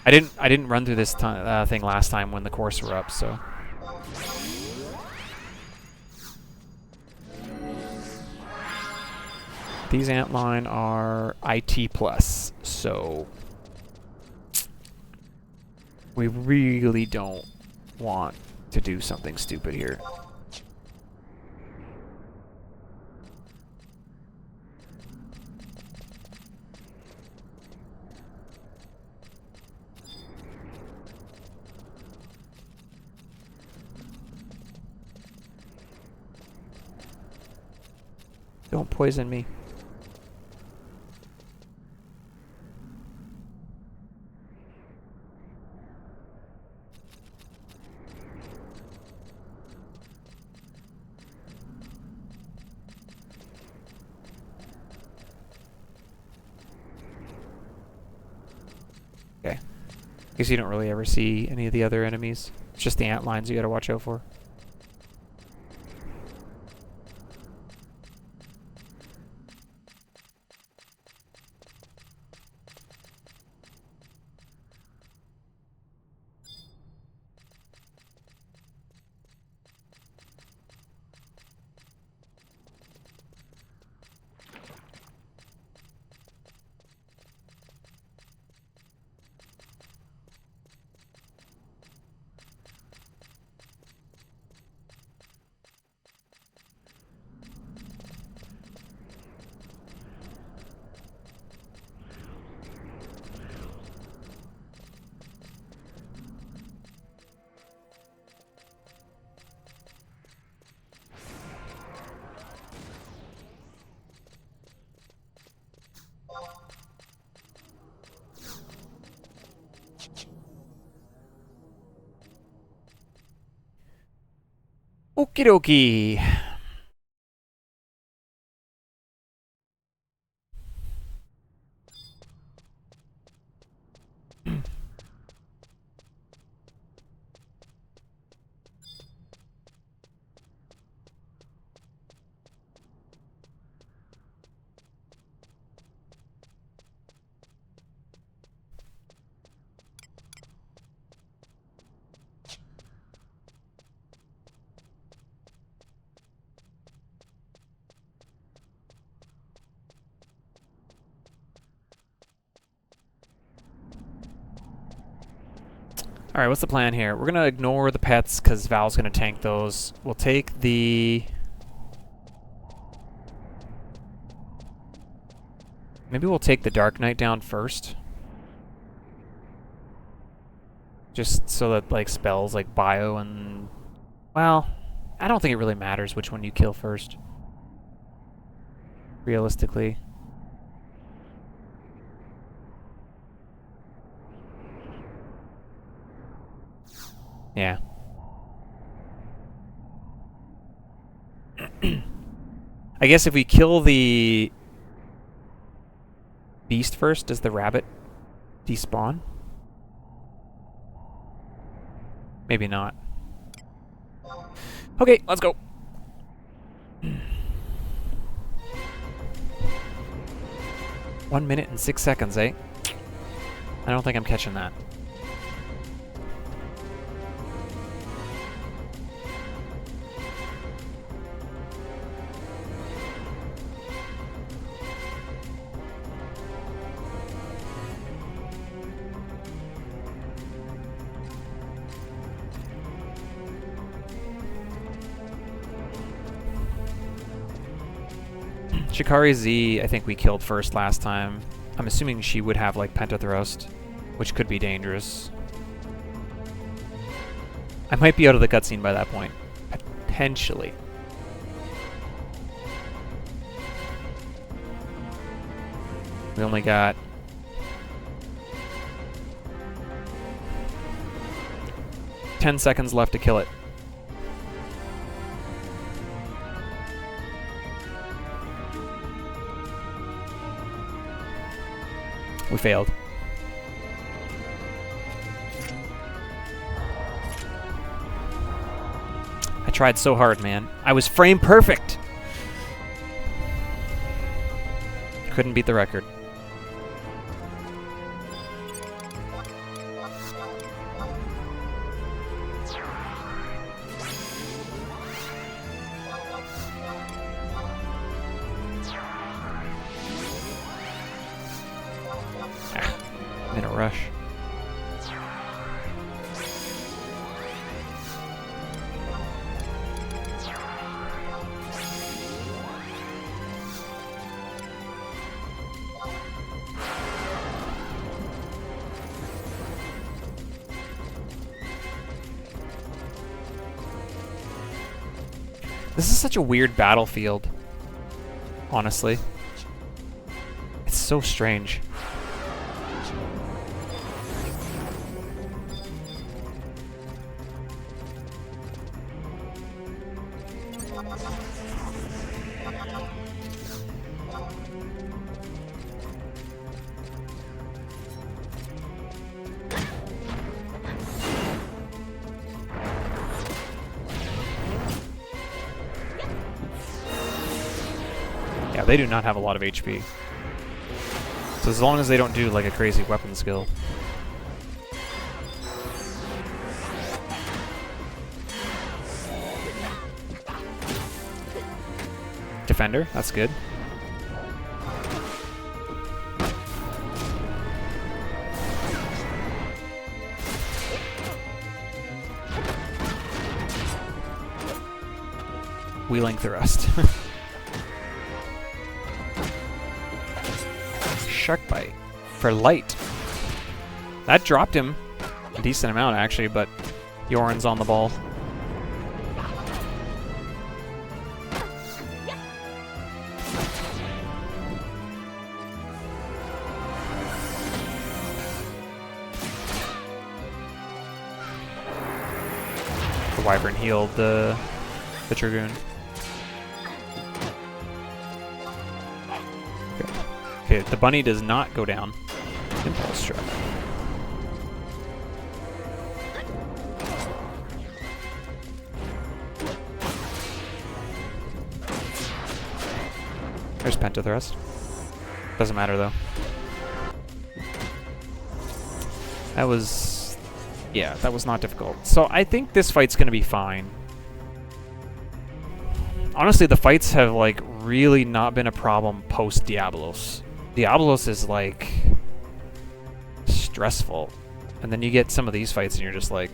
I didn't run through this thing last time when the course were up, so. These antline are IT+, so we really don't want to do something stupid here. Don't poison me. Okay. Guess you don't really ever see any of the other enemies. It's just the ant lines you gotta watch out for. Okie dokie. Alright, what's the plan here? We're gonna ignore the pets because Val's gonna tank those. We'll take the... Maybe we'll take the Dark Knight down first. Just so that, like, spells like Bio and... Well, I don't think it really matters which one you kill first. Realistically. Yeah. I guess if we kill the beast first, does the rabbit despawn? Maybe not. Okay, let's go. 1 minute and 6 seconds, eh? I don't think I'm catching that. Shikari Z, I think we killed first last time. I'm assuming she would have, like, Pentathrust, which could be dangerous. I might be out of the cutscene by that point. Potentially. We only got... $10 seconds left to kill it. We failed. I tried so hard, man. I was frame perfect. Couldn't beat the record. In a rush. This is such a weird battlefield, honestly. It's so strange. Yeah, they do not have a lot of HP. So as long as they don't do like a crazy weapon skill. Defender, that's good. Wheeling thrust. Shark bite for light. That dropped him a decent amount actually, but Yoren's on the ball. The Wyvern healed the Dragoon. Okay, the bunny does not go down. Impulse strike. There's Pentathrust. Doesn't matter though. That was... yeah, that was not difficult. So I think this fight's gonna be fine. Honestly, the fights have like really not been a problem post Diablos. Diablos is like stressful And then you get some of these fights and you're just like,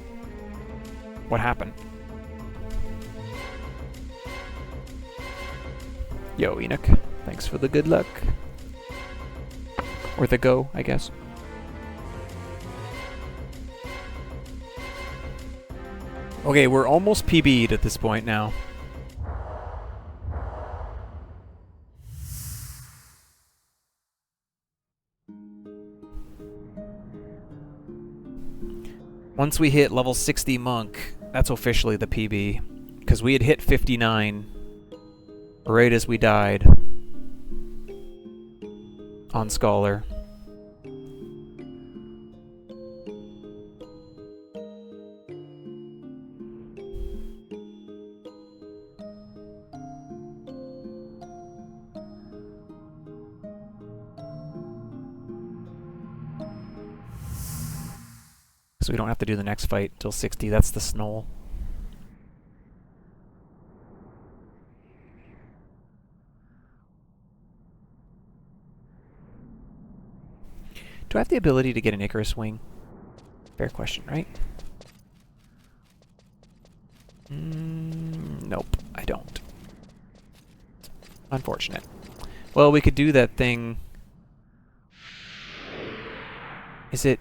what happened? Yo, Enoch. Thanks for the good luck. Or the go, I guess. Okay, we're almost PB'd at this point now. Once we hit level 60 monk, that's officially the PB. Because we had hit 59 right as we died on Scholar. So we don't have to do the next fight till 60. That's the Snoll. Do I have the ability to get an Icarus wing? Fair question, right? Nope, I don't. Unfortunate. Well, we could do that thing. Is it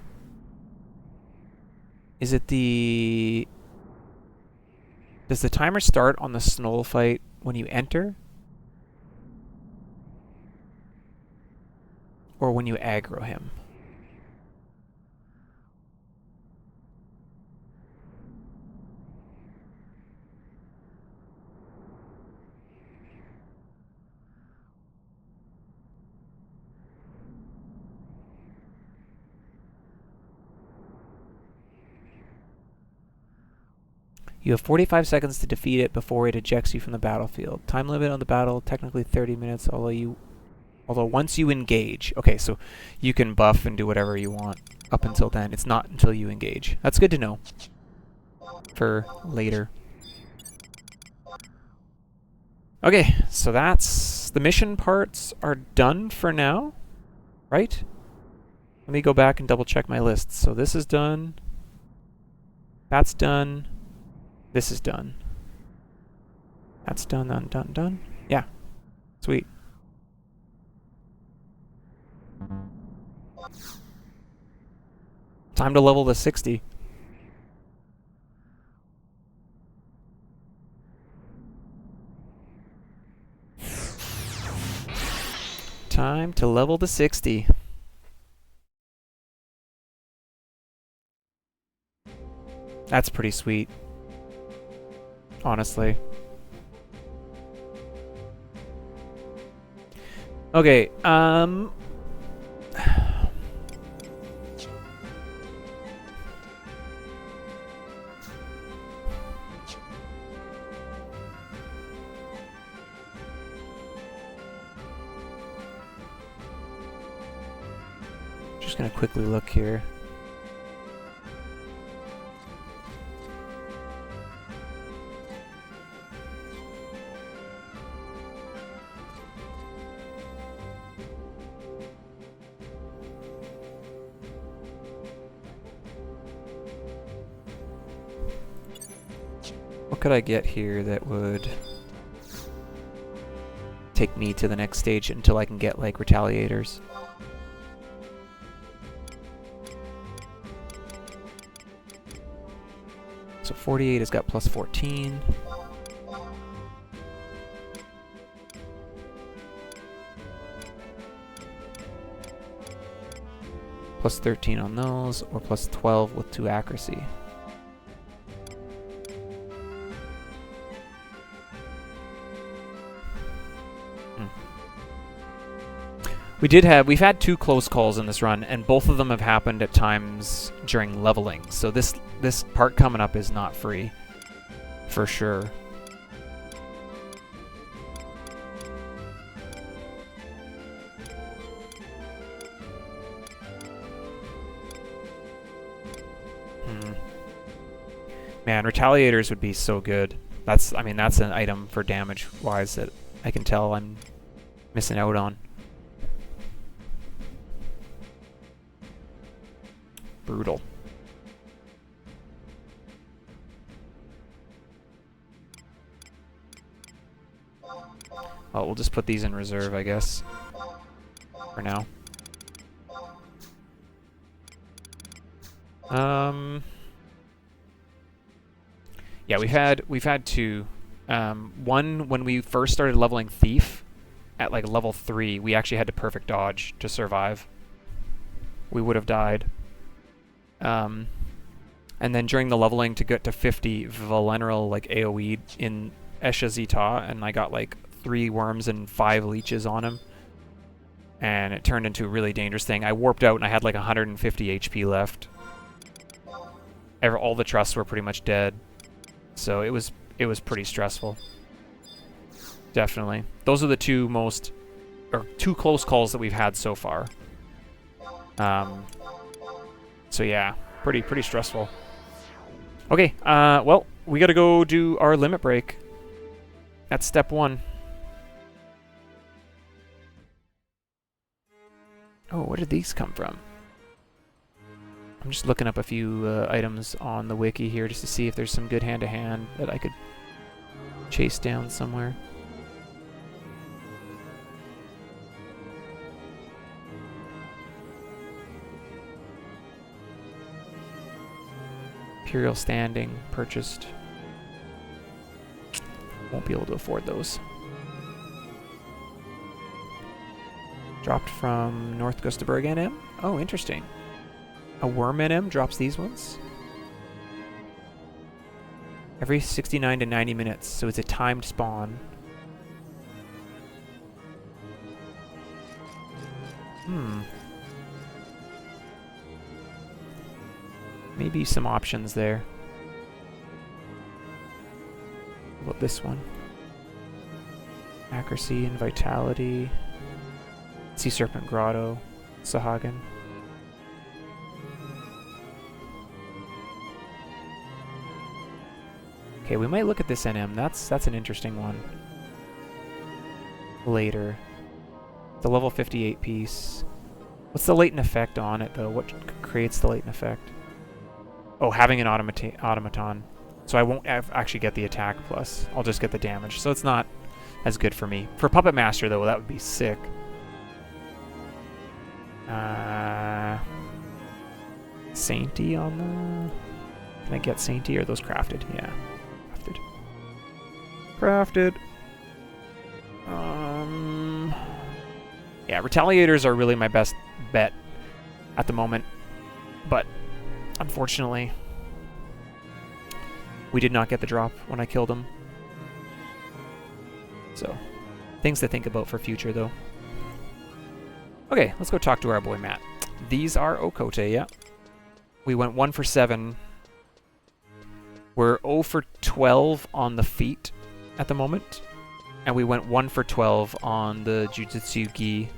the... Does the timer start on the Snoll fight when you enter? Or when you aggro him? You have 45 seconds to defeat it before it ejects you from the battlefield. Time limit on the battle, technically 30 minutes, although once you engage. Okay, so you can buff and do whatever you want up until then. It's not until you engage. That's good to know for later. Okay, so that's... The mission parts are done for now, right? Let me go back and double check my list. So this is done. That's done. This is done. That's done, done. Yeah. Sweet. Time to level to 60. Time to level to 60. That's pretty sweet. Honestly. Okay, just gonna quickly look here. What could I get here that would take me to the next stage until I can get, like, retaliators? So 48 has got plus 14. Plus 13 on those, or plus 12 with 2 accuracy. We've had 2 close calls in this run, and both of them have happened at times during leveling. So this part coming up is not free, for sure. Man, retaliators would be so good. I mean, that's an item for damage-wise that I can tell I'm missing out on. Brutal. Well, we'll just put these in reserve, I guess, for now. Yeah, we've had two. One, when we first started leveling Thief at like level 3, we actually had to perfect dodge to survive. We would have died. And then during the leveling to get to 50, Valenral like AoE'd in Esha Zita, and I got like 3 worms and 5 leeches on him. And it turned into a really dangerous thing. I warped out and I had like 150 HP left. All the trusts were pretty much dead. So it was pretty stressful. Definitely. Those are the two close calls that we've had so far. So yeah, pretty stressful. Okay, well, we gotta go do our limit break. That's step 1. Oh, where did these come from? I'm just looking up a few items on the wiki here just to see if there's some good hand-to-hand that I could chase down somewhere. Imperial Standing, purchased. Won't be able to afford those. Dropped from North Gustaberg NM? Oh, interesting. A worm NM drops these ones? Every 69 to 90 minutes, so it's a timed spawn. Maybe some options there. What about this one? Accuracy and Vitality. Sea Serpent Grotto. Sahagin. Okay, we might look at this NM. That's an interesting one. Later. The level 58 piece. What's the latent effect on it, though? What creates the latent effect? Oh, having an automaton. So I won't actually get the attack plus. I'll just get the damage. So it's not as good for me. For Puppet Master, though, that would be sick. Sainty on the... Can I get Sainty? Or are those crafted? Yeah. Crafted. Yeah, Retaliators are really my best bet at the moment. But, unfortunately, we did not get the drop when I killed him. So, things to think about for future, though. Okay, let's go talk to our boy Matt. These are Okote, yeah. We went 1 for 7. We're 0 for 12 on the feet at the moment. And we went 1 for 12 on the Jujutsu Gi.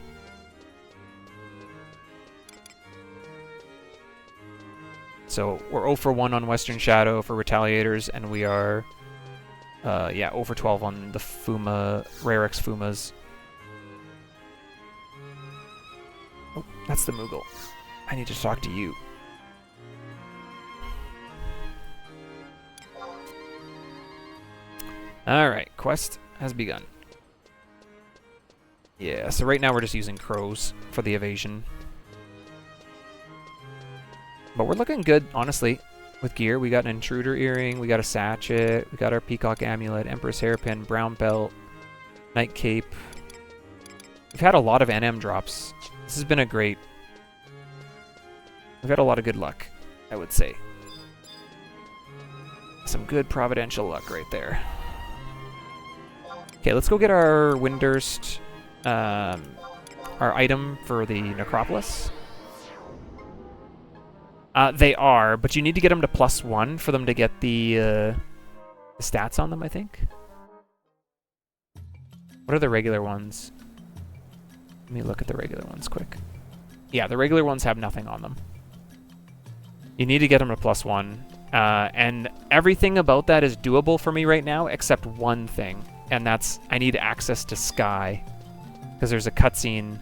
So we're 0 for 1 on Western Shadow for Retaliators, and we are, 0 for 12 on the Fuma, Rarex Fumas. Oh, that's the Moogle. I need to talk to you. Alright, quest has begun. Yeah, so right now we're just using crows for the evasion. But we're looking good, honestly, with gear. We got an intruder earring, we got a sachet, we got our peacock amulet, empress hairpin, brown belt, night cape. We've had a lot of NM drops. This has been a great... We've had a lot of good luck, I would say. Some good providential luck right there. Okay, let's go get our Windurst, our item for the Necropolis. They are, but you need to get them to +1 for them to get the stats on them, I think. What are the regular ones? Let me look at the regular ones quick. Yeah, the regular ones have nothing on them. You need to get them to +1. And everything about that is doable for me right now, except one thing. And that's, I need access to Sky. Because there's a cutscene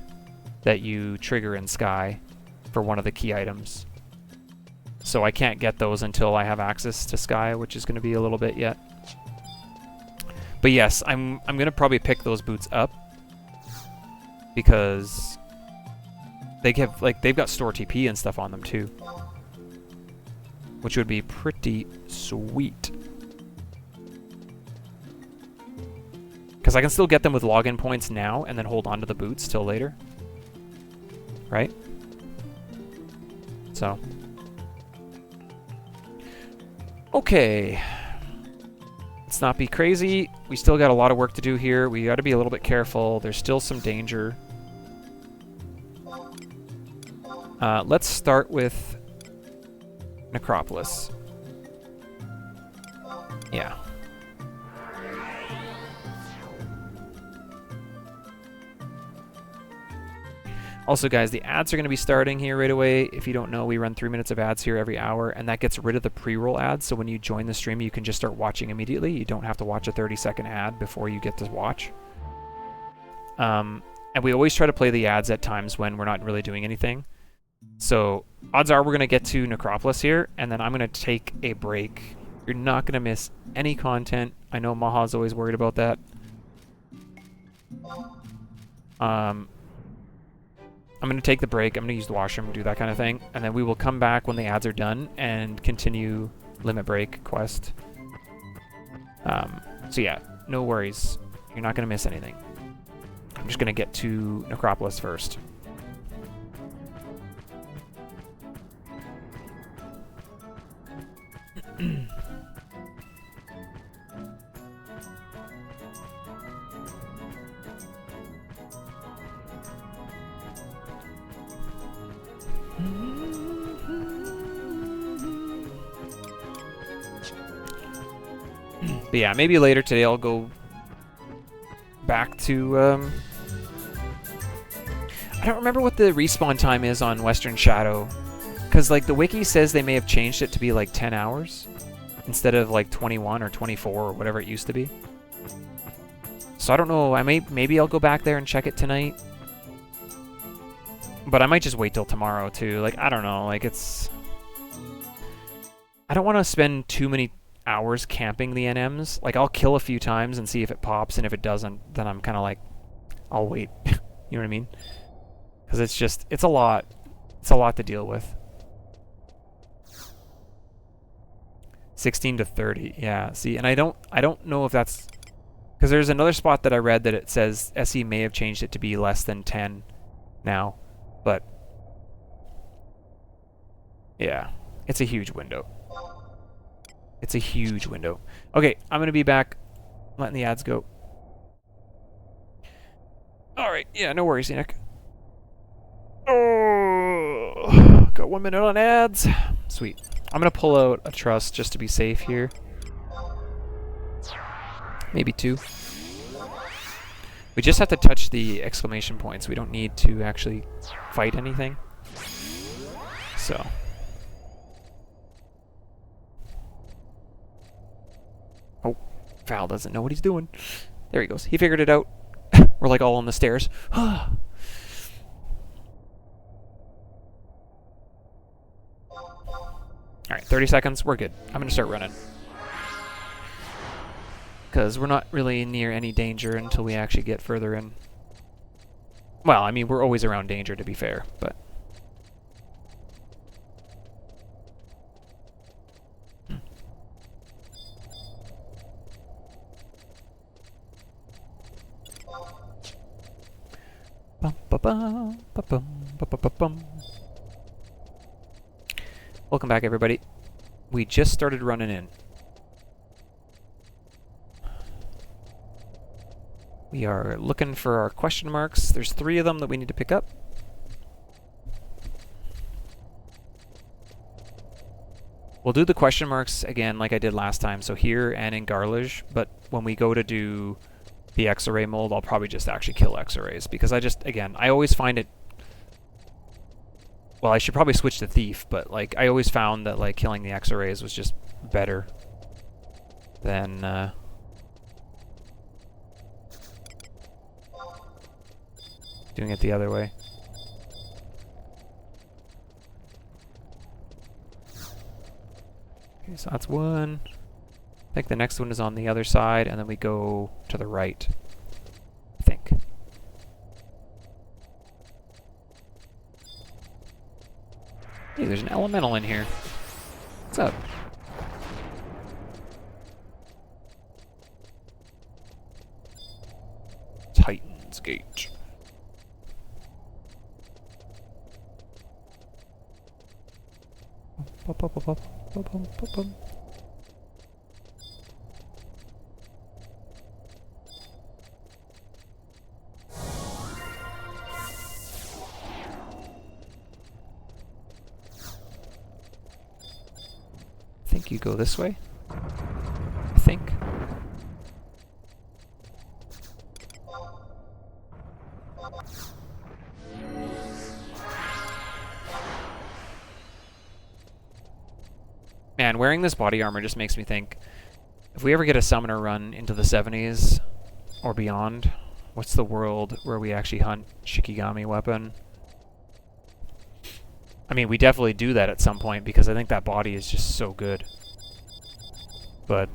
that you trigger in Sky for one of the key items. So I can't get those until I have access to Sky, which is going to be a little bit yet. But yes, I'm gonna probably pick those boots up because they have they've got store TP and stuff on them too, which would be pretty sweet. Because I can still get them with login points now and then hold on to the boots till later, right? So, okay. Let's not be crazy. We still got a lot of work to do here. We got to be a little bit careful. There's still some danger. Let's start with Necropolis. Yeah. Also, guys, the ads are going to be starting here right away. If you don't know, we run 3 minutes of ads here every hour, and that gets rid of the pre-roll ads. So when you join the stream, you can just start watching immediately. You don't have to watch a 30-second ad before you get to watch. And we always try to play the ads at times when we're not really doing anything. So odds are we're going to get to Necropolis here, and then I'm going to take a break. You're not going to miss any content. I know Maha's always worried about that. I'm going to take the break. I'm going to use the washroom, do that kind of thing. And then we will come back when the ads are done and continue Limit Break quest. So yeah, no worries. You're not going to miss anything. I'm just going to get to Necropolis first. But yeah, maybe later today I'll go back to, I don't remember what the respawn time is on Western Shadow. Because, like, the wiki says they may have changed it to be, like, 10 hours instead of, like, 21 or 24 or whatever it used to be. So I don't know. Maybe I'll go back there and check it tonight. But I might just wait till tomorrow, too. Like, I don't know. Like, it's... I don't want to spend too many hours camping the NMs. Like, I'll kill a few times and see if it pops, and if it doesn't, then I'm kind of like, I'll wait. You know what I mean? Because it's just, it's a lot. It's a lot to deal with. 16 to 30, yeah. See, and I don't know if that's... Because there's another spot that I read that it says SE may have changed it to be less than 10 now. But, yeah, it's a huge window. It's a huge window. Okay, I'm going to be back. Letting the ads go. Alright, yeah, no worries, Enoch. Oh, got 1 minute on ads. Sweet. I'm going to pull out a trust just to be safe here. Maybe 2. We just have to touch the exclamation points. We don't need to actually fight anything. So... Oh, Val doesn't know what he's doing. There he goes. He figured it out. We're like all on the stairs. Alright, 30 seconds. We're good. I'm going to start running. Because we're not really near any danger until we actually get further in. Well, I mean, we're always around danger, to be fair, but... Welcome back, everybody. We just started running in. We are looking for our question marks. There's 3 of them that we need to pick up. We'll do the question marks again like I did last time, so here and in Garlage, but when we go to do the X-Array mold, I'll probably just actually kill X-Arrays, because I just, again, I always find it... Well, I should probably switch to Thief, but, like, I always found that, like, killing the X-Arrays was just better than, doing it the other way. Okay, so that's 1. I think the next one is on the other side, and then we go to the right. I think. Hey, there's an elemental in here. What's up? Titan's Gate. I think you go this way. I think. Man, wearing this body armor just makes me think, if we ever get a summoner run into the 70s or beyond, what's the world where we actually hunt Shikigami weapon? I mean, we definitely do that at some point because I think that body is just so good. But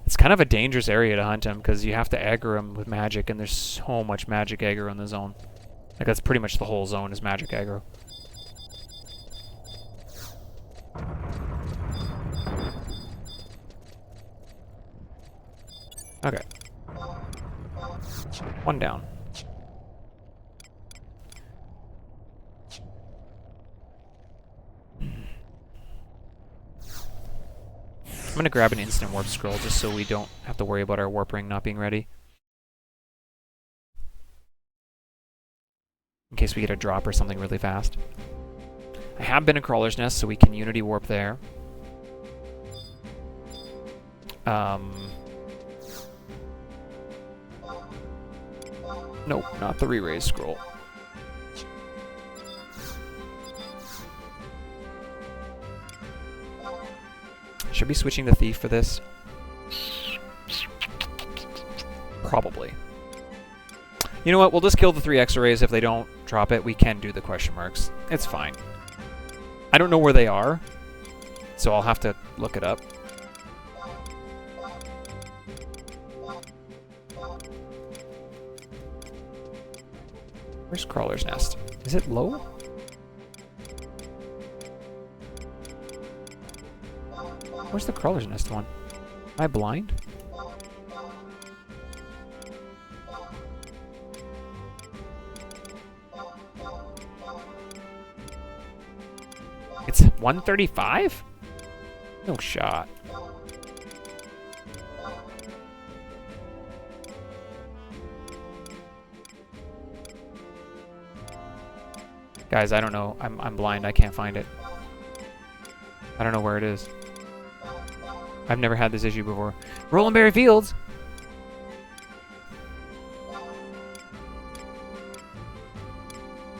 it's kind of a dangerous area to hunt him because you have to aggro him with magic, and there's so much magic aggro in the zone. Like, that's pretty much the whole zone is magic aggro. Okay. One down. I'm gonna grab an instant warp scroll just so we don't have to worry about our warp ring not being ready. In case we get a drop or something really fast. I have been a Crawler's Nest, so we can Unity Warp there. Nope, not the re-raise scroll. Should be switching the Thief for this. Probably. You know what? We'll just kill the 3 X-rays. If they don't drop it, we can do the question marks. It's fine. I don't know where they are, so I'll have to look it up. Where's Crawler's Nest? Is it low? Where's the Crawler's Nest one? Am I blind? It's 135? No shot. Guys, I don't know. I'm blind. I can't find it. I don't know where it is. I've never had this issue before. Rolling Berry Fields!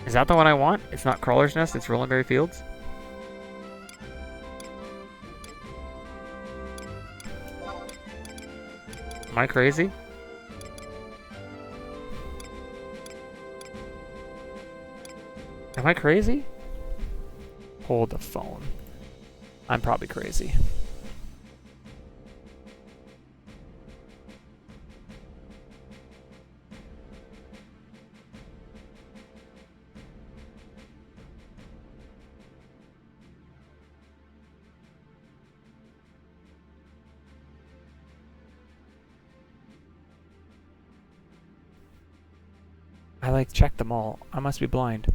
Is that the one I want? It's not Crawler's Nest, it's Rolling Berry Fields? Am I crazy? Am I crazy? Hold the phone. I'm probably crazy. I like checked them all. I must be blind.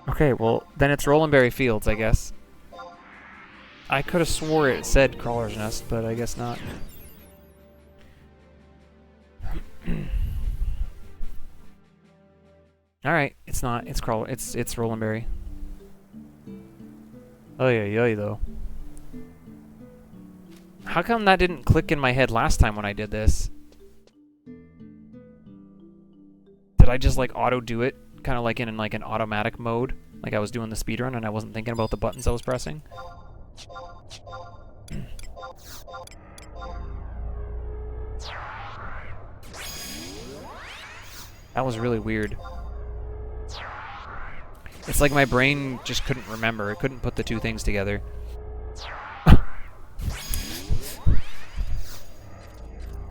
Okay, well, then it's Rolling Berry Fields, I guess. I could have swore it said Crawler's Nest, but I guess not. Alright, it's not. It's it's Rolling Berry. Oh yeah, though. How come that didn't click in my head last time when I did this? Did I just like auto do it? Kind of like in like an automatic mode? Like I was doing the speedrun and I wasn't thinking about the buttons I was pressing? That was really weird. It's like my brain just couldn't remember. It couldn't put the two things together.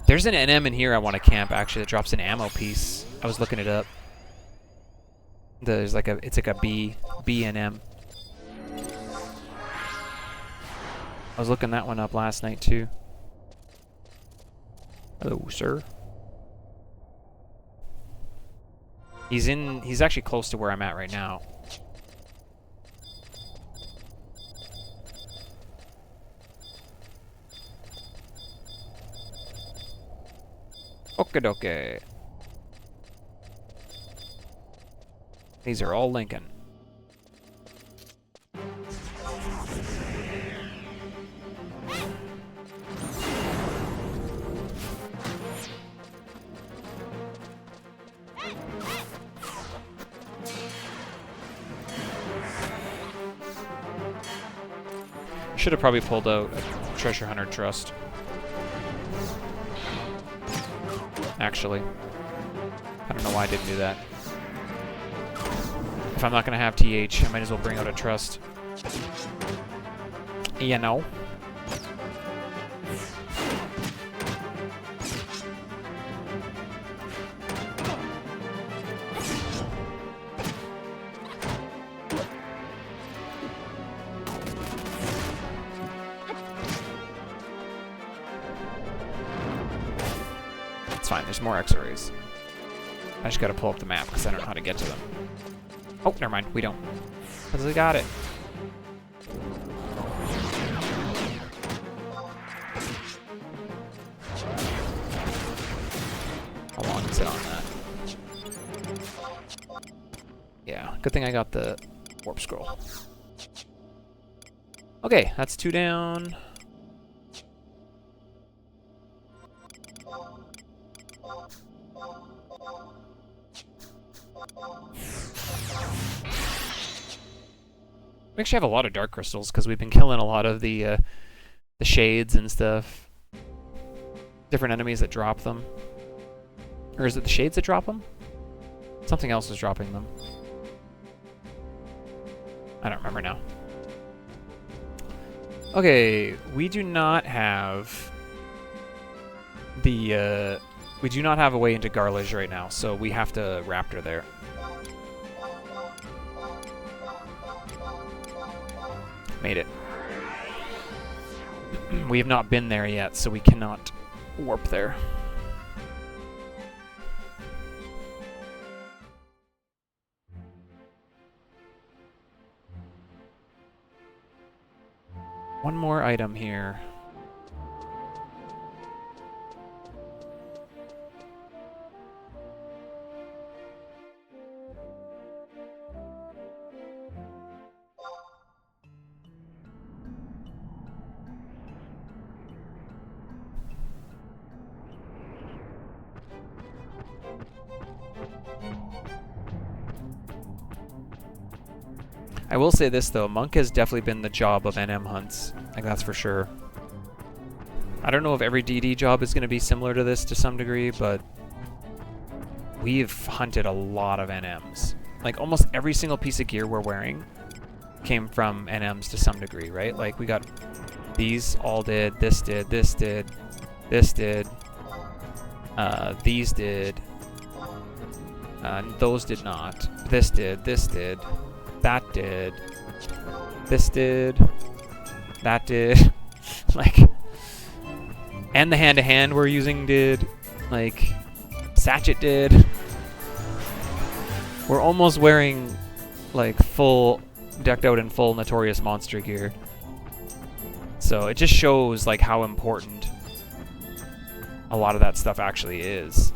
There's an NM in here I want to camp, actually, that drops an ammo piece. I was looking it up. There's like a, it's like a B NM. I was looking that one up last night, too. Hello, sir. He's actually close to where I'm at right now. Okie These are all Lincoln. Should have probably pulled out a treasure hunter trust. Actually, I don't know why I didn't do that. If I'm not gonna have TH, I might as well bring out a trust. You know. It's fine, there's more X-rays. I just gotta pull up the map because I don't know how to get to them. Oh, never mind, we don't. Because we got it. How long is it on that? Yeah, good thing I got the warp scroll. Okay, that's 2 down. We actually have a lot of dark crystals because we've been killing a lot of the shades and stuff. Different enemies that drop them. Or is it the shades that drop them? Something else is dropping them. I don't remember now. Okay, we do not have the we do not have a way into Garlish right now, so we have to Raptor there. Made it. We have not been there yet, so we cannot warp there. One more item here. I will say this though, Monk has definitely been the job of NM hunts. Like that's for sure. I don't know if every DD job is going to be similar to this to some degree, but we've hunted a lot of NMs. Like almost every single piece of gear we're wearing came from NMs to some degree, right? Like we got these all did, this did, this did, this did, these did, those did not, this did, that did, this did, that did, like, and the hand-to-hand we're using did, like, Satchet did. We're almost wearing, like, full, decked out in full Notorious Monster gear. So it just shows, like, how important a lot of that stuff actually is.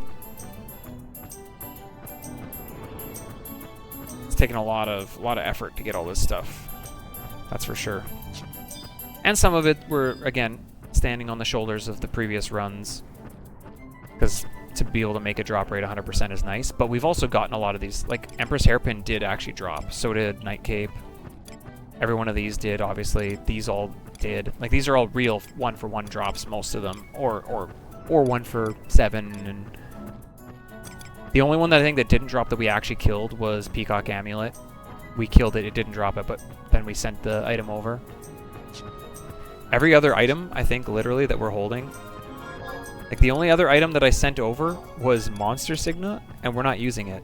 Taken a lot of effort to get all this stuff. That's for sure. And some of it we're again standing on the shoulders of the previous runs, because to be able to make a drop rate 100% is nice. But we've also gotten a lot of these. Like Empress Hairpin did actually drop. So did Night Cape. Every one of these did. Obviously, these all did. Like these are all real 1-for-1 drops, most of them, or 1 for 7 and The only one that I think that didn't drop that we actually killed was Peacock Amulet. We killed it, it didn't drop it, but then we sent the item over. Every other item, I think, literally, that we're holding, like the only other item that I sent over was Monster Signa, and we're not using it.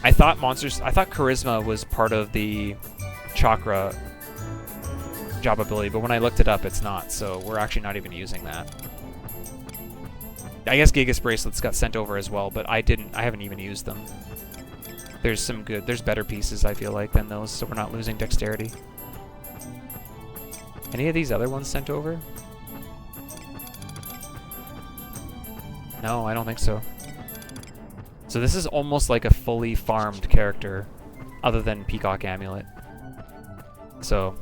I thought Charisma was part of the Chakra job ability, but when I looked it up, it's not, so we're actually not even using that. I guess Gigas Bracelets got sent over as well, but I haven't even used them. There's better pieces, I feel like, than those, so we're not losing dexterity. Any of these other ones sent over? No, I don't think so. So this is almost like a fully farmed character, other than Peacock Amulet. So,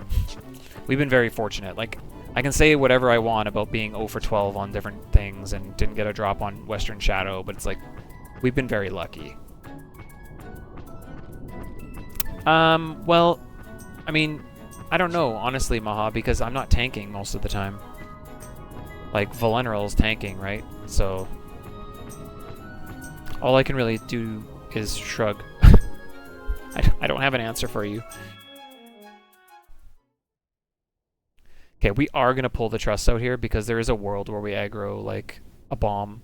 we've been very fortunate. Like, I can say whatever I want about being 0 for 12 on different things and didn't get a drop on Western Shadow, but it's like, we've been very lucky. Well, I mean, I don't know, honestly, Maha, because I'm not tanking most of the time. Like, Valenral's tanking, right? So, all I can really do is shrug. I don't have an answer for you. Okay, we are going to pull the trust out here because there is a world where we aggro, like, a bomb.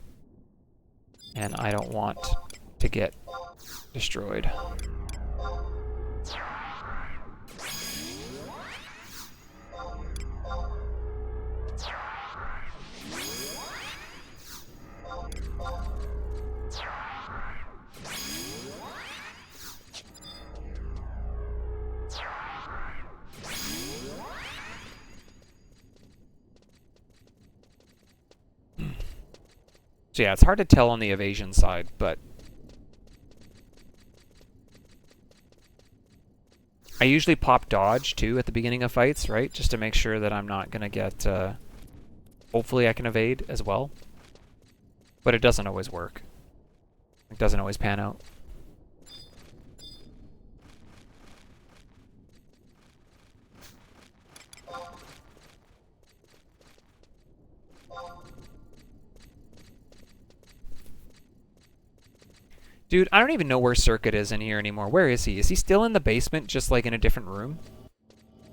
And I don't want to get destroyed. So yeah, it's hard to tell on the evasion side, but I usually pop dodge too at the beginning of fights, right? Just to make sure that I'm not gonna get, hopefully I can evade as well. But it doesn't always work. It doesn't always pan out. Dude, I don't even know where Circuit is in here anymore. Where is he? Is he still in the basement, just like in a different room?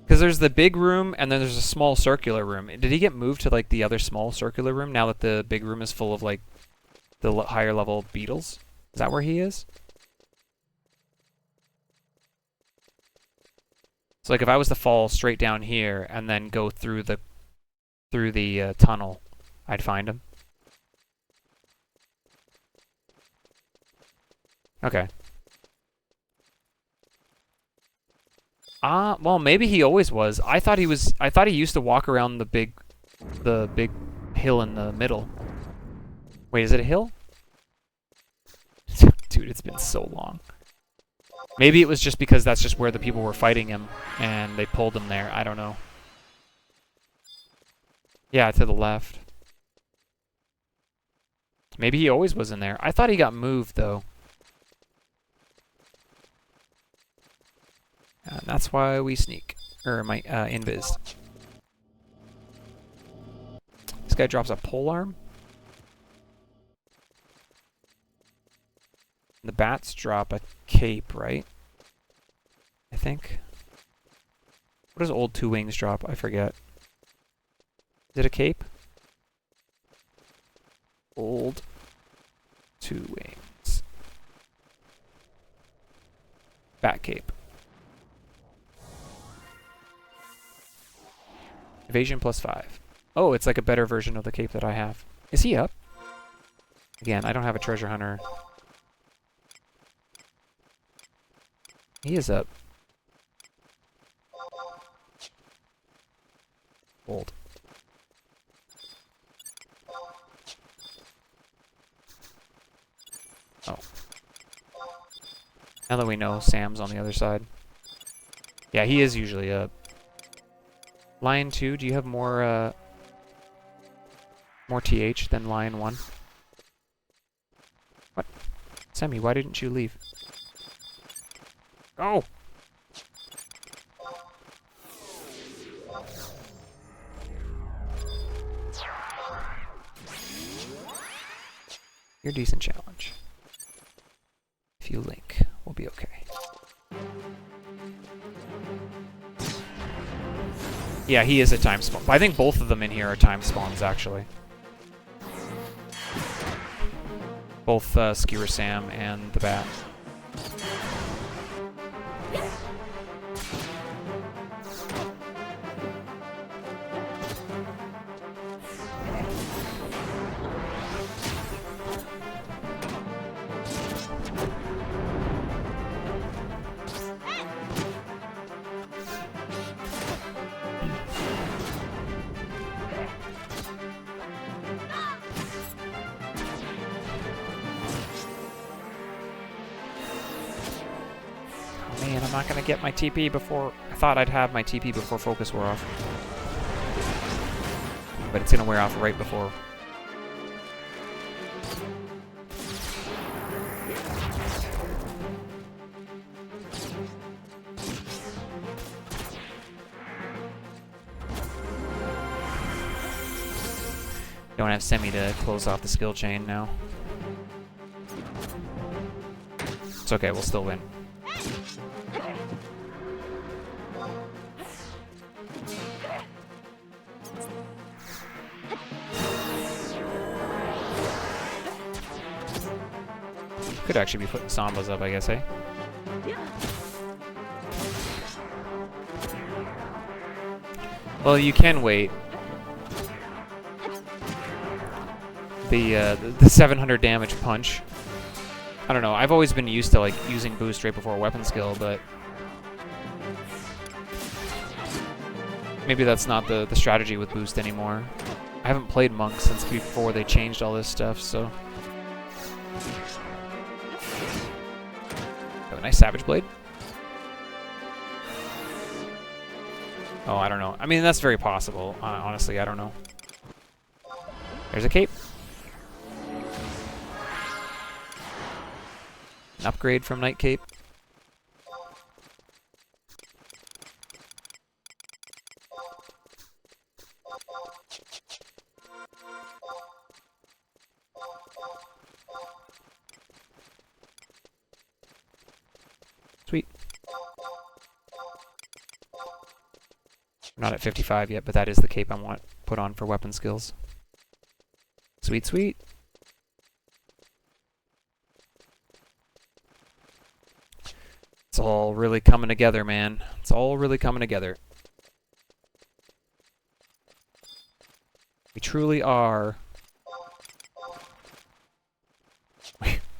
Because there's the big room, and then there's a small circular room. Did he get moved to, like, the other small circular room now that the big room is full of, like, the higher level beetles? Is that where he is? So, like, if I was to fall straight down here and then go through the tunnel, I'd find him. Okay. Well, maybe he always was. I thought he used to walk around the big hill in the middle. Wait, is it a hill? Dude, it's been so long. Maybe it was just because that's just where the people were fighting him and they pulled him there. I don't know. Yeah, to the left. Maybe he always was in there. I thought he got moved though. And that's why we sneak. Or my invis. This guy drops a polearm. The bats drop a cape, right? I think. What does old Two Wings drop? I forget. Is it a cape? Old Two Wings. Bat cape. Evasion +5. Oh, it's like a better version of the cape that I have. Is he up? Again, I don't have a treasure hunter. He is up. Old. Oh. Now that we know Sam's on the other side. Yeah, he is usually up. Lion 2, do you have more TH than Lion 1? What? Sammy, why didn't you leave? Go! You're a decent challenge. If you link, we'll be okay. Yeah, he is a time spawn. I think both of them in here are time spawns, actually. Both Skewer Sam and the Bat. Man, I'm not gonna get my TP before... I thought I'd have my TP before focus wore off. But it's gonna wear off right before. Don't have Semi to close off the skill chain now. It's okay, we'll still win. Could actually be putting Sambas up, I guess, eh? Well, you can wait. The 700 damage punch. I don't know, I've always been used to like using boost right before a weapon skill, but maybe that's not the strategy with boost anymore. I haven't played Monk since before they changed all this stuff, so... Oh, nice Savage Blade. Oh, I don't know. I mean, that's very possible. Honestly, I don't know. There's a cape. An upgrade from Night Cape. Sweet. I'm not at 55 yet, but that is the cape I want put on for weapon skills. Sweet, sweet. It's all really coming together, man. It's all really coming together. We truly are...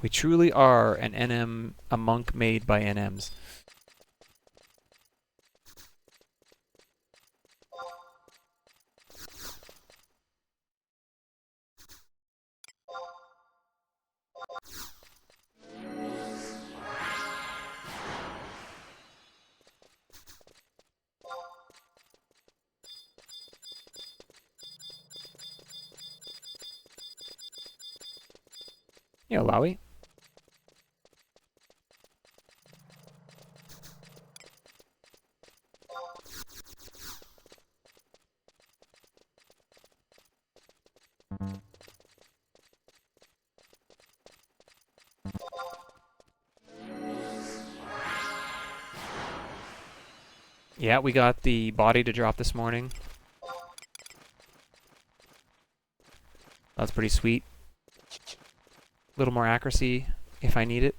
We truly are an NM, a monk made by NMs. Yeah, Lowy. Yeah, we got the body to drop this morning. That's pretty sweet. A little more accuracy if I need it.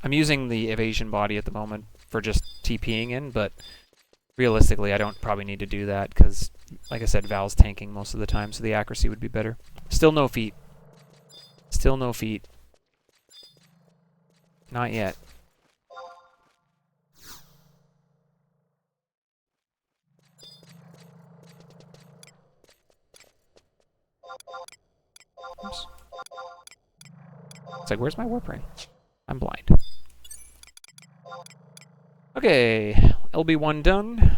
I'm using the evasion body at the moment for just TPing in, but realistically I don't probably need to do that because, like I said, Val's tanking most of the time, so the accuracy would be better. Still no feet. Still no feet. Not yet. Oops. It's like, where's my warp ring? I'm blind. Okay, LB1 done.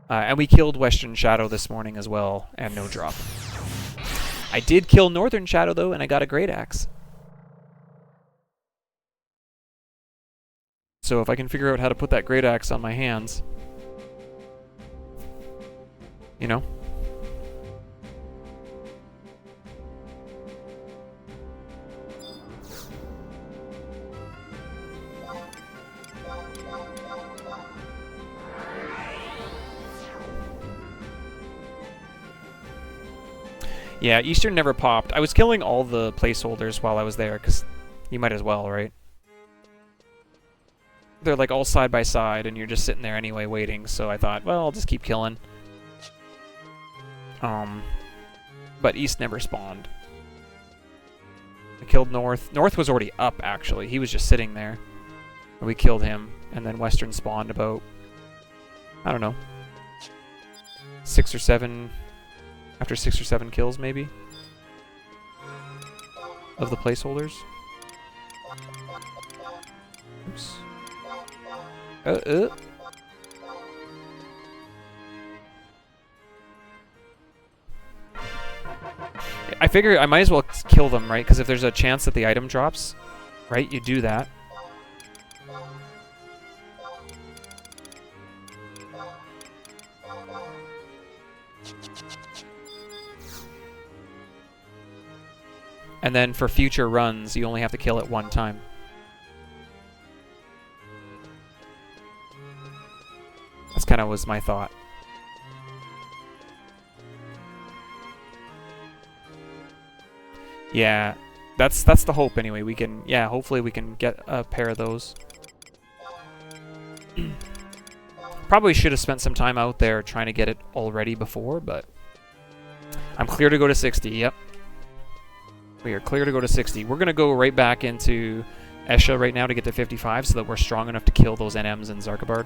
And we killed Western Shadow this morning as well, and no drop. I did kill Northern Shadow, though, and I got a Great Axe. So if I can figure out how to put that Great Axe on my hands, you know? Yeah, Eastern never popped. I was killing all the placeholders while I was there, because you might as well, right? They're like all side by side, and you're just sitting there anyway waiting, so I thought, well, I'll just keep killing. But East never spawned. I killed North. North was already up, actually. He was just sitting there. And we killed him, and then Western spawned about, I don't know, 6 or 7... After 6 or 7 kills, maybe, of the placeholders. Oops. I figure I might as well kill them, right? Because if there's a chance that the item drops, right, you do that. And then for future runs, you only have to kill it one time. That's kind of was my thought. Yeah, that's the hope anyway. We can, yeah, hopefully we can get a pair of those. Probably should have spent some time out there trying to get it already before, but I'm clear to go to 60, yep. We are clear to go to 60. We're going to go right back into Esha right now to get to 55 so that we're strong enough to kill those NMs and Zarkabard.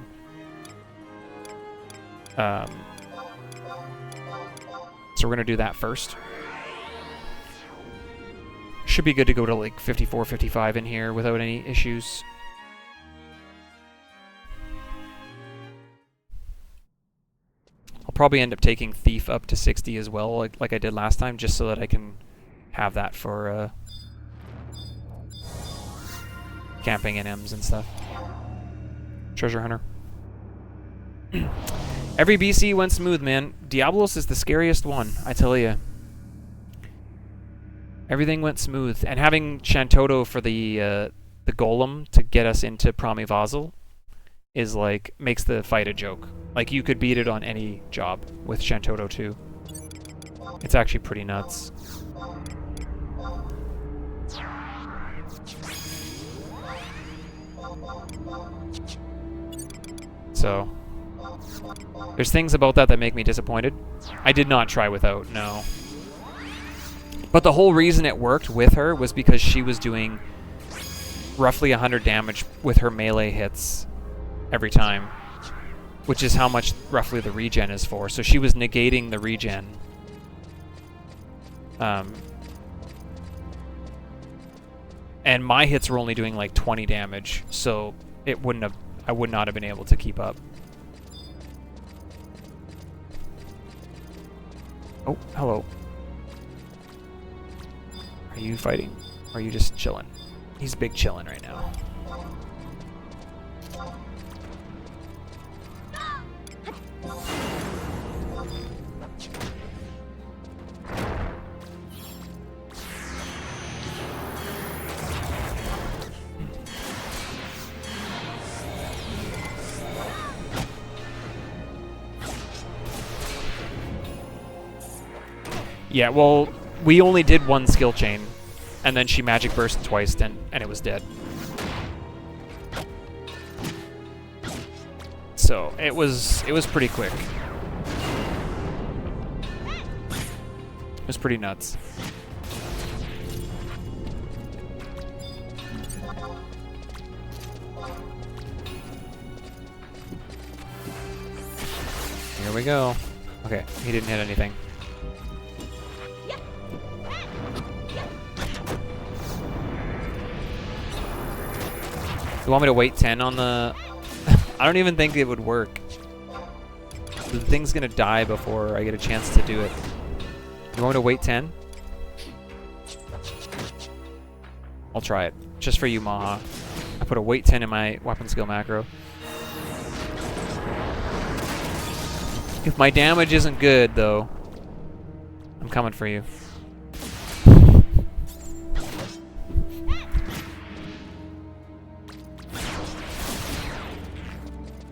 So we're going to do that first. Should be good to go to like 54, 55 in here without any issues. I'll probably end up taking Thief up to 60 as well, like I did last time, just so that I can have that for camping NMs and stuff. Treasure Hunter. Every BC went smooth, man. Diablos is the scariest one, I tell you. Everything went smooth, and having Shantoto for the golem to get us into Promivazal is like makes the fight a joke. Like you could beat it on any job with Shantoto too. It's actually pretty nuts. So there's things about that make me disappointed. I did not try without, no. But the whole reason it worked with her was because she was doing roughly 100 damage with her melee hits every time, which is how much roughly the regen is for. So she was negating the regen. And my hits were only doing like 20 damage, so it wouldn't have, I would not have been able to keep up. Oh, hello. Are you fighting? Or are you just chilling? He's big chilling right now. Yeah, well, we only did one skill chain, and then she magic burst twice, and it was dead. So it was pretty quick. It was pretty nuts. Here we go. Okay, he didn't hit anything. You want me to wait 10 on the... I don't even think it would work. The thing's gonna die before I get a chance to do it. You want me to wait 10? I'll try it. Just for you, Maha. I put put a weight 10 in my weapon skill macro. If my damage isn't good, though, I'm coming for you.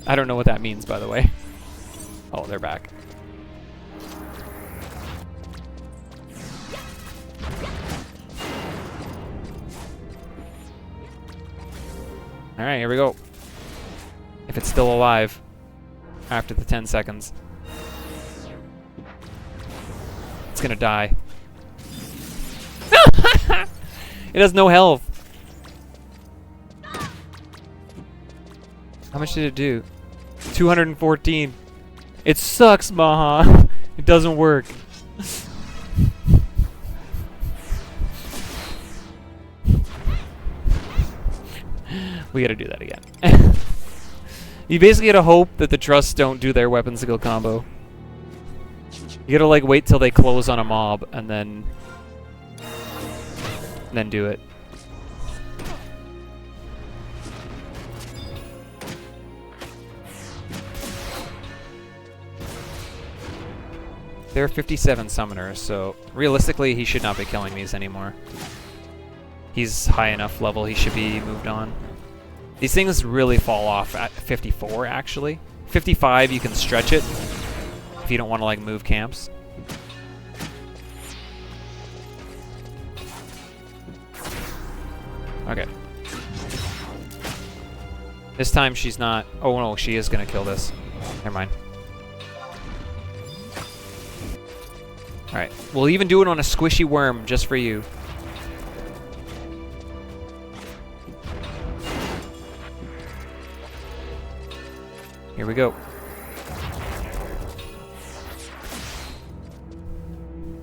I don't know what that means, by the way. Oh, they're back. Alright, here we go. If it's still alive after the 10 seconds. It's gonna die. It has no health. How much did it do? 214. It sucks, Maha. It doesn't work. We gotta do that again. You basically gotta hope that the trusts don't do their weapon skill combo. You gotta like wait till they close on a mob and then do it. There are 57 summoners, so realistically he should not be killing these anymore. He's high enough level, he should be moved on. These things really fall off at 54, actually. 55, you can stretch it if you don't want to like move camps. Okay. This time she's not... Oh no, she is going to kill this. Never mind. Alright, we'll even do it on a squishy worm just for you. Here we go.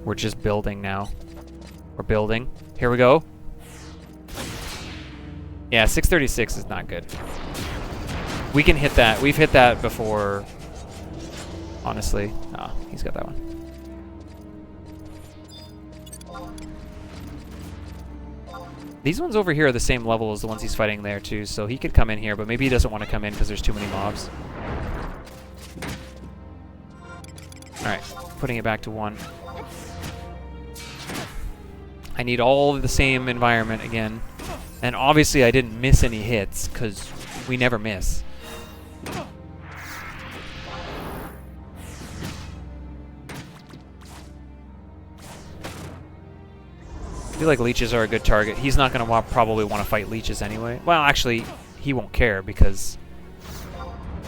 We're just building now. We're building. Here we go. Yeah, 636 is not good. We can hit that. We've hit that before. Honestly. Ah, he's got that one. These ones over here are the same level as the ones he's fighting there too, so he could come in here, but maybe he doesn't want to come in because there's too many mobs. Alright, putting it back to 1. I need all of the same environment again. And obviously I didn't miss any hits, because we never miss. I feel like leeches are a good target. He's not going to probably want to fight leeches anyway. Well, actually, he won't care because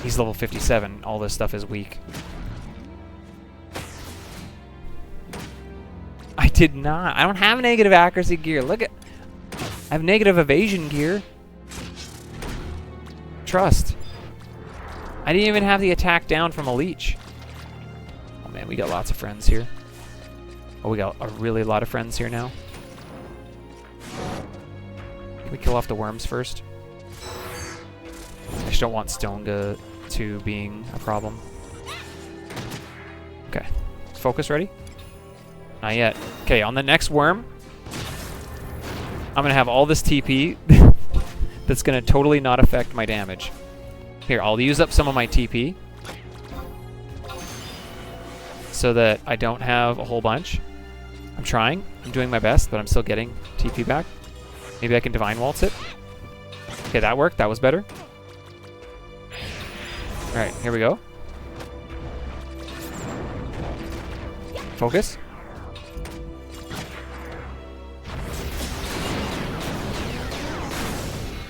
he's level 57. All this stuff is weak. I did not. I don't have negative accuracy gear. Look at... I have negative evasion gear. Trust. I didn't even have the attack down from a leech. Oh man, we got lots of friends here. Oh, we got a really lot of friends here now. Can we kill off the worms first? I just don't want Stonga 2 being a problem. Okay. Focus ready? Not yet. Okay, on the next worm, I'm going to have all this TP that's going to totally not affect my damage. Here, I'll use up some of my TP so that I don't have a whole bunch. I'm trying. I'm doing my best, but I'm still getting TP back. Maybe I can Divine Waltz it. Okay, that worked. That was better. Alright, here we go. Focus.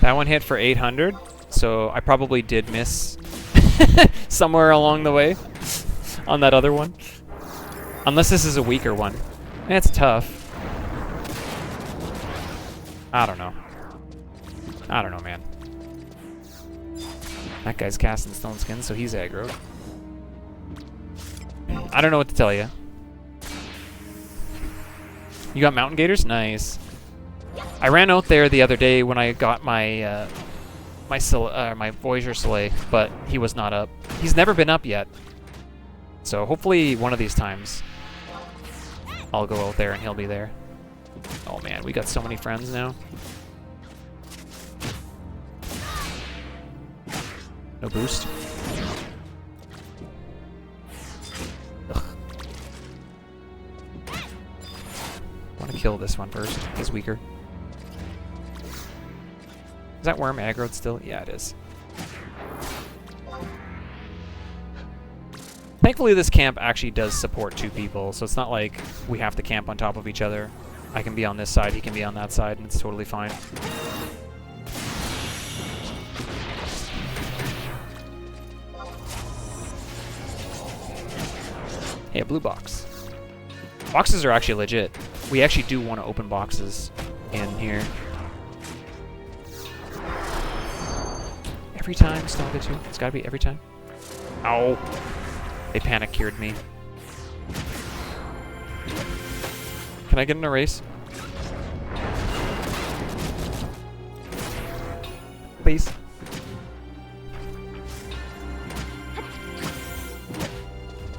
That one hit for 800, so I probably did miss somewhere along the way on that other one. Unless this is a weaker one. It's tough. I don't know. I don't know, man. That guy's casting Stone Skin, so he's aggroed. I don't know what to tell you. You got Mountain Gators? Nice. I ran out there the other day when I got my my Voyager Soleil, but he was not up. He's never been up yet. So hopefully one of these times I'll go out there and he'll be there. Oh man, we got so many friends now. No boost. Ugh. Want to kill this one first. He's weaker. Is that worm aggroed still? Yeah, it is. Thankfully, this camp actually does support 2 people, so it's not like we have to camp on top of each other. I can be on this side, he can be on that side, and it's totally fine. Hey, a blue box. Boxes are actually legit. We actually do want to open boxes in here. Every time, Stalker 2. It's gotta be every time. Ow. They panic cured me. Can I get an erase? Please.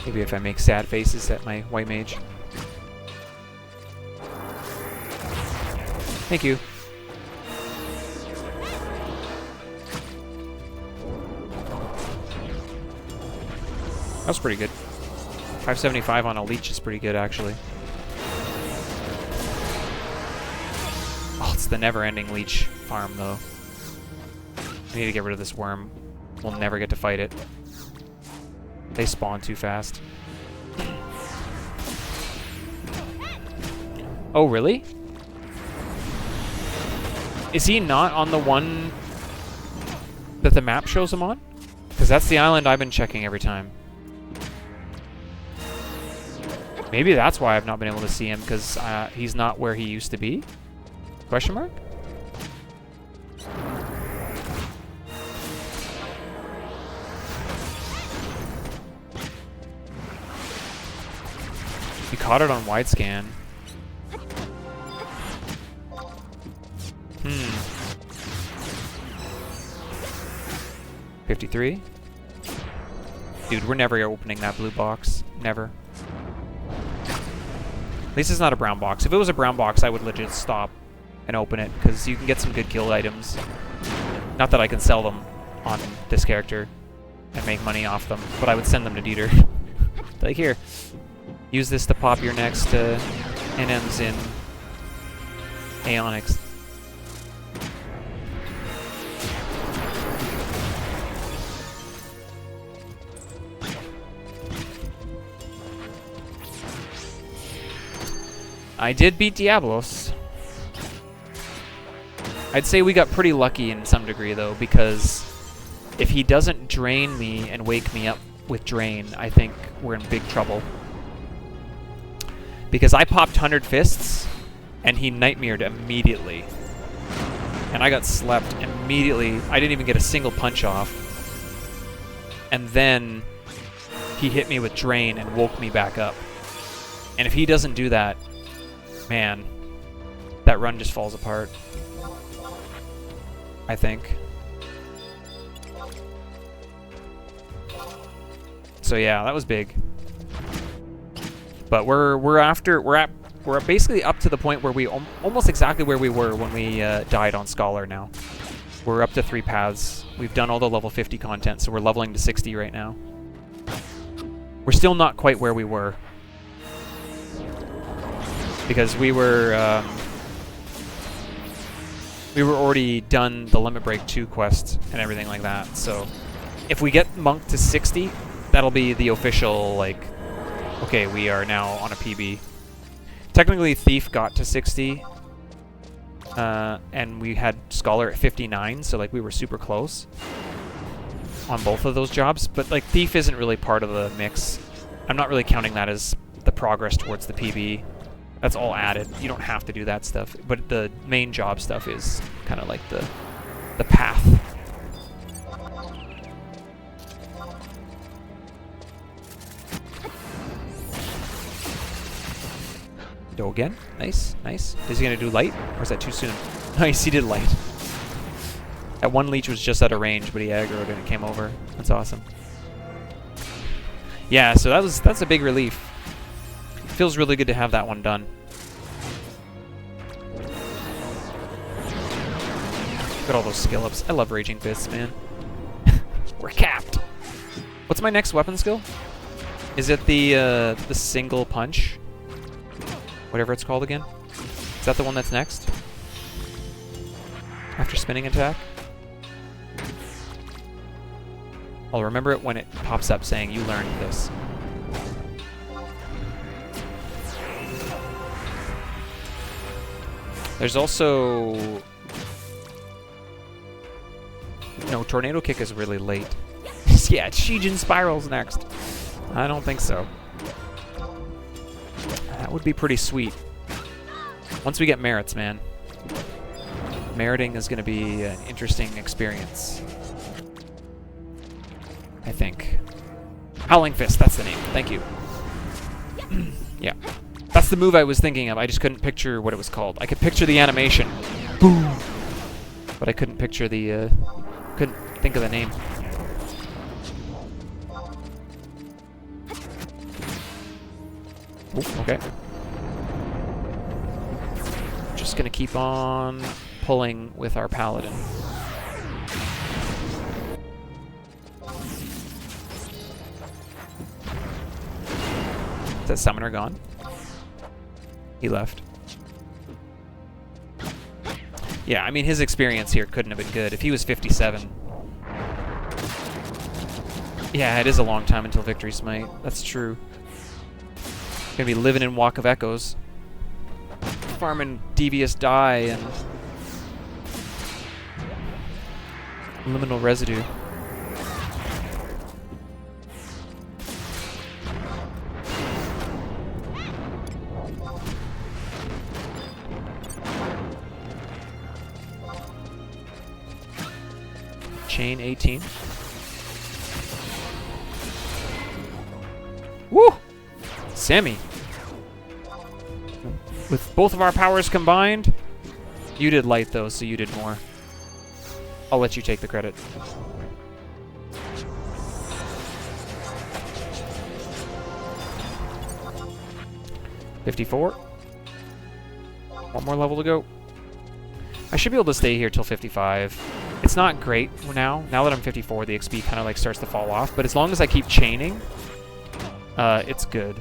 Maybe if I make sad faces at my white mage. Thank you. That was pretty good. 575 on a leech is pretty good, actually. Oh, it's the never-ending leech farm, though. I need to get rid of this worm. We'll never get to fight it. They spawn too fast. Oh, really? Is he not on the one that the map shows him on? Because that's the island I've been checking every time. Maybe that's why I've not been able to see him, because he's not where he used to be? Question mark? You caught it on wide scan. 53. Dude, we're never opening that blue box. Never. At least it's not a brown box. If it was a brown box, I would legit stop and open it, because you can get some good guild items. Not that I can sell them on this character and make money off them, but I would send them to Dieter. Like, here, use this to pop your next NMs in Aeonics. I did beat Diablos. I'd say we got pretty lucky in some degree, though, because if he doesn't drain me and wake me up with drain, I think we're in big trouble. Because I popped 100 fists, and he nightmared immediately. And I got slept immediately. I didn't even get a single punch off. And then he hit me with drain and woke me back up. And if he doesn't do that, man, that run just falls apart, I think. So yeah, that was big. But we're basically up to the point where we almost exactly where we were when we died on Scholar now. We're up to 3 paths. We've done all the level 50 content, so we're leveling to 60 right now. We're still not quite where we were, because we were already done the Limit Break 2 quest and everything like that. So if we get Monk to 60, that'll be the official, like, okay, we are now on a PB. Technically, Thief got to 60, and we had Scholar at 59, so like we were super close on both of those jobs. But like Thief isn't really part of the mix. I'm not really counting that as the progress towards the PB. That's all added. You don't have to do that stuff, but the main job stuff is kind of like the path. Go again. Nice, nice. Is he gonna do light, or is that too soon? Nice, he did light. That one leech was just out of range, but he aggroed and it came over. That's awesome. Yeah, so that's a big relief. Feels really good to have that one done. Look at all those skill ups. I love Raging Fists, man. We're capped. What's my next weapon skill? Is it the single punch? Whatever it's called again? Is that the one that's next? After spinning attack? I'll remember it when it pops up saying you learned this. There's also... No, Tornado Kick is really late. Yeah, Shijin Spiral's next. I don't think so. That would be pretty sweet. Once we get merits, man. Meriting is going to be an interesting experience. I think. Howling Fist, that's the name. Thank you. Yeah. That's the move I was thinking of. I just couldn't picture what it was called. I could picture the animation. Boom! But I couldn't picture the... couldn't think of the name. Ooh, okay. Just gonna keep on pulling with our paladin. Is that summoner gone? He left. Yeah, I mean, his experience here couldn't have been good. If he was 57... Yeah, it is a long time until Victory Smite. That's true. Gonna be living in Walk of Echoes. Farming Devious Die and... Liminal Residue. Chain 18. Woo! Sammy. With both of our powers combined, you did light though, so you did more. I'll let you take the credit. $54. One more level to go. I should be able to stay here till 55. It's not great now. Now that I'm 54, the XP kind of like starts to fall off. But as long as I keep chaining, it's good.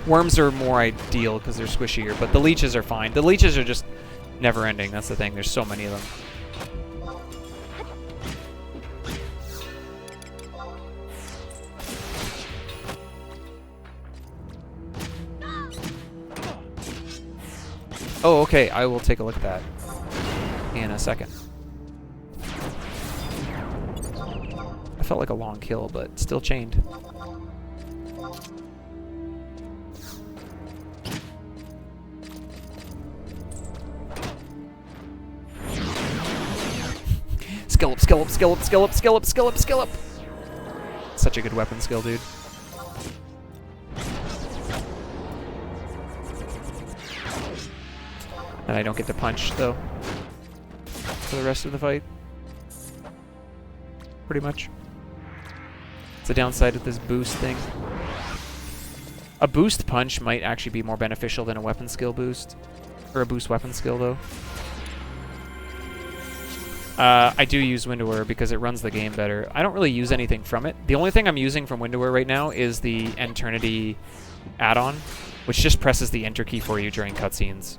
Worms are more ideal because they're squishier, but the leeches are fine. The leeches are just never ending. That's the thing. There's so many of them. Oh, okay. I will take a look at that in a second. I felt like a long kill, but still chained. Skill up, skill up, skill up, skill up, skill up, skill up, skill up. Such a good weapon skill, dude. And I don't get to punch, though, for the rest of the fight. Pretty much. It's the downside of this boost thing. A boost punch might actually be more beneficial than a weapon skill boost. Or a boost weapon skill, though. I do use Windower because it runs the game better. I don't really use anything from it. The only thing I'm using from Windower right now is the Eternity add-on, which just presses the enter key for you during cutscenes.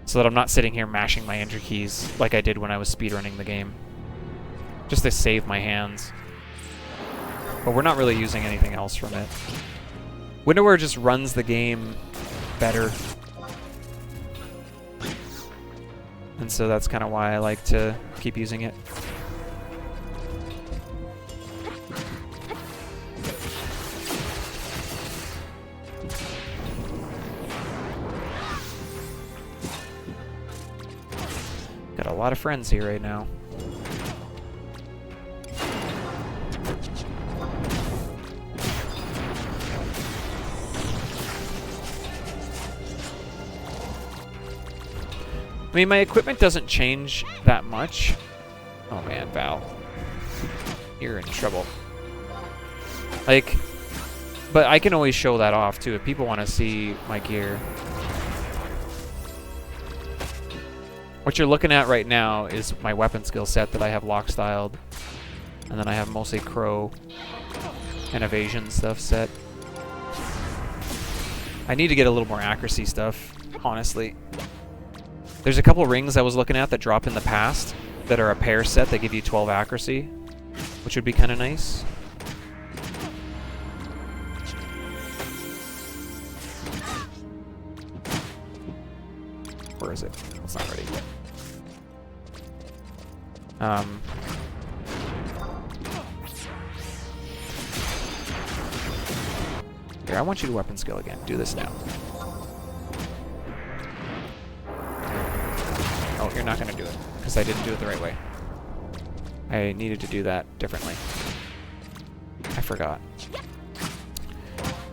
So that I'm not sitting here mashing my enter keys like I did when I was speedrunning the game. Just to save my hands. But we're not really using anything else from it. Windower just runs the game better. And so that's kind of why I like to keep using it. Got a lot of friends here right now. I mean, my equipment doesn't change that much. Oh man, Val. You're in trouble. Like, but I can always show that off too if people want to see my gear. What you're looking at right now is my weapon skill set that I have lock styled. And then I have mostly crow and evasion stuff set. I need to get a little more accuracy stuff, honestly. There's a couple rings I was looking at that drop in the past that are a pair set that give you 12 accuracy, which would be kind of nice. Where is it? It's not ready yet. Here, I want you to weapon skill again. Do this now. Oh, you're not going to do it, because I didn't do it the right way. I needed to do that differently. I forgot.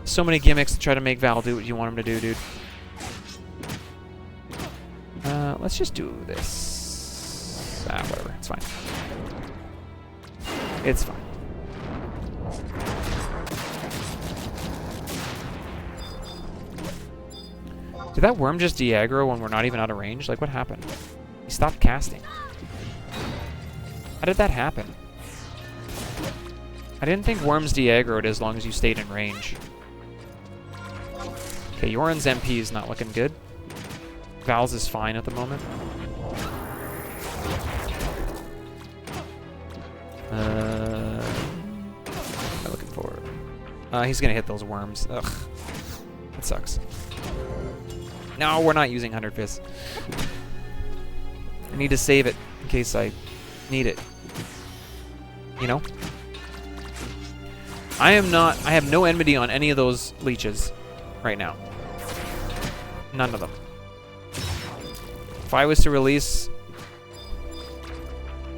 So many gimmicks to try to make Val do what you want him to do, dude. Let's just do this. Whatever. It's fine. It's fine. Did that worm just de-aggro when we're not even out of range? Like, what happened? He stopped casting. How did that happen? I didn't think worms de-aggroed as long as you stayed in range. Okay, Yoren's MP is not looking good. Val's is fine at the moment. What am I looking for? He's gonna hit those worms. Ugh. That sucks. No, we're not using 100 Fists. I need to save it in case I need it. You know? I have no enmity on any of those leeches right now. None of them. If I was to release,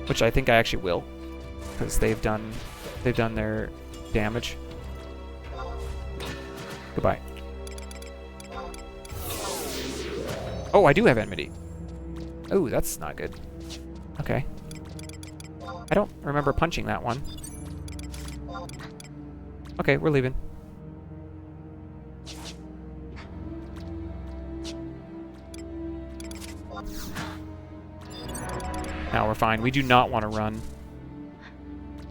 which I think I actually will, because they've done their damage. Goodbye. Oh, I do have enmity. Oh, that's not good. Okay. I don't remember punching that one. Okay, we're leaving. Now we're fine. We do not want to run.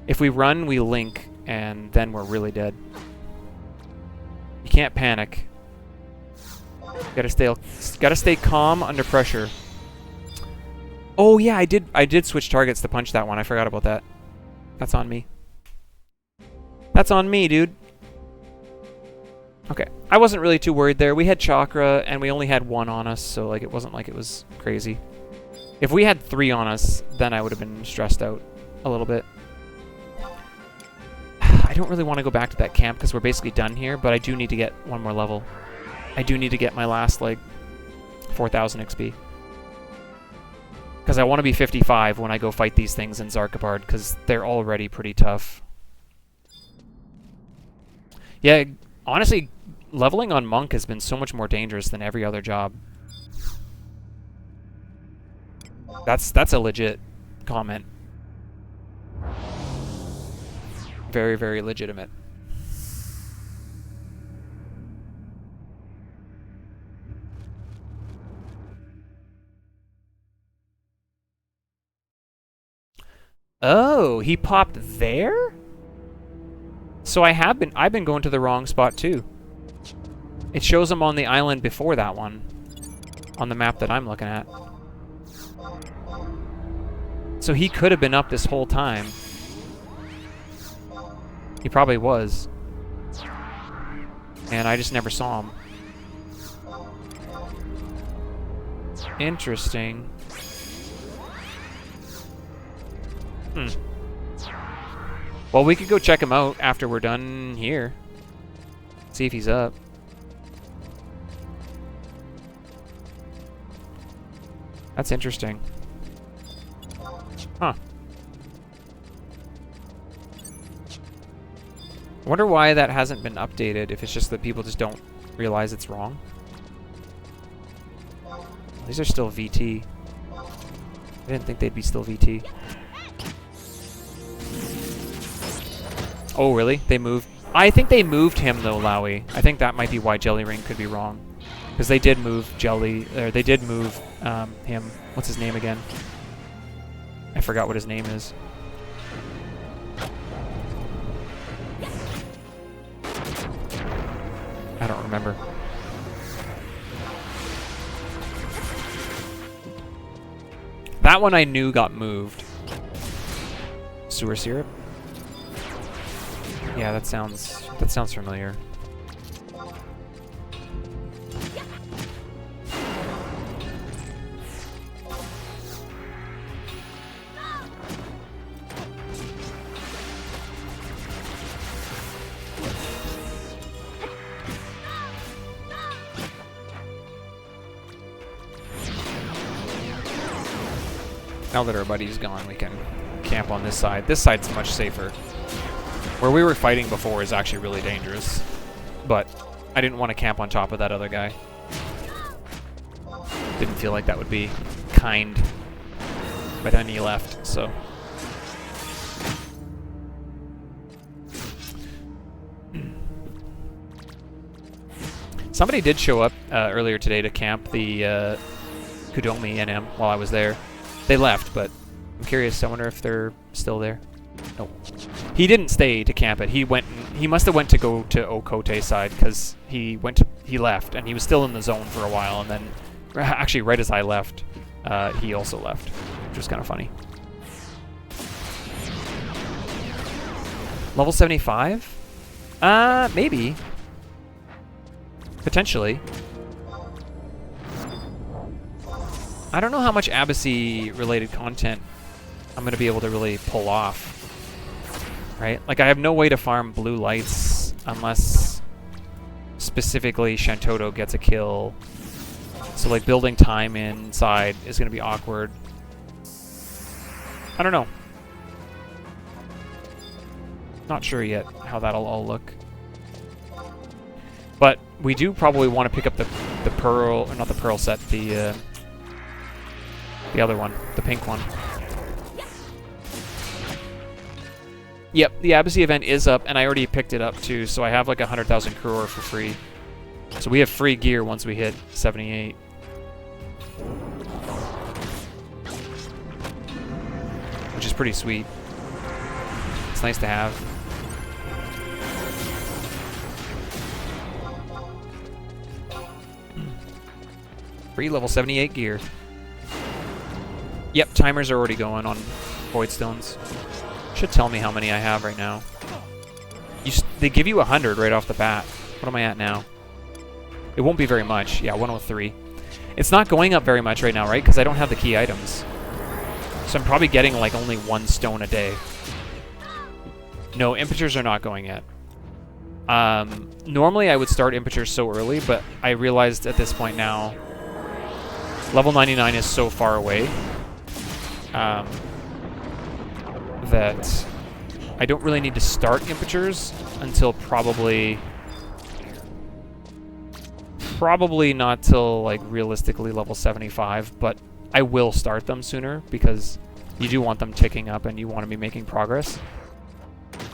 If we run, we link, and then we're really dead. You can't panic. Gotta stay calm under pressure. Oh yeah, I did switch targets to punch that one. I forgot about that. That's on me. That's on me, dude. Okay. I wasn't really too worried there. We had chakra, and we only had 1 on us, so like it wasn't like it was crazy. If we had 3 on us, then I would have been stressed out a little bit. I don't really want to go back to that camp because we're basically done here, but I do need to get 1 more level. I do need to get my last, like, 4,000 XP. Because I want to be 55 when I go fight these things in Zarkabard, because they're already pretty tough. Yeah, honestly, leveling on Monk has been so much more dangerous than every other job. That's a legit comment. Very, very legitimate. Oh, he popped there? So I've been going to the wrong spot too. It shows him on the island before that one. On the map that I'm looking at. So he could have been up this whole time. He probably was. And I just never saw him. Interesting. Well, we could go check him out after we're done here. See if he's up. That's interesting. Huh. I wonder why that hasn't been updated, if it's just that people just don't realize it's wrong. These are still VT. I didn't think they'd be still VT. Oh, really? They moved? I think they moved him, though, Lowy. I think that might be why Jelly Ring could be wrong. Because they did move Jelly, or they did move him. What's his name again? I forgot what his name is. I don't remember. That one I knew got moved. Sewer syrup? Yeah, that sounds familiar. Now that our buddy's gone, we can camp on this side. This side's much safer. Where we were fighting before is actually really dangerous. But I didn't want to camp on top of that other guy. Didn't feel like that would be kind. But then he left, so. Somebody did show up earlier today to camp the Kudomi NM while I was there. They left, but I'm curious. I wonder if they're still there. Nope. He didn't stay to camp it. He went. He must have went to go to Okote side because he left, and he was still in the zone for a while, and then actually right as I left, he also left, which was kind of funny. Level 75? Maybe. Potentially. I don't know how much Abyssy-related content I'm going to be able to really pull off. Right? Like, I have no way to farm blue lights unless specifically Shantoto gets a kill. So, like, building time inside is going to be awkward. I don't know. Not sure yet how that'll all look. But we do probably want to pick up the pearl, or not the pearl set, the other one, the pink one. Yep, the Abyssy event is up, and I already picked it up too, so I have like 100,000 crore for free. So we have free gear once we hit 78. Which is pretty sweet. It's nice to have. Free level 78 gear. Yep, timers are already going on Void Stones. Should tell me how many I have right now. They give you 100 right off the bat. What am I at now? It won't be very much. Yeah, 103. It's not going up very much right now, right? Because I don't have the key items. So I'm probably getting like only 1 stone a day. No, impeters are not going yet. Normally I would start impeters so early, but I realized at this point now, level 99 is so far away. That I don't really need to start impeters until probably not till like realistically level 75, but I will start them sooner because you do want them ticking up and you want to be making progress.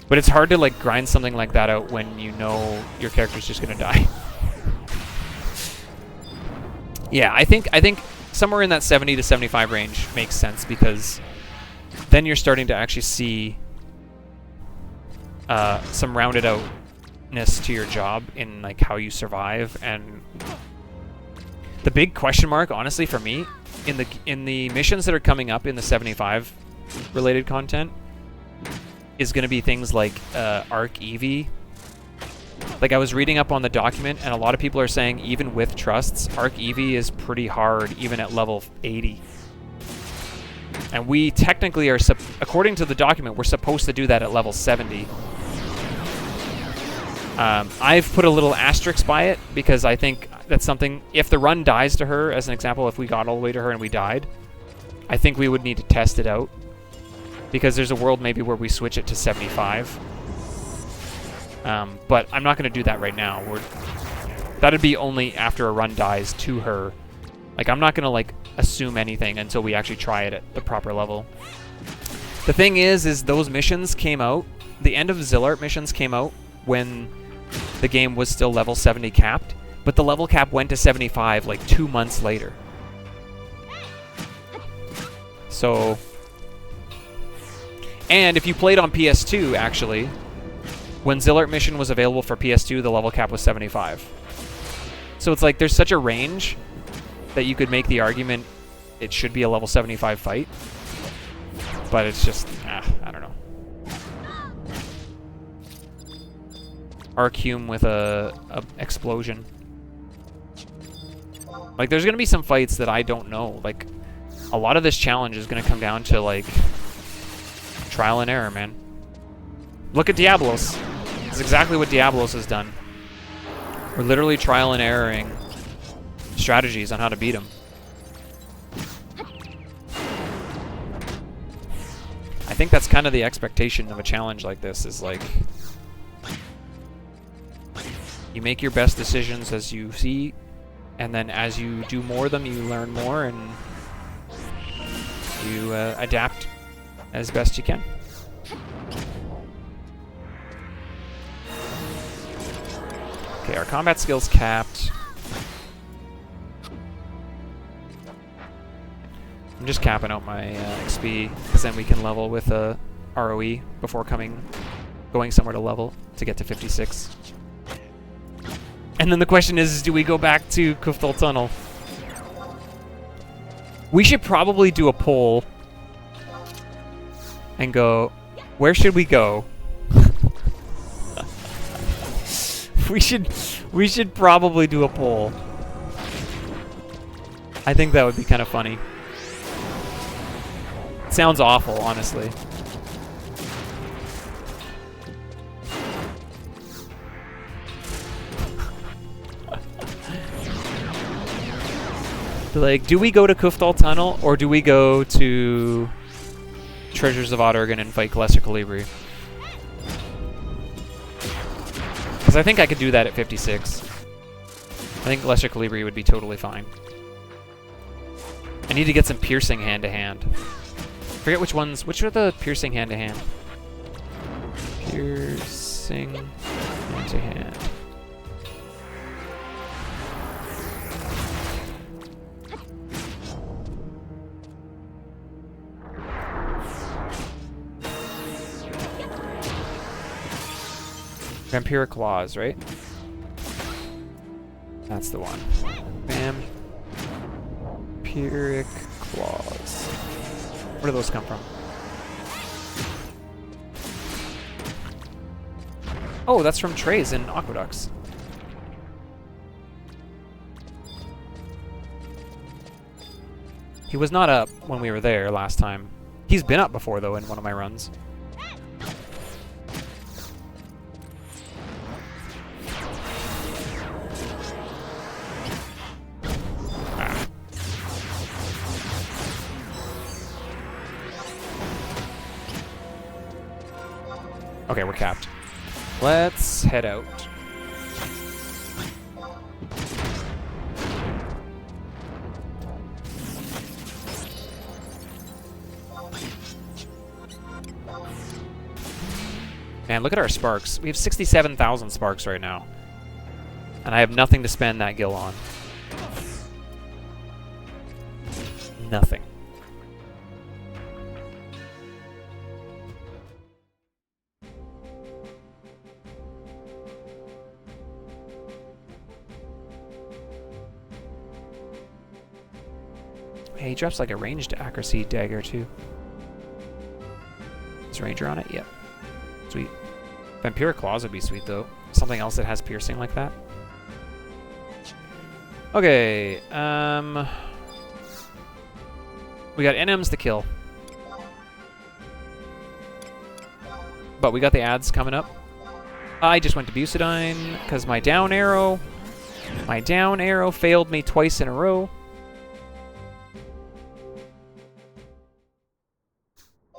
But it's hard to like grind something like that out when you know your character's just gonna die. Yeah, I think somewhere in that 70 to 75 range makes sense because then you're starting to actually see some rounded outness to your job in like how you survive. And the big question mark, honestly, for me, in the missions that are coming up in the 75 related content is going to be things like Arc Eevee. Like I was reading up on the document, and a lot of people are saying even with trusts, Arc Eevee is pretty hard even at level 80. And we technically are, according to the document, we're supposed to do that at level 70. I've put a little asterisk by it because I think that's something, if the run dies to her, as an example, if we got all the way to her and we died, I think we would need to test it out. Because there's a world maybe where we switch it to 75. But I'm not going to do that right now. That'd be only after a run dies to her. Like, I'm not going to, like, assume anything until we actually try it at the proper level. The thing is those missions came out, the end of Zillart missions came out when the game was still level 70 capped, But the level cap went to 75 like 2 months later. So... And if you played on PS2, actually, when Zillert Mission was available for PS2, the level cap was 75. So it's like there's such a range that you could make the argument it should be a level 75 fight. But it's just, I don't know. Arcume with a explosion. Like, there's gonna be some fights that I don't know. Like, a lot of this challenge is gonna come down to, like, trial and error, man. Look at Diablos. That's exactly what Diablos has done. We're literally trial and erroring strategies on how to beat him. I think that's kind of the expectation of a challenge like this, is like, you make your best decisions as you see, and then as you do more of them, you learn more, and you adapt as best you can. Okay, our combat skill's capped. I'm just capping out my XP, because then we can level with a ROE before going somewhere to level to get to 56. And then the question is, do we go back to Kuftal Tunnel? We should probably do a poll and go, where should we go? we should probably do a poll. I think that would be kind of funny. It sounds awful, honestly. Like, do we go to Kuftal Tunnel, or do we go to Treasures of Oturgan and fight Lesser Calibri? Because I think I could do that at 56. I think Lesser Calibri would be totally fine. I need to get some piercing hand-to-hand. Forget which are the piercing hand-to-hand? Piercing hand-to-hand. Vampiric Claws, right? That's the one. Vampiric Claws. Where do those come from? Oh, that's from Trays in Aqueducts. He was not up when we were there last time. He's been up before, though, in one of my runs. Okay, we're capped. Let's head out. Man, look at our sparks. We have 67,000 sparks right now. And I have nothing to spend that gil on. Nothing. He drops like a ranged accuracy dagger too. Is Ranger on it? Yep. Sweet. Vampiric Claws would be sweet though. Something else that has piercing like that. Okay, we got NMs to kill. But we got the ads coming up. I just went to Bucidine because my down arrow failed me twice in a row.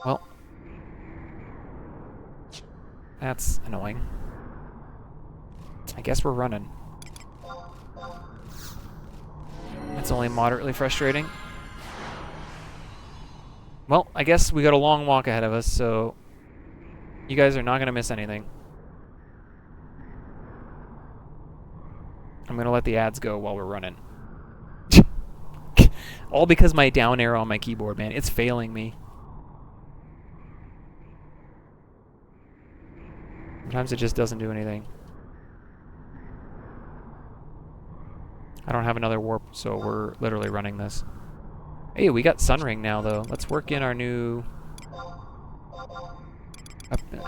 Well, that's annoying. I guess we're running. It's only moderately frustrating. Well, I guess we got a long walk ahead of us, so you guys are not going to miss anything. I'm going to let the ads go while we're running. All because my down arrow on my keyboard, man. It's failing me. Sometimes it just doesn't do anything. I don't have another warp, so we're literally running this. Hey, we got Sunring now, though. Let's work in our new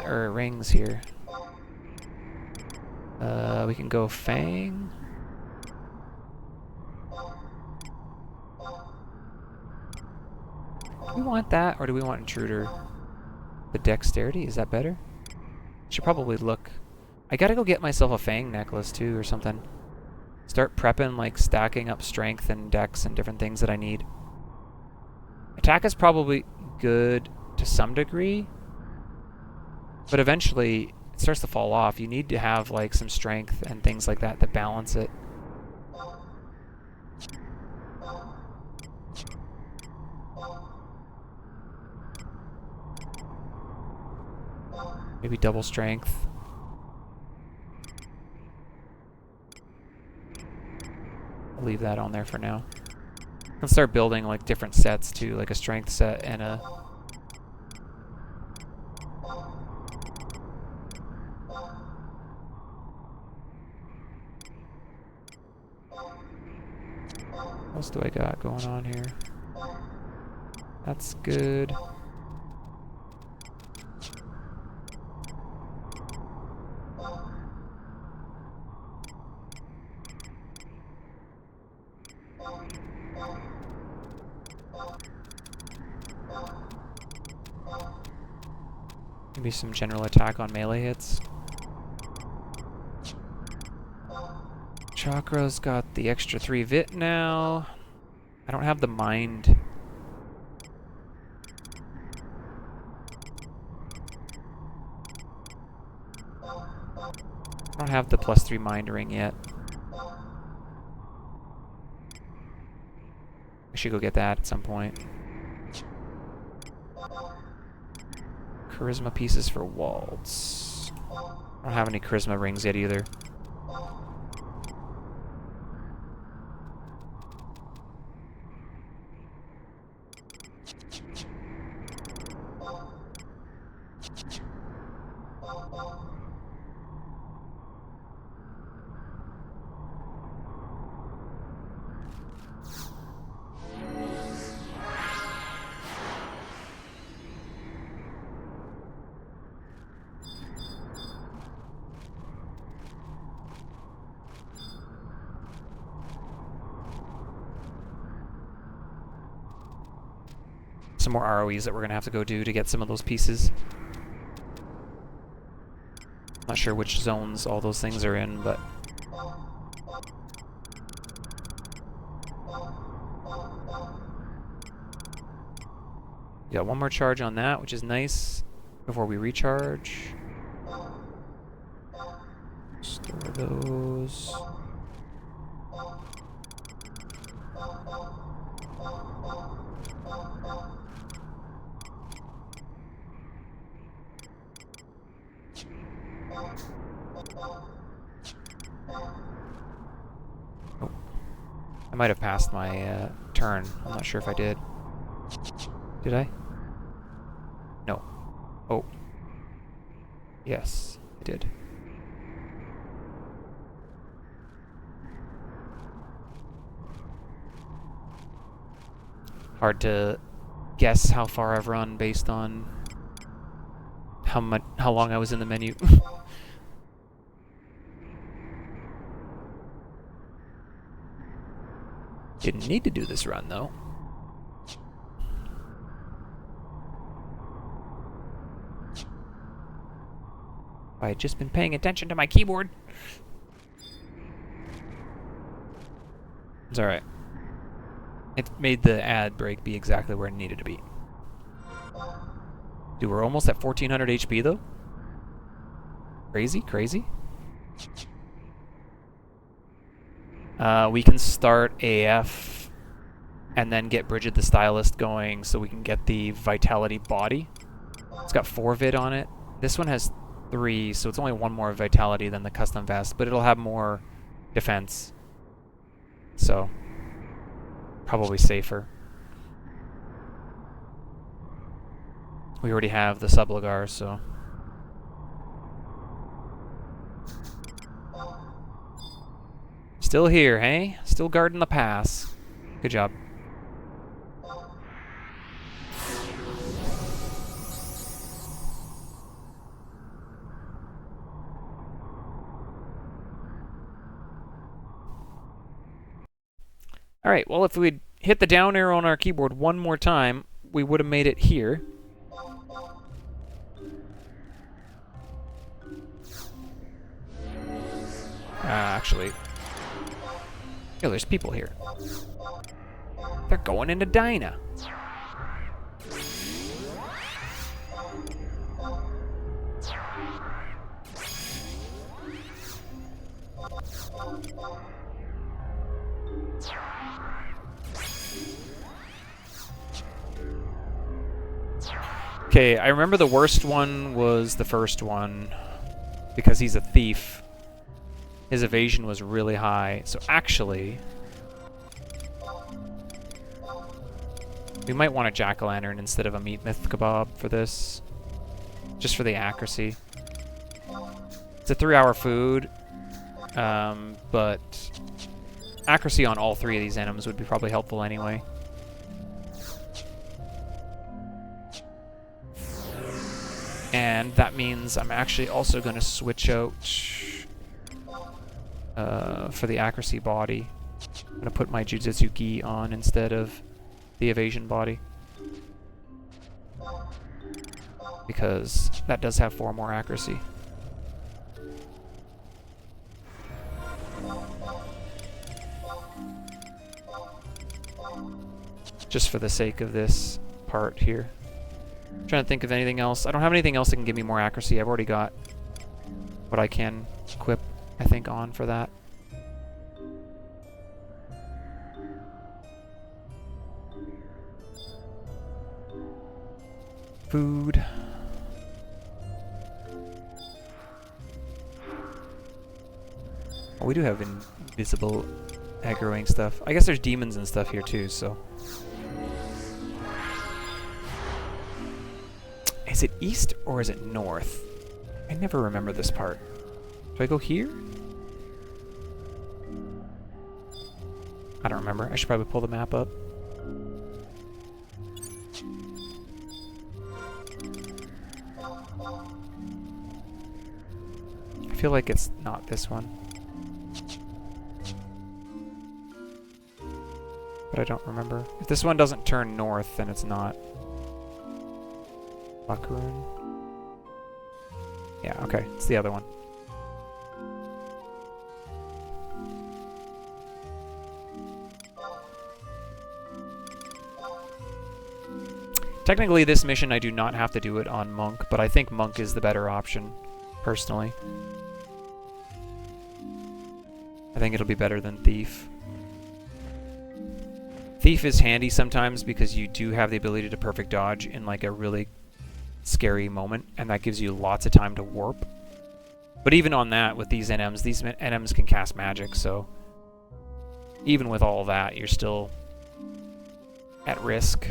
rings here. We can go Fang. Do we want that, or do we want Intruder? The Dexterity, is that better? Should probably look. I gotta go get myself a Fang necklace, too, or something. Start prepping, like, stacking up strength and dex and different things that I need. Attack is probably good to some degree, but eventually it starts to fall off. You need to have, like, some strength and things like that that balance it. Maybe double strength. I'll leave that on there for now. Let's start building like different sets too, like a strength set and a... What else do I got going on here? That's good. Maybe some general attack on melee hits. Chakra's got the extra 3 vit now. I don't have the mind. I don't have the +3 mind ring yet. I should go get that at some point. Charisma pieces for Waltz. I don't have any charisma rings yet either. Some more ROEs that we're gonna have to go do to get some of those pieces. Not sure which zones all those things are in, but... We got one more charge on that, which is nice, before we recharge. Store those. Oh. I might have passed my turn. I'm not sure if I did. Did I? No. Oh. Yes, I did. Hard to guess how far I've run based on how long I was in the menu. Didn't need to do this run though. I had just been paying attention to my keyboard. It's alright. It made the ad break be exactly where it needed to be. Dude, we're almost at 1400 HP though. Crazy, crazy. We can start AF and then get Bridget the Stylist going so we can get the Vitality body. It's got 4 vid on it. This one has 3, so it's only 1 more Vitality than the custom vest, but it'll have more defense. So, probably safer. We already have the Subligar, so... Still here, hey? Still guarding the pass. Good job. Alright, well if we'd hit the down arrow on our keyboard one more time, we would have made it here. Actually... Yo, there's people here. They're going into Dinah. Okay, I remember the worst one was the first one because he's a thief. His evasion was really high, so actually we might want a jack-o'-lantern instead of a meat myth kebab for this, just for the accuracy. It's a 3-hour food, but accuracy on all 3 of these items would be probably helpful anyway. And that means I'm actually also going to switch out for the accuracy body. I'm going to put my Jujutsu Gi on instead of the evasion body. Because that does have 4 more accuracy. Just for the sake of this part here. I'm trying to think of anything else. I don't have anything else that can give me more accuracy. I've already got what I can equip, I think, on for that. Food. Oh, we do have invisible aggroing stuff. I guess there's demons and stuff here too, so... Is it east or is it north? I never remember this part. Do I go here? I don't remember. I should probably pull the map up. I feel like it's not this one. But I don't remember. If this one doesn't turn north, then it's not. Bakurun. Yeah, okay. It's the other one. Technically, this mission I do not have to do it on Monk, but I think Monk is the better option, personally. I think it'll be better than Thief. Thief is handy sometimes because you do have the ability to perfect dodge in like a really scary moment, and that gives you lots of time to warp. But even on that, with these NMs can cast magic, so even with all that, you're still at risk.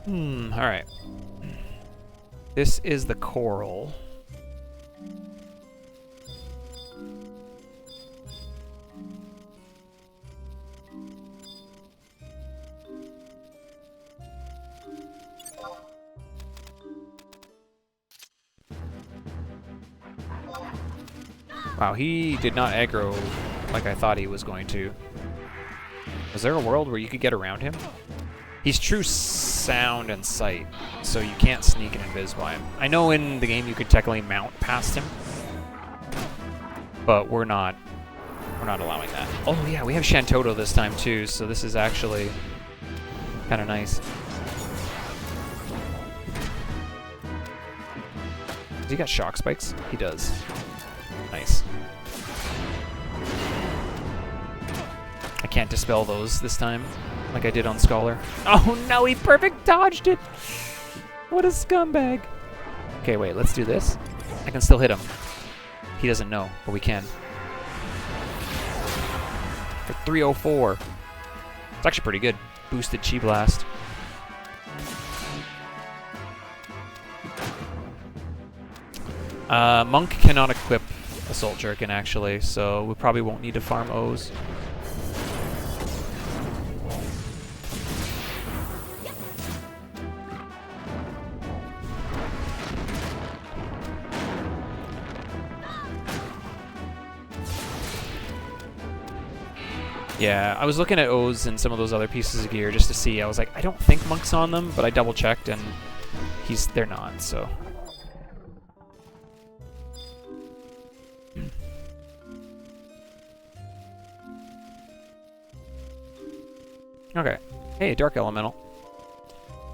Alright. This is the coral. Wow, he did not aggro like I thought he was going to. Was there a world where you could get around him? He's true sound and sight, so you can't sneak and invis by him. I know in the game you could technically mount past him, but we're not allowing that. Oh yeah, we have Shantoto this time too, so this is actually kind of nice. Has he got shock spikes? He does. Nice. I can't dispel those this time, like I did on Scholar. Oh no, he perfect dodged it! What a scumbag. Okay, wait, let's do this. I can still hit him. He doesn't know, but we can. For 304. It's actually pretty good. Boosted Chi Blast. Monk cannot equip Assault Jerkin, actually, so we probably won't need to farm O's. Yeah, I was looking at O's and some of those other pieces of gear just to see. I was like, I don't think Monk's on them, but I double checked and they're not, so. Okay. Hey, Dark Elemental.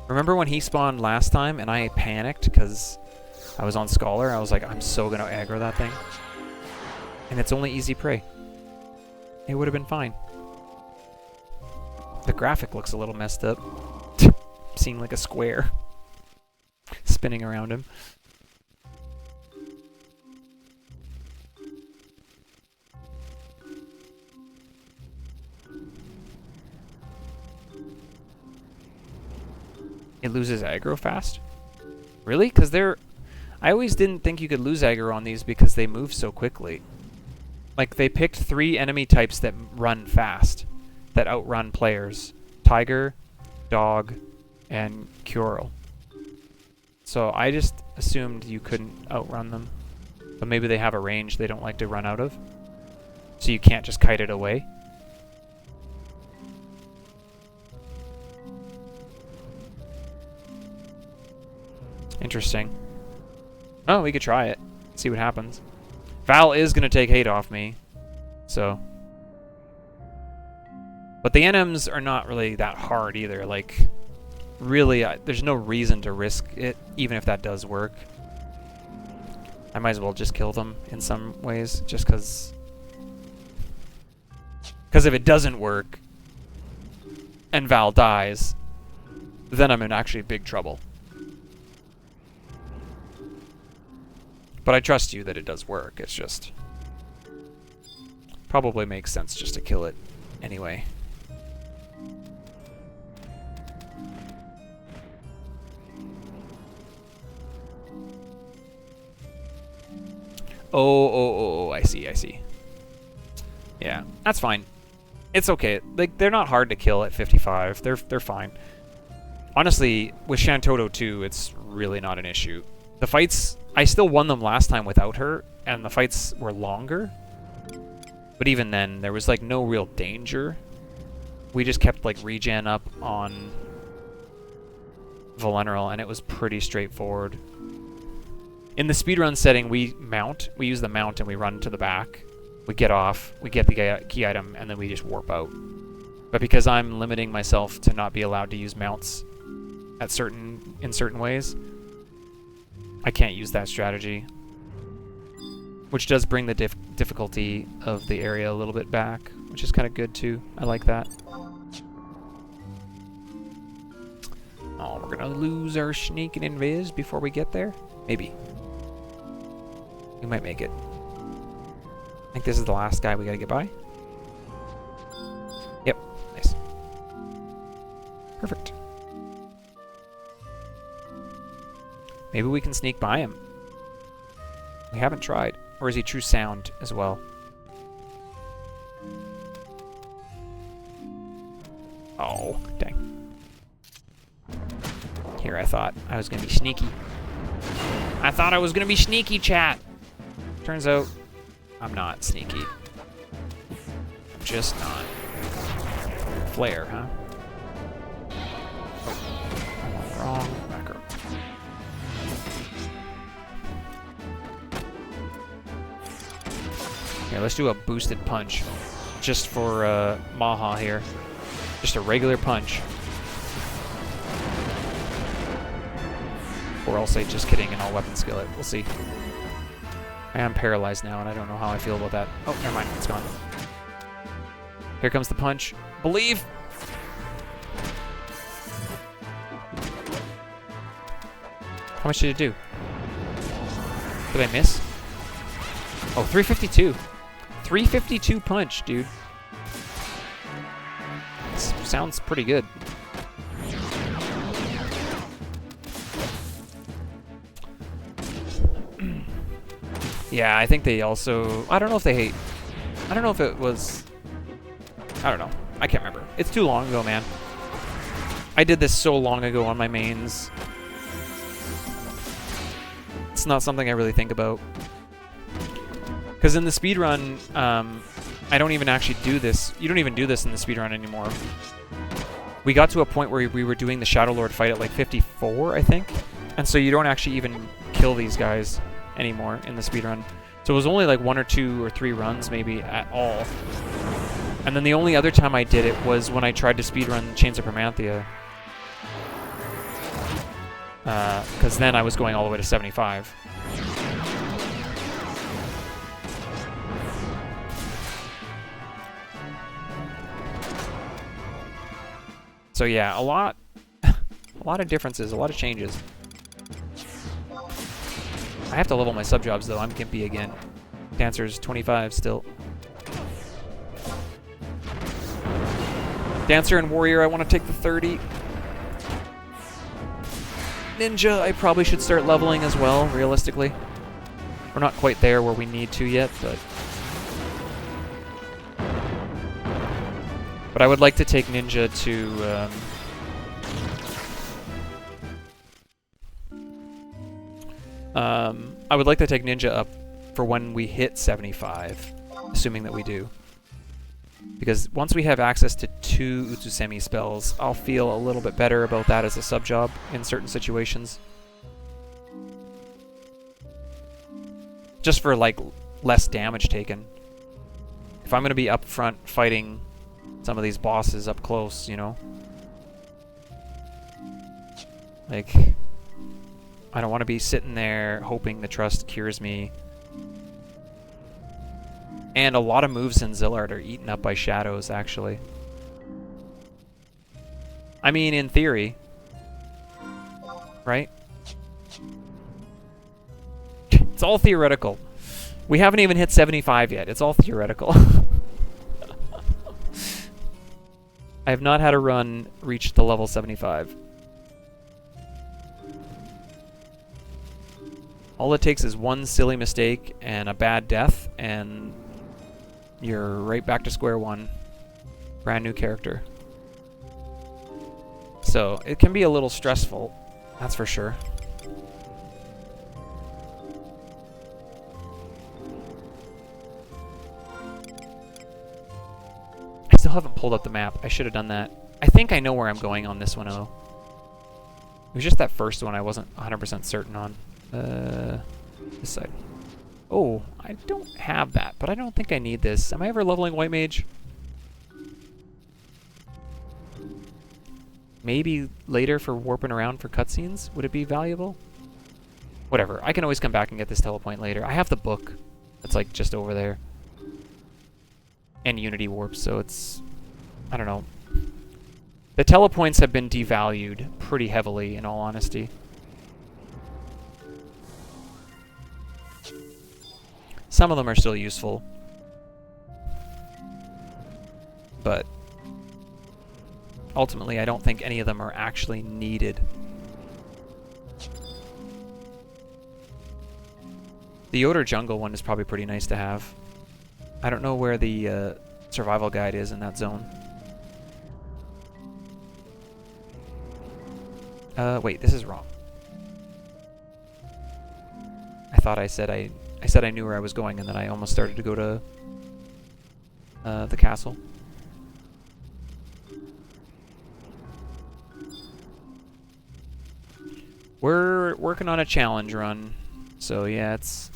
Remember when he spawned last time and I panicked because I was on Scholar? I was like, I'm so gonna aggro that thing. And it's only easy prey. It would have been fine. The graphic looks a little messed up. Seeing like a square spinning around him. It loses aggro fast? Really? Because I always didn't think you could lose aggro on these because they move so quickly. Like, they picked 3 enemy types that run fast, that outrun players. Tiger, Dog, and Curl. So I just assumed you couldn't outrun them. But maybe they have a range they don't like to run out of. So you can't just kite it away. Interesting. Oh, we could try it. See what happens. Val is going to take hate off me. So. But the NMs are not really that hard either. Like, really, there's no reason to risk it, even if that does work. I might as well just kill them in some ways, just because. Because if it doesn't work, and Val dies, then I'm in actually big trouble. But I trust you that it does work. It's just probably makes sense just to kill it anyway. Oh, I see. Yeah, that's fine. It's okay. Like, they're not hard to kill at 55. They're fine. Honestly, with Shantoto 2, it's really not an issue. The fights, I still won them last time without her, and the fights were longer. But even then, there was like no real danger. We just kept like regen up on Valeneral, and it was pretty straightforward. In the speedrun setting, we use the mount and we run to the back. We get off, we get the key item, and then we just warp out. But because I'm limiting myself to not be allowed to use mounts in certain ways, I can't use that strategy. Which does bring the difficulty of the area a little bit back, which is kind of good too. I like that. Oh, we're gonna lose our sneak and invis before we get there? Maybe. We might make it. I think this is the last guy we gotta get by. Yep, nice. Perfect. Maybe we can sneak by him. We haven't tried. Or is he true sound as well? Oh, dang. Here, I thought I was gonna be sneaky. I thought I was gonna be sneaky, chat. Turns out, I'm not sneaky. I'm just not. Flare, huh? Oh, wrong macro. Here, let's do a boosted punch. Just for Maha here. Just a regular punch. or else I just kidding and I'll weapon skill it. We'll see. I am paralyzed now, and I don't know how I feel about that. Oh, never mind. It's gone. Here comes the punch. Believe! How much did it do? Did I miss? Oh, 352. 352 punch, dude. This sounds pretty good. Yeah, I think they also... I don't know if they... I don't know if it was... I don't know. I can't remember. It's too long ago, man. I did this so long ago on my mains. It's not something I really think about. Because in the speedrun, I don't even actually do this. You don't even do this in the speedrun anymore. We got to a point where we were doing the Shadow Lord fight at like 54, I think. And so you don't actually even kill these guys anymore in the speedrun. So it was only like 1 or 2 or 3 runs maybe at all. And then the only other time I did it was when I tried to speedrun Chains of Promanthea. Because then I was going all the way to 75. So yeah, a lot of differences, a lot of changes. I have to level my sub-jobs though, I'm gimpy again. Dancer's 25 still. Dancer and Warrior, I want to take the 30. Ninja, I probably should start leveling as well, realistically. We're not quite there where we need to yet, but I would like to take Ninja to... I would like to take Ninja up for when we hit 75, assuming that we do. Because once we have access to 2 Utsusemi spells, I'll feel a little bit better about that as a sub-job in certain situations. Just for, like, less damage taken. If I'm going to be up front fighting some of these bosses up close, you know? Like, I don't want to be sitting there hoping the trust cures me. And a lot of moves in Zillard are eaten up by shadows, actually. I mean, in theory. Right? It's all theoretical. We haven't even hit 75 yet. It's all theoretical. I have not had a run reach the level 75. All it takes is one silly mistake and a bad death, and you're right back to square one. Brand new character. So, it can be a little stressful, that's for sure. I still haven't pulled up the map. I should have done that. I think I know where I'm going on this one, though. It was just that first one I wasn't 100% certain on. This side. Oh, I don't have that, but I don't think I need this. Am I ever leveling White Mage? Maybe later for warping around for cutscenes? Would it be valuable? Whatever. I can always come back and get this telepoint later. I have the book. It's like just over there. And Unity Warp, so it's... I don't know. The telepoints have been devalued pretty heavily, in all honesty. Some of them are still useful. But ultimately, I don't think any of them are actually needed. The Yoder Jungle one is probably pretty nice to have. I don't know where the survival guide is in that zone. Wait, this is wrong. I thought I said I knew where I was going, and then I almost started to go to the castle. We're working on a challenge run, so yeah, it's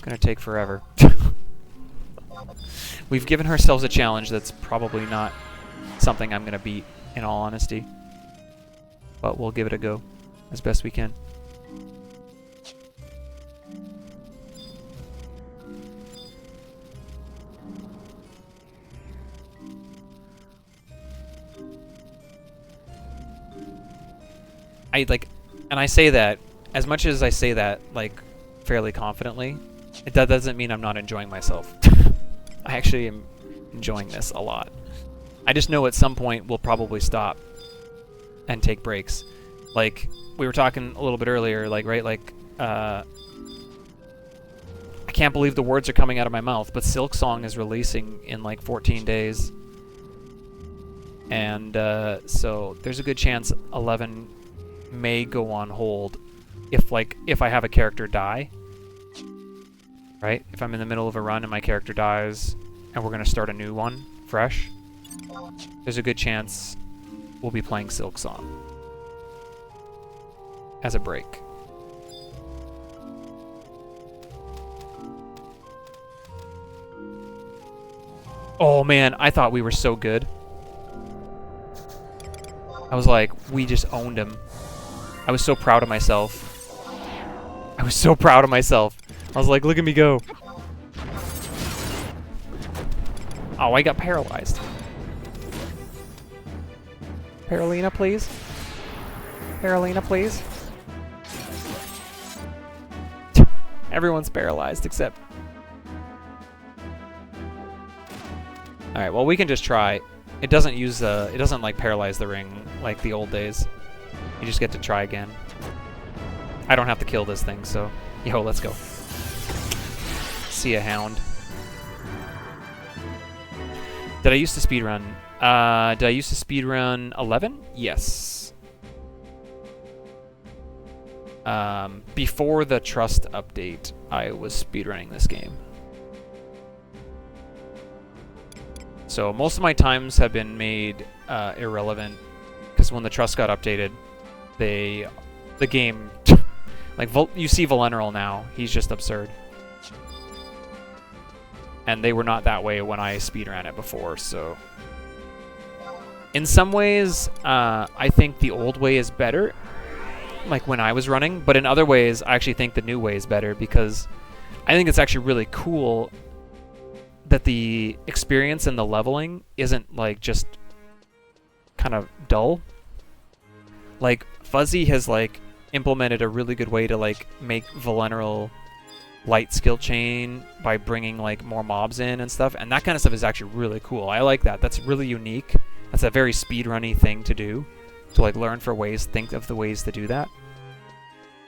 gonna take forever. We've given ourselves a challenge that's probably not something I'm gonna beat, in all honesty. But we'll give it a go as best we can. and I say that, as much as I say that, like, fairly confidently, that doesn't mean I'm not enjoying myself. I actually am enjoying this a lot. I just know at some point we'll probably stop and take breaks. Like, we were talking a little bit earlier, like, right, like, I can't believe the words are coming out of my mouth, but Silksong is releasing in, like, 14 days. And, so there's a good chance 11 may go on hold if I have a character die. Right? If I'm in the middle of a run and my character dies and we're going to start a new one, fresh, there's a good chance we'll be playing Silksong as a break. Oh man, I thought we were so good. I was like, we just owned him. I was so proud of myself. I was so proud of myself. I was like, look at me go. Oh, I got paralyzed. Paralina, please. Paralina, please. Everyone's paralyzed except... Alright, well, we can just try. It doesn't use it doesn't, like, paralyze the ring like the old days. You just get to try again. I don't have to kill this thing, so... Yo, let's go. See a hound. Did I used to speedrun? Did I used to speedrun 11? Yes. Before the Trust update, I was speedrunning this game. So most of my times have been made irrelevant because when the Trust got updated, the game, like you see Valenral now, he's just absurd. And they were not that way when I speedran it before, so... In some ways, I think the old way is better, like when I was running, but in other ways, I actually think the new way is better because I think it's actually really cool that the experience and the leveling isn't, like, just kind of dull. Like, Fuzzy has, like, implemented a really good way to, like, make Valenral light skill chain by bringing, like, more mobs in and stuff, and that kind of stuff is actually really cool. I like that. That's really unique. That's a very speedrunny thing to do, to, like, learn for ways, think of the ways to do that.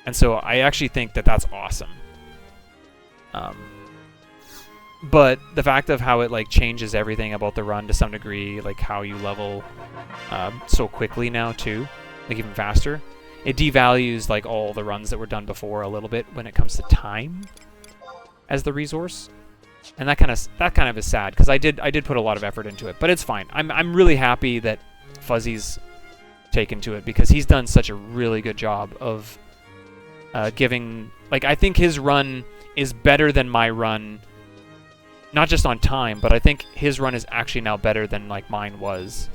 And so I actually think that that's awesome. But the fact of how it, like, changes everything about the run to some degree, like how you level so quickly now too, like even faster, it devalues, like, all the runs that were done before a little bit when it comes to time as the resource, and that kind of is sad because I did put a lot of effort into it, but it's fine. I'm really happy that Fuzzy's taken to it because he's done such a really good job of giving, like, I think his run is better than my run, not just on time, but I think his run is actually now better than, like, mine was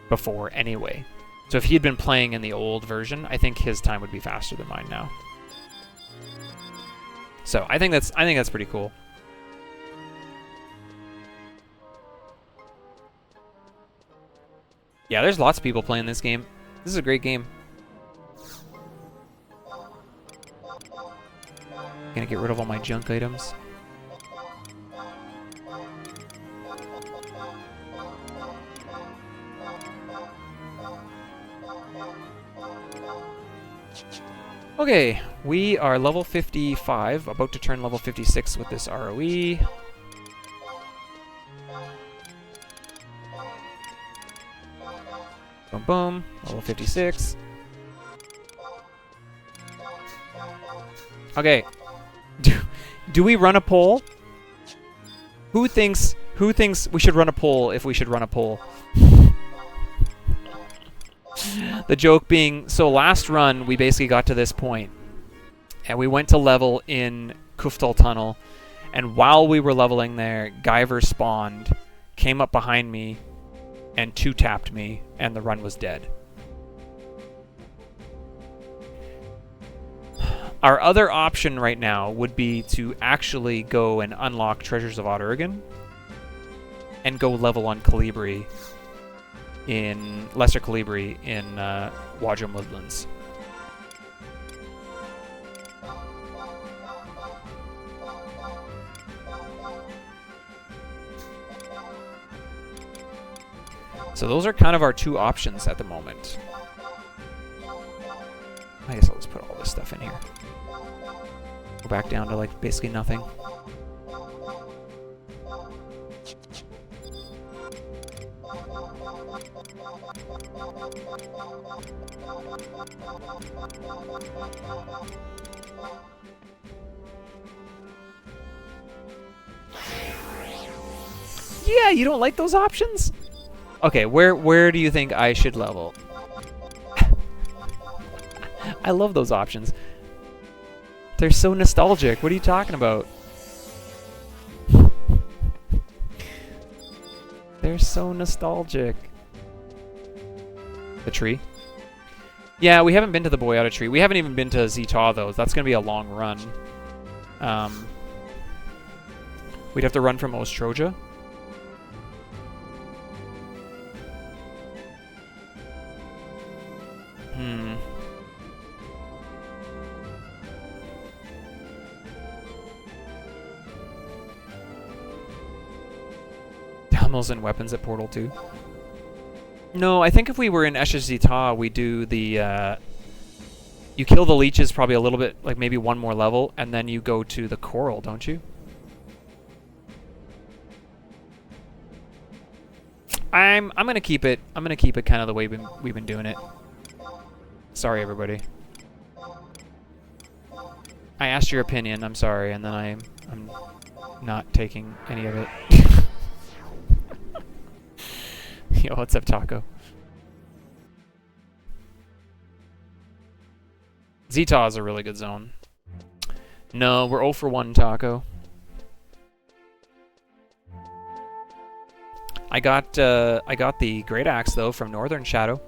before anyway. So if he had been playing in the old version, I think his time would be faster than mine now. So I think that's pretty cool. Yeah, there's lots of people playing this game. This is a great game. Gonna get rid of all my junk items. Okay, we are level 55, about to turn level 56 with this ROE. Boom, boom, level 56. Okay, do we run a poll? Who thinks we should run a poll if we should run a poll? The joke being, so last run, we basically got to this point, and we went to level in Kuftal Tunnel, and while we were leveling there, Guyver spawned, came up behind me, and two-tapped me, and the run was dead. Our other option right now would be to actually go and unlock Treasures of Odd Urgan, and go level on Calibri, in Lesser Calibri in Wadrum Woodlands. So those are kind of our two options at the moment. I guess I'll just put all this stuff in here. Go back down to like basically nothing. Yeah, you don't like those options? Okay, where do you think I should level? I love those options. They're so nostalgic. What are you talking about? They're so nostalgic. The tree? Yeah, we haven't been to the Boyata tree. We haven't even been to Zeta, though. That's going to be a long run. We'd have to run from Ostroja. Downmills and weapons at Portal 2. No, I think if we were in Esches Zeta, we do the... you kill the leeches probably a little bit, like maybe one more level, and then you go to the coral, don't you? I'm gonna keep it. I'm gonna keep it kind of the way we've been doing it. Sorry, everybody. I asked your opinion. I'm sorry, and then I'm not taking any of it. Yo, what's up, Taco? Zeta is a really good zone. No, we're 0 for 1, Taco. I got the Great Axe though from Northern Shadow.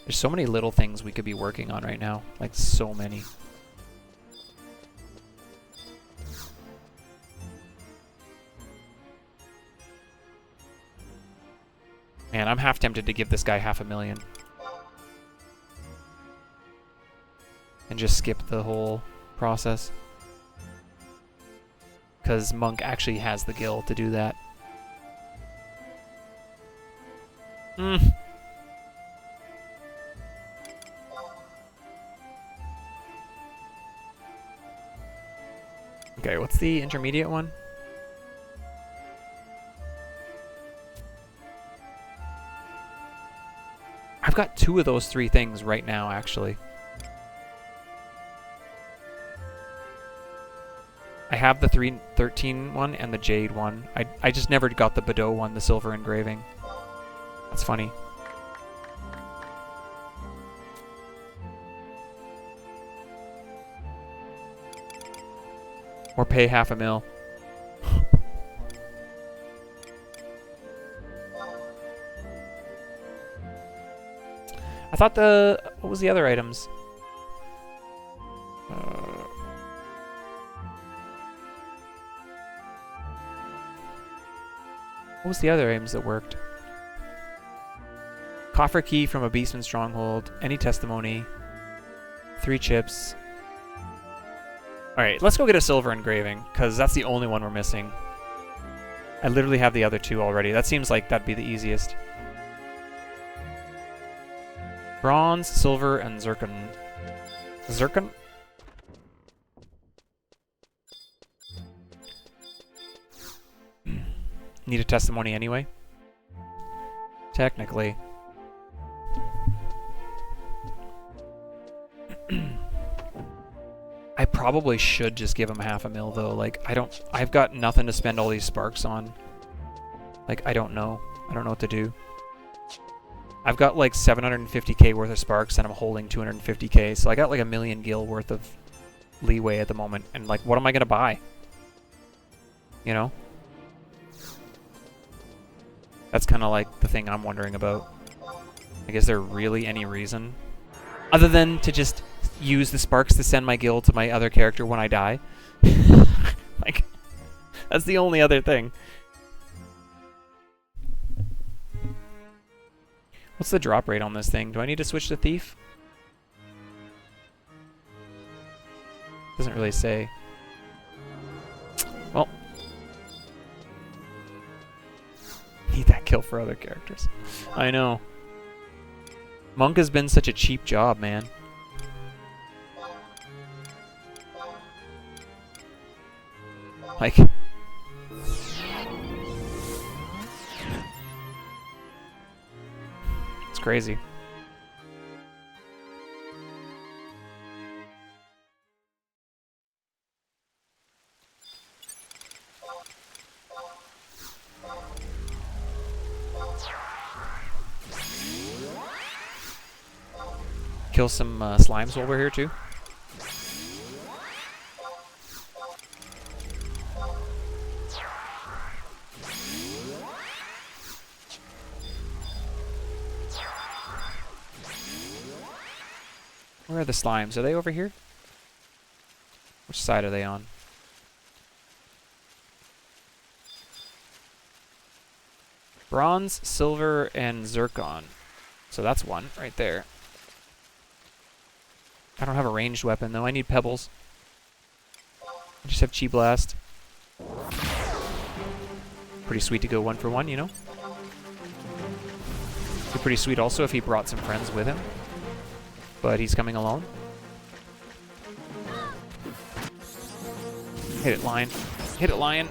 There's so many little things we could be working on right now. Like, so many. Man, I'm half tempted to give this guy $500,000. And just skip the whole process. Because Monk actually has the gil to do that. Okay, what's the intermediate one? I've got 2 of those 3 things right now, actually. I have the 313 one and the Jade one. I just never got the Bordeaux one, the silver engraving. That's funny. Or pay $500,000. I thought what was the other items? What was the other items that worked? Coffer key from a Beastman stronghold, any testimony, 3 chips. Alright, let's go get a silver engraving, because that's the only one we're missing. I literally have the other 2 already. That seems like that'd be the easiest. Bronze, silver, and zircon. Zircon? Need a testimony anyway? Technically. I probably should just give him $500,000 though. Like, I've got nothing to spend all these sparks on. Like, I don't know what to do. I've got like 750k worth of sparks and I'm holding 250k, so I got like 1,000,000 gil worth of leeway at the moment. And like, what am I gonna buy? You know? That's kind of like the thing I'm wondering about. Like, is there really any reason? Other than to just use the sparks to send my guild to my other character when I die? Like, that's the only other thing. What's the drop rate on this thing? Do I need to switch to Thief? Doesn't really say. Well. Need that kill for other characters. I know. Monk has been such a cheap job, man. Like... It's crazy. Kill some slimes while we're here too. Where are the slimes? Are they over here? Which side are they on? Bronze, silver, and zircon. So that's one right there. I don't have a ranged weapon though. I need pebbles. I just have Chi Blast. Pretty sweet to go 1 for 1, you know? It'd be pretty sweet also if he brought some friends with him. But he's coming alone. Hit it, Lion. Hit it, Lion.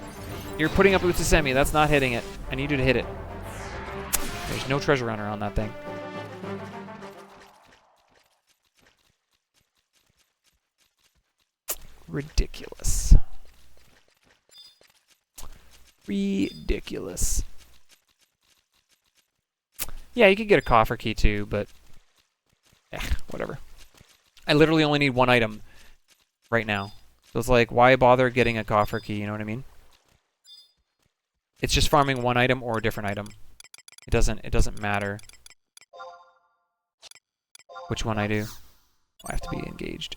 You're putting up Utsusemi. That's not hitting it. I need you to hit it. There's no treasure runner on that thing. Ridiculous. Ridiculous. Yeah, you could get a coffer key too, but... whatever. I literally only need 1 item right now. So it's like, why bother getting a coffer key, you know what I mean? It's just farming 1 item or a different item. It doesn't matter which one I do. I have to be engaged.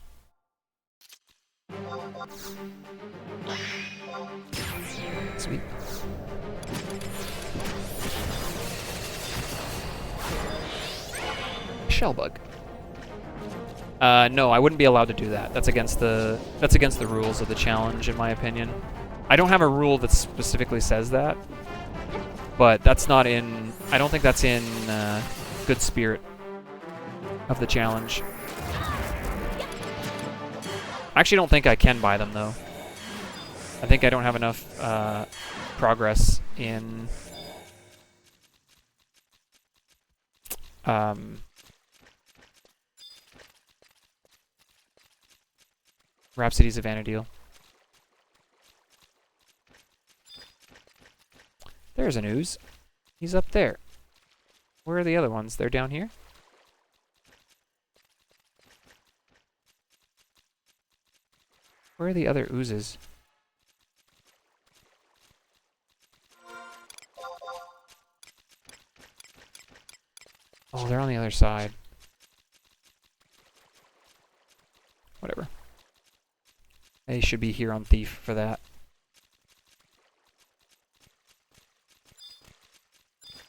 Sweet. Shellbug. No, I wouldn't be allowed to do that. That's against the rules of the challenge, in my opinion. I don't have a rule that specifically says that, but that's not in... I don't think that's in good spirit of the challenge. I actually don't think I can buy them, though. I think I don't have enough progress in... Rhapsody's a Vanadil. There's an ooze. He's up there. Where are the other ones? They're down here? Where are the other oozes? Oh, they're on the other side. Whatever. They should be here on Thief for that.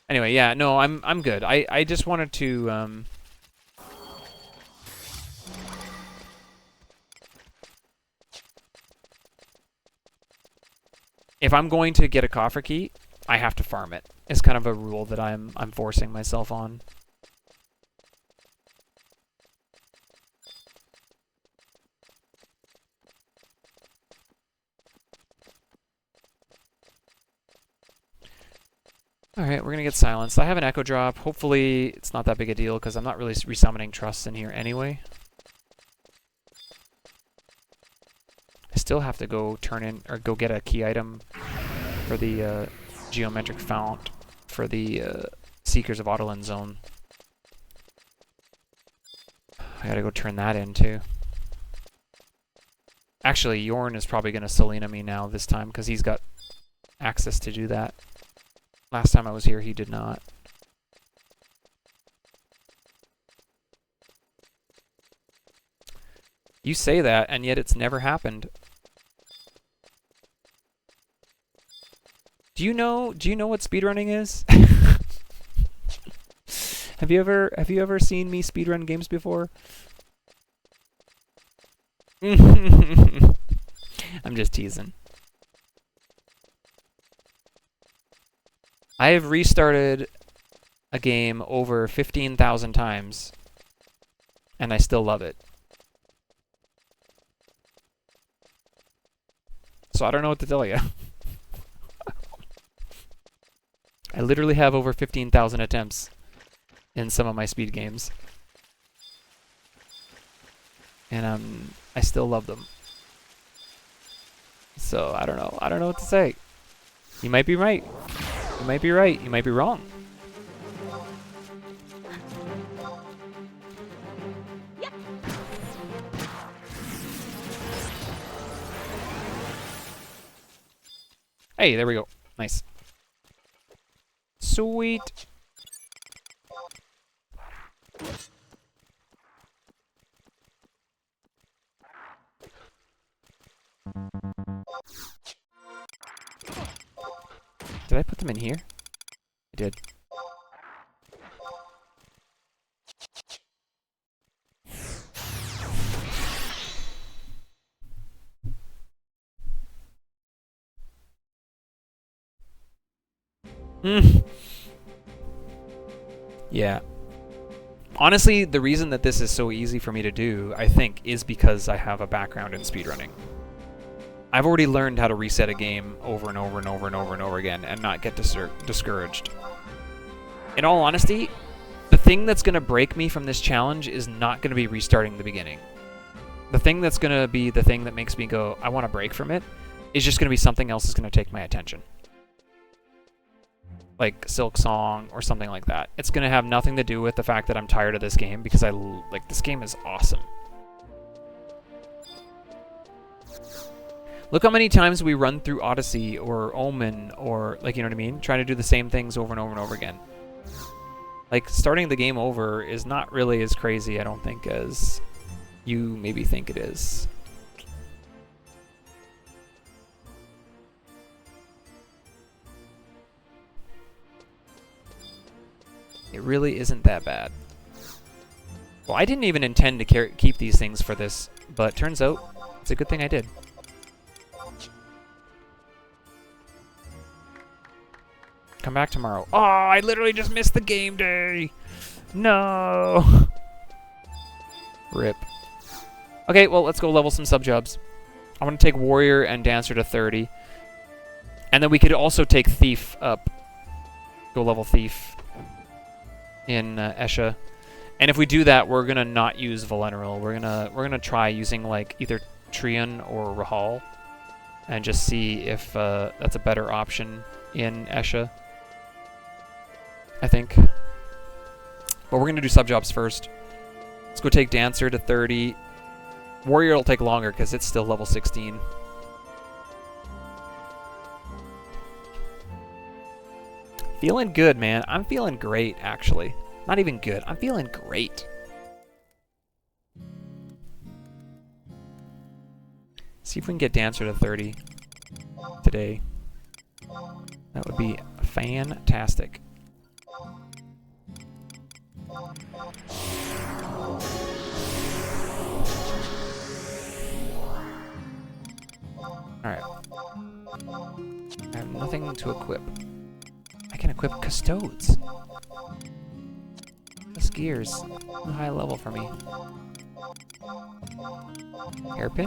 Anyway, yeah, no, I'm good. I just wanted to if I'm going to get a coffer key, I have to farm it. It's kind of a rule that I'm forcing myself on. Alright, we're gonna get silenced. I have an echo drop. Hopefully it's not that big a deal because I'm not really resummoning trusts in here anyway. I still have to go turn in or go get a key item for the geometric fount for the Seekers of Autoland Zone. I gotta go turn that in too. Actually, Yorn is probably gonna Selena me now this time because he's got access to do that. Last time I was here, he did not. You say that, and yet it's never happened. Do you know what speedrunning is? Have you ever seen me speedrun games before? I'm just teasing. I have restarted a game over 15,000 times, and I still love it. So I don't know what to tell you. I literally have over 15,000 attempts in some of my speed games. And I still love them. So I don't know. I don't know what to say. You might be right. You might be right. You might be wrong. Yep. Hey, there we go. Nice. Sweet. Did I put them in here? I did. Yeah. Honestly, the reason that this is so easy for me to do, I think, is because I have a background in speedrunning. I've already learned how to reset a game over and over and over and over and over again and not get discouraged. In all honesty, the thing that's going to break me from this challenge is not going to be restarting the beginning. The thing that's going to be the thing that makes me go, I want to break from it, is just going to be something else that's going to take my attention. Like Silk Song or something like that. It's going to have nothing to do with the fact that I'm tired of this game because this game is awesome. Look how many times we run through Odyssey or Omen or, like, you know what I mean? Trying to do the same things over and over and over again. Like, starting the game over is not really as crazy, I don't think, as you maybe think it is. It really isn't that bad. Well, I didn't even intend to keep these things for this, but turns out it's a good thing I did. Come back tomorrow. Oh, I literally just missed the game day. No. Rip. Okay, well, let's go level some sub-jobs. I want to take Warrior and Dancer to 30. And then we could also take Thief up. Go level Thief in Esha. And if we do that, we're going to not use Valenaril. We're gonna try using, like, either Trion or Rahal. And just see if that's a better option in Esha, I think. But we're going to do sub-jobs first. Let's go take Dancer to 30. Warrior will take longer because it's still level 16. Feeling good, man. I'm feeling great, actually. Not even good. I'm feeling great. See if we can get Dancer to 30 today. That would be fantastic. Alright. I have nothing to equip. I can equip Custodes. This gear's a high level for me. Hairpin?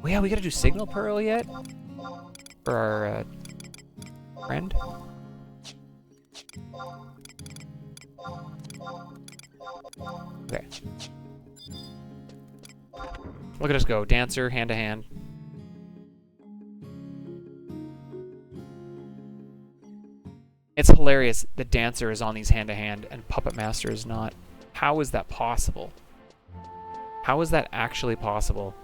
Oh yeah, we gotta do Signal Pearl yet? For our friend? Okay. Look at us go. Dancer, hand to hand. It's hilarious that Dancer is on these hand to hand and Puppet Master is not. How is that possible? How is that actually possible?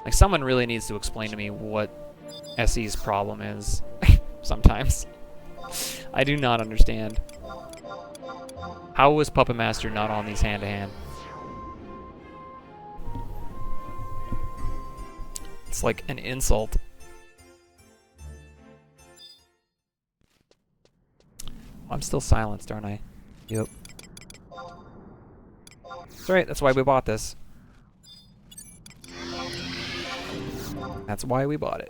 Like, someone really needs to explain to me what SE's problem is sometimes. I do not understand. How was Puppet Master not on these hand-to-hand? It's like an insult. I'm still silenced, aren't I? Yep. That's right, that's why we bought this. That's why we bought it.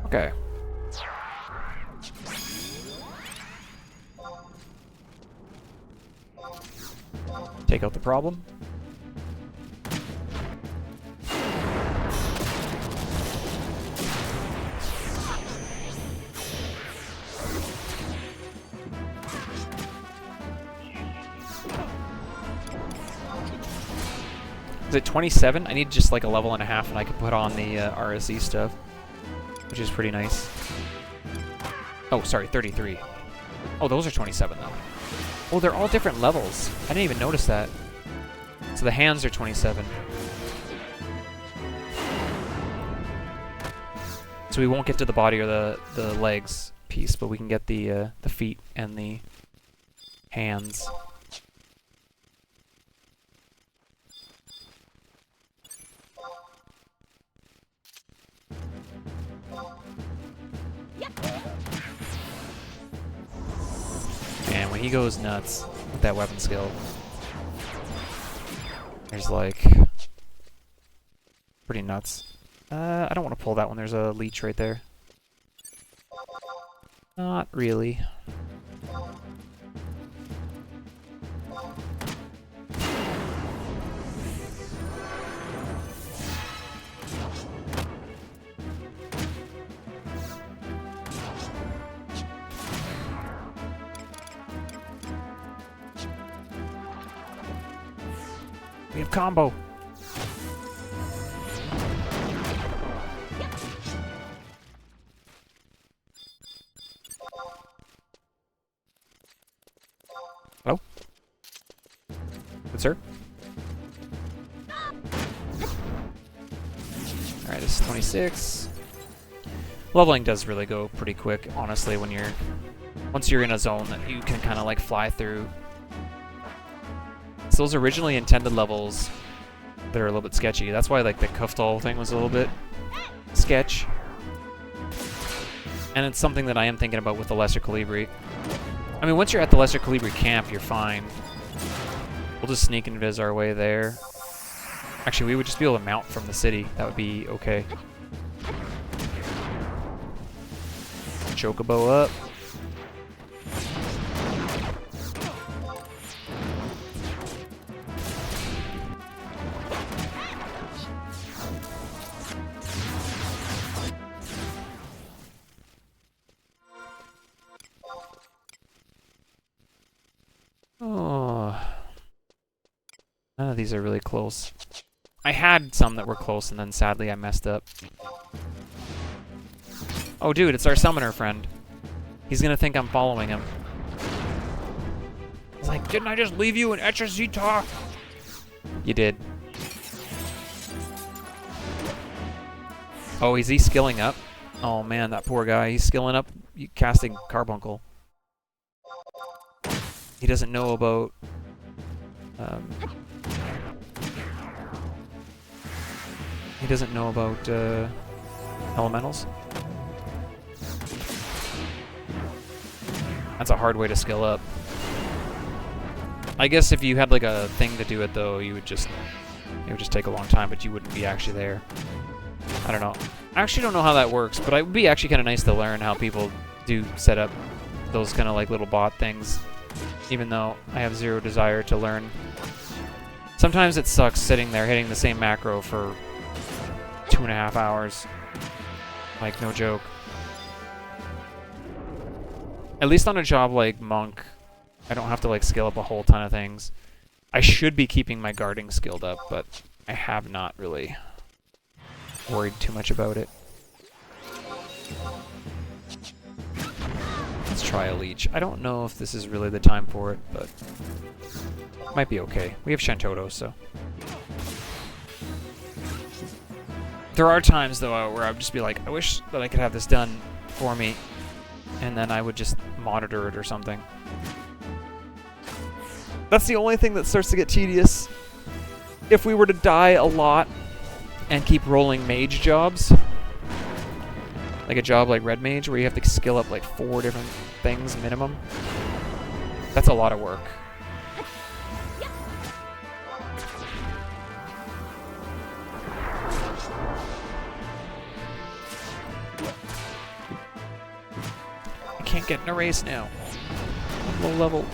Okay. Take out the problem. Is it 27? I need just like a level and a half and I can put on the RSE stuff, which is pretty nice. Oh, sorry, 33. Oh, those are 27 though. Oh, they're all different levels. I didn't even notice that. So the hands are 27. So we won't get to the body or the legs piece, but we can get the feet and the hands. And when he goes nuts with that weapon skill, there's like pretty nuts. I don't want to pull that one. There's a leech right there. Not really. We have combo. Hello? Good, sir? Alright, this is 26. Leveling does really go pretty quick, honestly, when once you're in a zone that you can kind of like fly through. So those originally intended levels that are a little bit sketchy. That's why like the Kuftal thing was a little bit sketch. And it's something that I am thinking about with the Lesser Colibri. I mean, once you're at the Lesser Colibri camp, you're fine. We'll just sneak and viz our way there. Actually, we would just be able to mount from the city. That would be okay. Chocobo up. Oh, none of these are really close. I had some that were close, and then sadly I messed up. Oh, dude, it's our summoner friend. He's gonna think I'm following him. He's like, didn't I just leave you in Etchazita? You did. Oh, is he skilling up? Oh man, that poor guy. He's skilling up, casting Carbuncle. He doesn't know about he doesn't know about elementals. That's a hard way to skill up. I guess if you had like a thing to do it though, it would just take a long time, but you wouldn't be actually there. I don't know. I actually don't know how that works, but it would be actually kind of nice to learn how people do set up those kind of like little bot things. Even though I have zero desire to learn. Sometimes it sucks sitting there hitting the same macro for 2.5 hours. Like, no joke. At least on a job like Monk, I don't have to like skill up a whole ton of things. I should be keeping my guarding skilled up, but I have not really. worried too much about it. Let's try a leech. I don't know if this is really the time for it, but might be okay. We have Shantoto, so. There are times, though, where I would just be like, I wish that I could have this done for me, and then I would just monitor it or something. That's the only thing that starts to get tedious. If we were to die a lot and keep rolling mage jobs, like a job like Red Mage, where you have to skill up like 4 different things minimum, that's a lot of work. I can't get in a race now. I'm low level.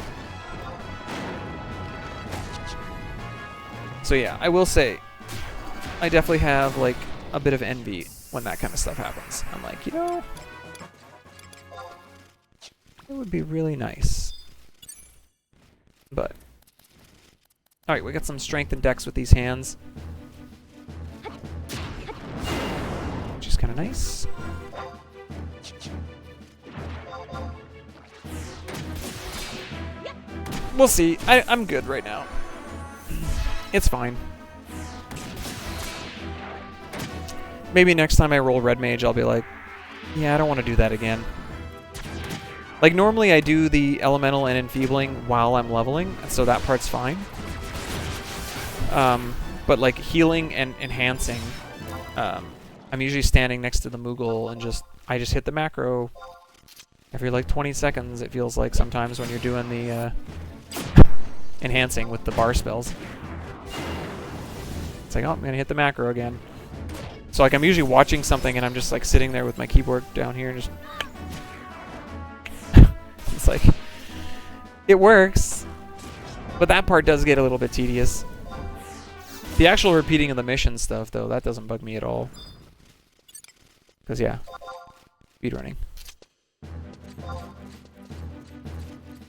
So yeah, I will say, I definitely have like a bit of envy when that kind of stuff happens. I'm like, you know, it would be really nice. But, alright, we got some strength and dex with these hands, which is kind of nice. We'll see. I'm good right now. It's fine. Maybe next time I roll Red Mage, I'll be like, yeah, I don't want to do that again. Like, normally I do the Elemental and Enfeebling while I'm leveling, so that part's fine. But, like, healing and enhancing, I'm usually standing next to the Moogle and I just hit the macro every, like, 20 seconds, it feels like sometimes when you're doing the enhancing with the bar spells. It's like, oh, I'm gonna hit the macro again. So like I'm usually watching something and I'm just like sitting there with my keyboard down here and just it's like it works, but that part does get a little bit tedious. The actual repeating of the mission stuff though, that doesn't bug me at all. Cause yeah, speedrunning.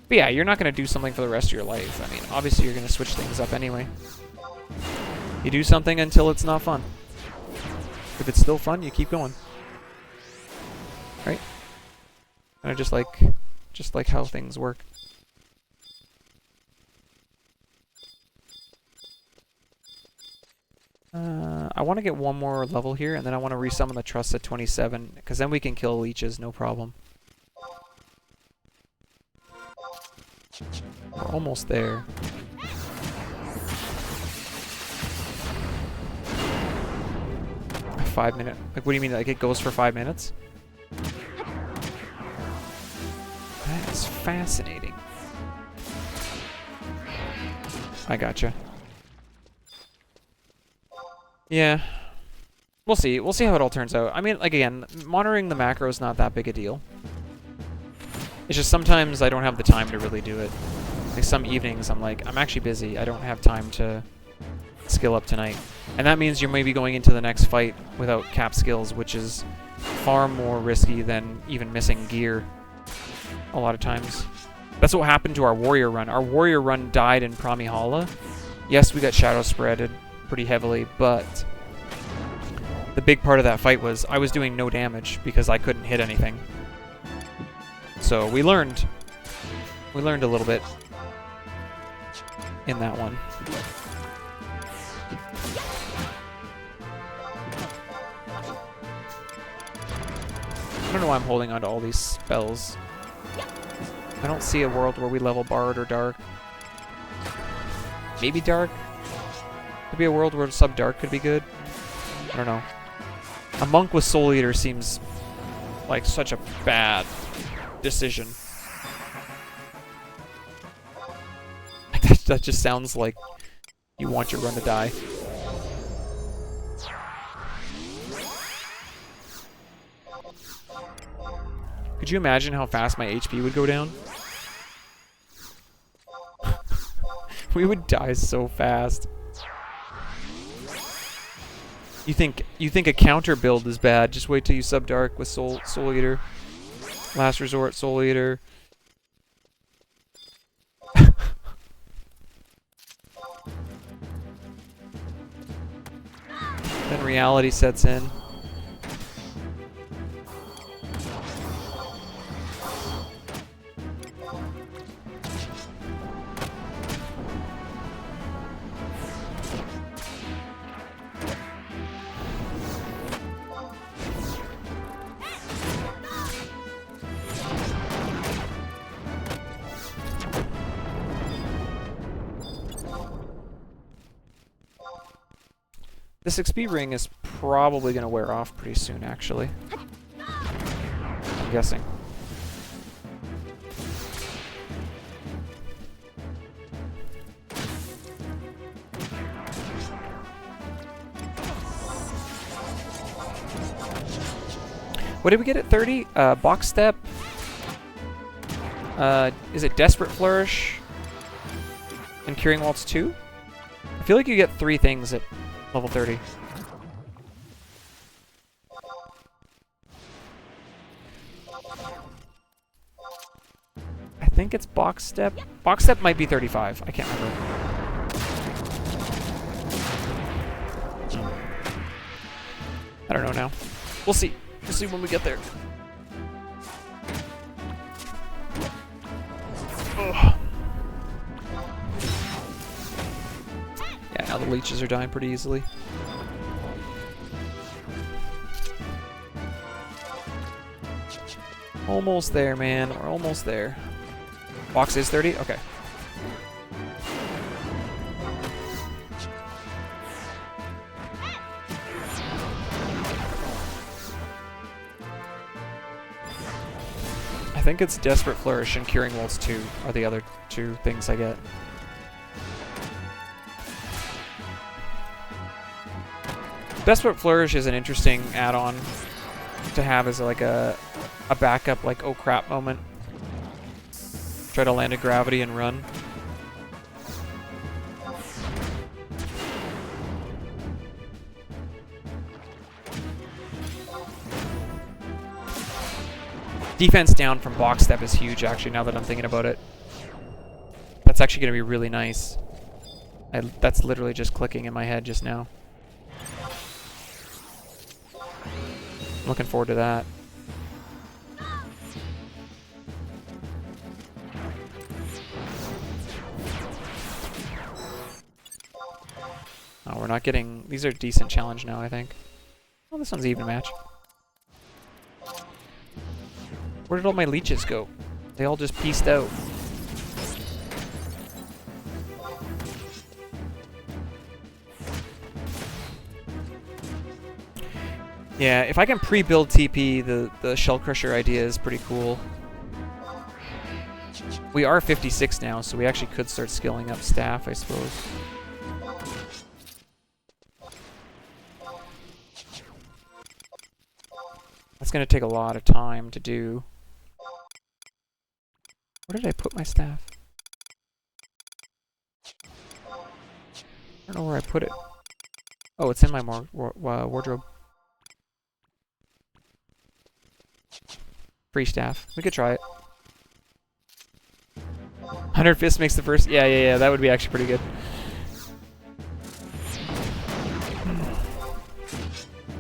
But yeah, you're not gonna do something for the rest of your life. I mean, obviously you're gonna switch things up anyway. You do something until it's not fun. If it's still fun, you keep going. Right? And I just like how things work. I want to get one more level here, and then I want to resummon the Trust at 27, because then we can kill leeches, no problem. We're almost there. 5 minute. Like, what do you mean? Like, it goes for 5 minutes? That is fascinating. I gotcha. Yeah. We'll see. We'll see how it all turns out. I mean, like, again, monitoring the macro is not that big a deal. It's just sometimes I don't have the time to really do it. Like, some evenings I'm like, I'm actually busy. I don't have time to skill up tonight. And that means you're maybe going into the next fight without cap skills, which is far more risky than even missing gear a lot of times. That's what happened to our warrior run. Our warrior run died in Pramihala. Yes, we got shadow spreaded pretty heavily, but the big part of that fight was I was doing no damage because I couldn't hit anything. So we learned a little bit in that one. I don't know why I'm holding on to all these spells. I don't see a world where we level Bard or Dark. Maybe Dark? Could be a world where sub-Dark could be good. I don't know. A monk with Soul Eater seems like such a bad decision. That just sounds like you want your run to die. Could you imagine how fast my HP would go down? We would die so fast. You think a counter build is bad? Just wait till you sub Dark with Soul Eater. Last Resort, Soul Eater. Then reality sets in. This XP ring is probably going to wear off pretty soon, actually. I'm guessing. What did we get at 30? Box Step. Is it Desperate Flourish? And Curing Waltz 2? I feel like you get 3 things at level 30. I think it's Box Step. Box Step might be 35. I can't remember. I don't know now. We'll see. We'll see when we get there. Ugh. Yeah, now the leeches are dying pretty easily. Almost there, man. We're almost there. Box is 30? Okay. I think it's Desperate Flourish and Curing Waltz 2 are the other 2 things I get. Desperate Flourish is an interesting add-on to have as like a backup, like, oh crap moment. Try to land a gravity and run. Defense down from Box Step is huge, actually, now that I'm thinking about it. That's actually going to be really nice. That's literally just clicking in my head just now. I'm looking forward to that. Oh, we're not getting... These are decent challenge now, I think. Oh, this one's even match. Where did all my leeches go? They all just pieced out. Yeah, if I can pre-build TP, the Shell Crusher idea is pretty cool. We are 56 now, so we actually could start skilling up staff, I suppose. That's going to take a lot of time to do. Where did I put my staff? I don't know where I put it. Oh, it's in my wardrobe. Free staff. We could try it. 100 Fists makes the first... Yeah, that would be actually pretty good.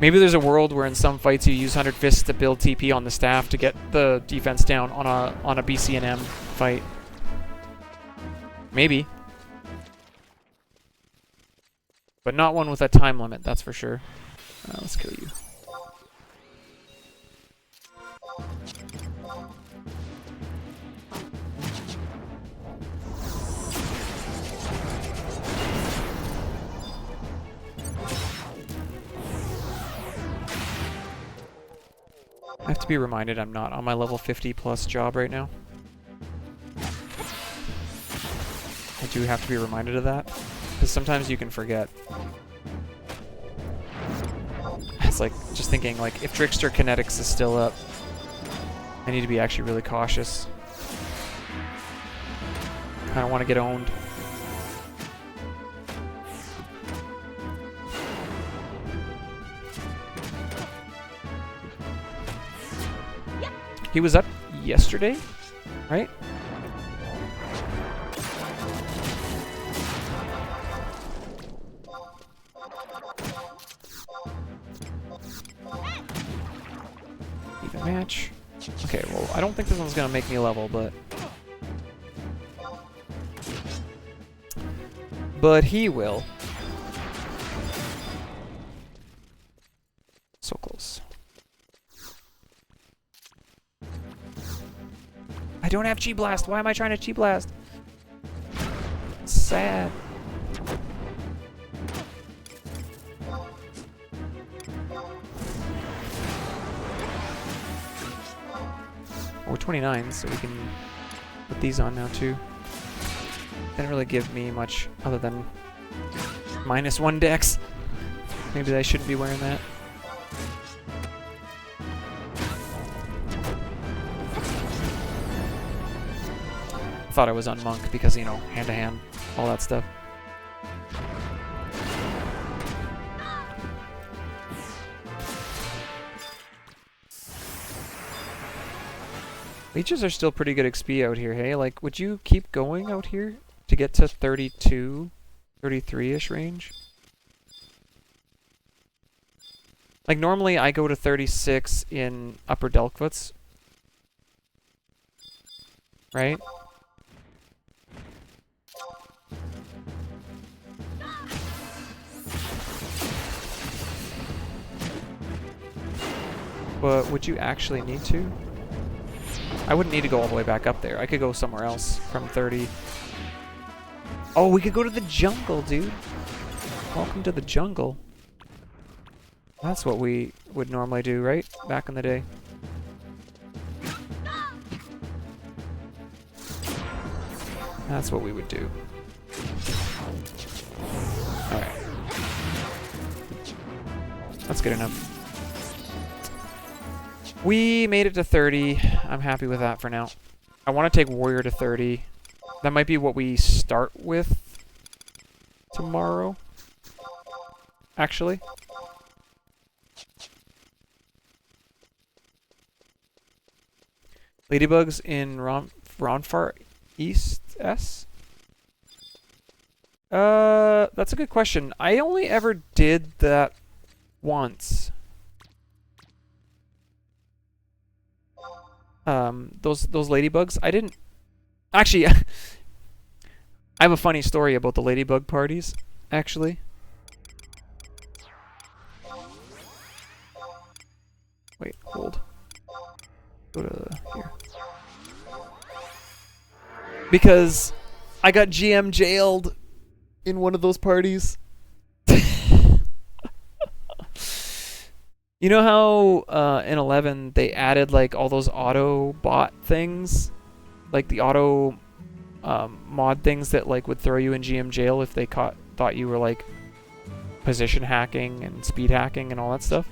Maybe there's a world where in some fights you use 100 Fists to build TP on the staff to get the defense down on a BCNM fight. Maybe. But not one with a time limit, that's for sure. Let's kill you. I have to be reminded I'm not on my level 50 plus job right now. I do have to be reminded of that, because sometimes you can forget. It's like, just thinking, like, if Trickster Kinetics is still up, I need to be actually really cautious. I don't want to get owned. He was up yesterday, right? match. Okay, well, I don't think this one's gonna make me level, but... But he will. So close. I don't have Chi Blast. Why am I trying to Chi Blast? Sad. We're 29, so we can put these on now too. Didn't really give me much other than -1 dex. Maybe I shouldn't be wearing that. Thought I was on Monk because, you know, hand-to-hand, all that stuff. Leeches are still pretty good XP out here, hey? Like, would you keep going out here to get to 32, 33-ish range? Like, normally I go to 36 in Upper Delkwoods. Right? But would you actually need to? I wouldn't need to go all the way back up there. I could go somewhere else from 30. Oh, we could go to the jungle, dude. Welcome to the jungle. That's what we would normally do, right? Back in the day. That's what we would do. Alright. That's good enough. We made it to 30. I'm happy with that for now. I want to take Warrior to 30. That might be what we start with tomorrow, actually. Ladybugs in Ronfar East S? That's a good question. I only ever did that once. Those ladybugs. I didn't actually. I have a funny story about the ladybug parties, actually. Wait, hold. Go to here. Because I got GM jailed in one of those parties. You know how in 11 they added like all those auto bot things? Like the auto mod things that like would throw you in GM jail if they thought you were like position hacking and speed hacking and all that stuff?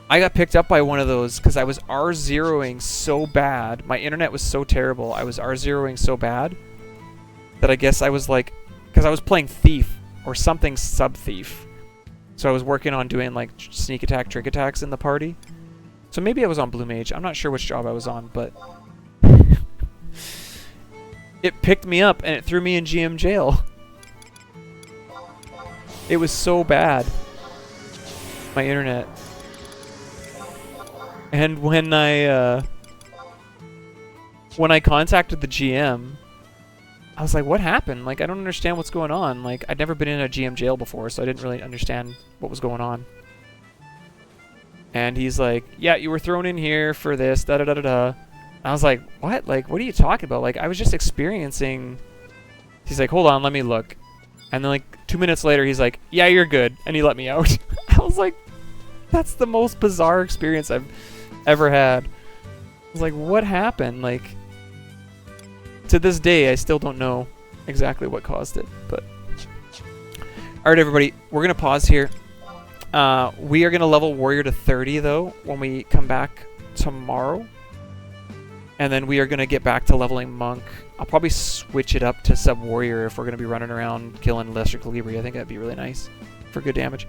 I got picked up by one of those because I was R0ing so bad. My internet was so terrible. I was R0ing so bad that I guess I was like, because I was playing Thief or something sub-Thief. So I was working on doing like sneak attack, trick attacks in the party. So maybe I was on Blue Mage. I'm not sure which job I was on, but it picked me up and it threw me in GM jail. It was so bad, my internet. And when I contacted the GM, I was like, what happened? Like, I don't understand what's going on. Like, I'd never been in a GM jail before, so I didn't really understand what was going on. And he's like, yeah, you were thrown in here for this, da-da-da-da-da. I was like, what? Like, what are you talking about? Like, I was just experiencing... He's like, hold on, let me look. And then, like, 2 minutes later, he's like, yeah, you're good. And he let me out. I was like, that's the most bizarre experience I've ever had. I was like, what happened? Like... To this day, I still don't know exactly what caused it, but... Alright, everybody, we're going to pause here. We are going to level Warrior to 30, though, when we come back tomorrow. And then we are going to get back to leveling Monk. I'll probably switch it up to Sub-Warrior if we're going to be running around killing Lesser Calibri. I think that'd be really nice for good damage.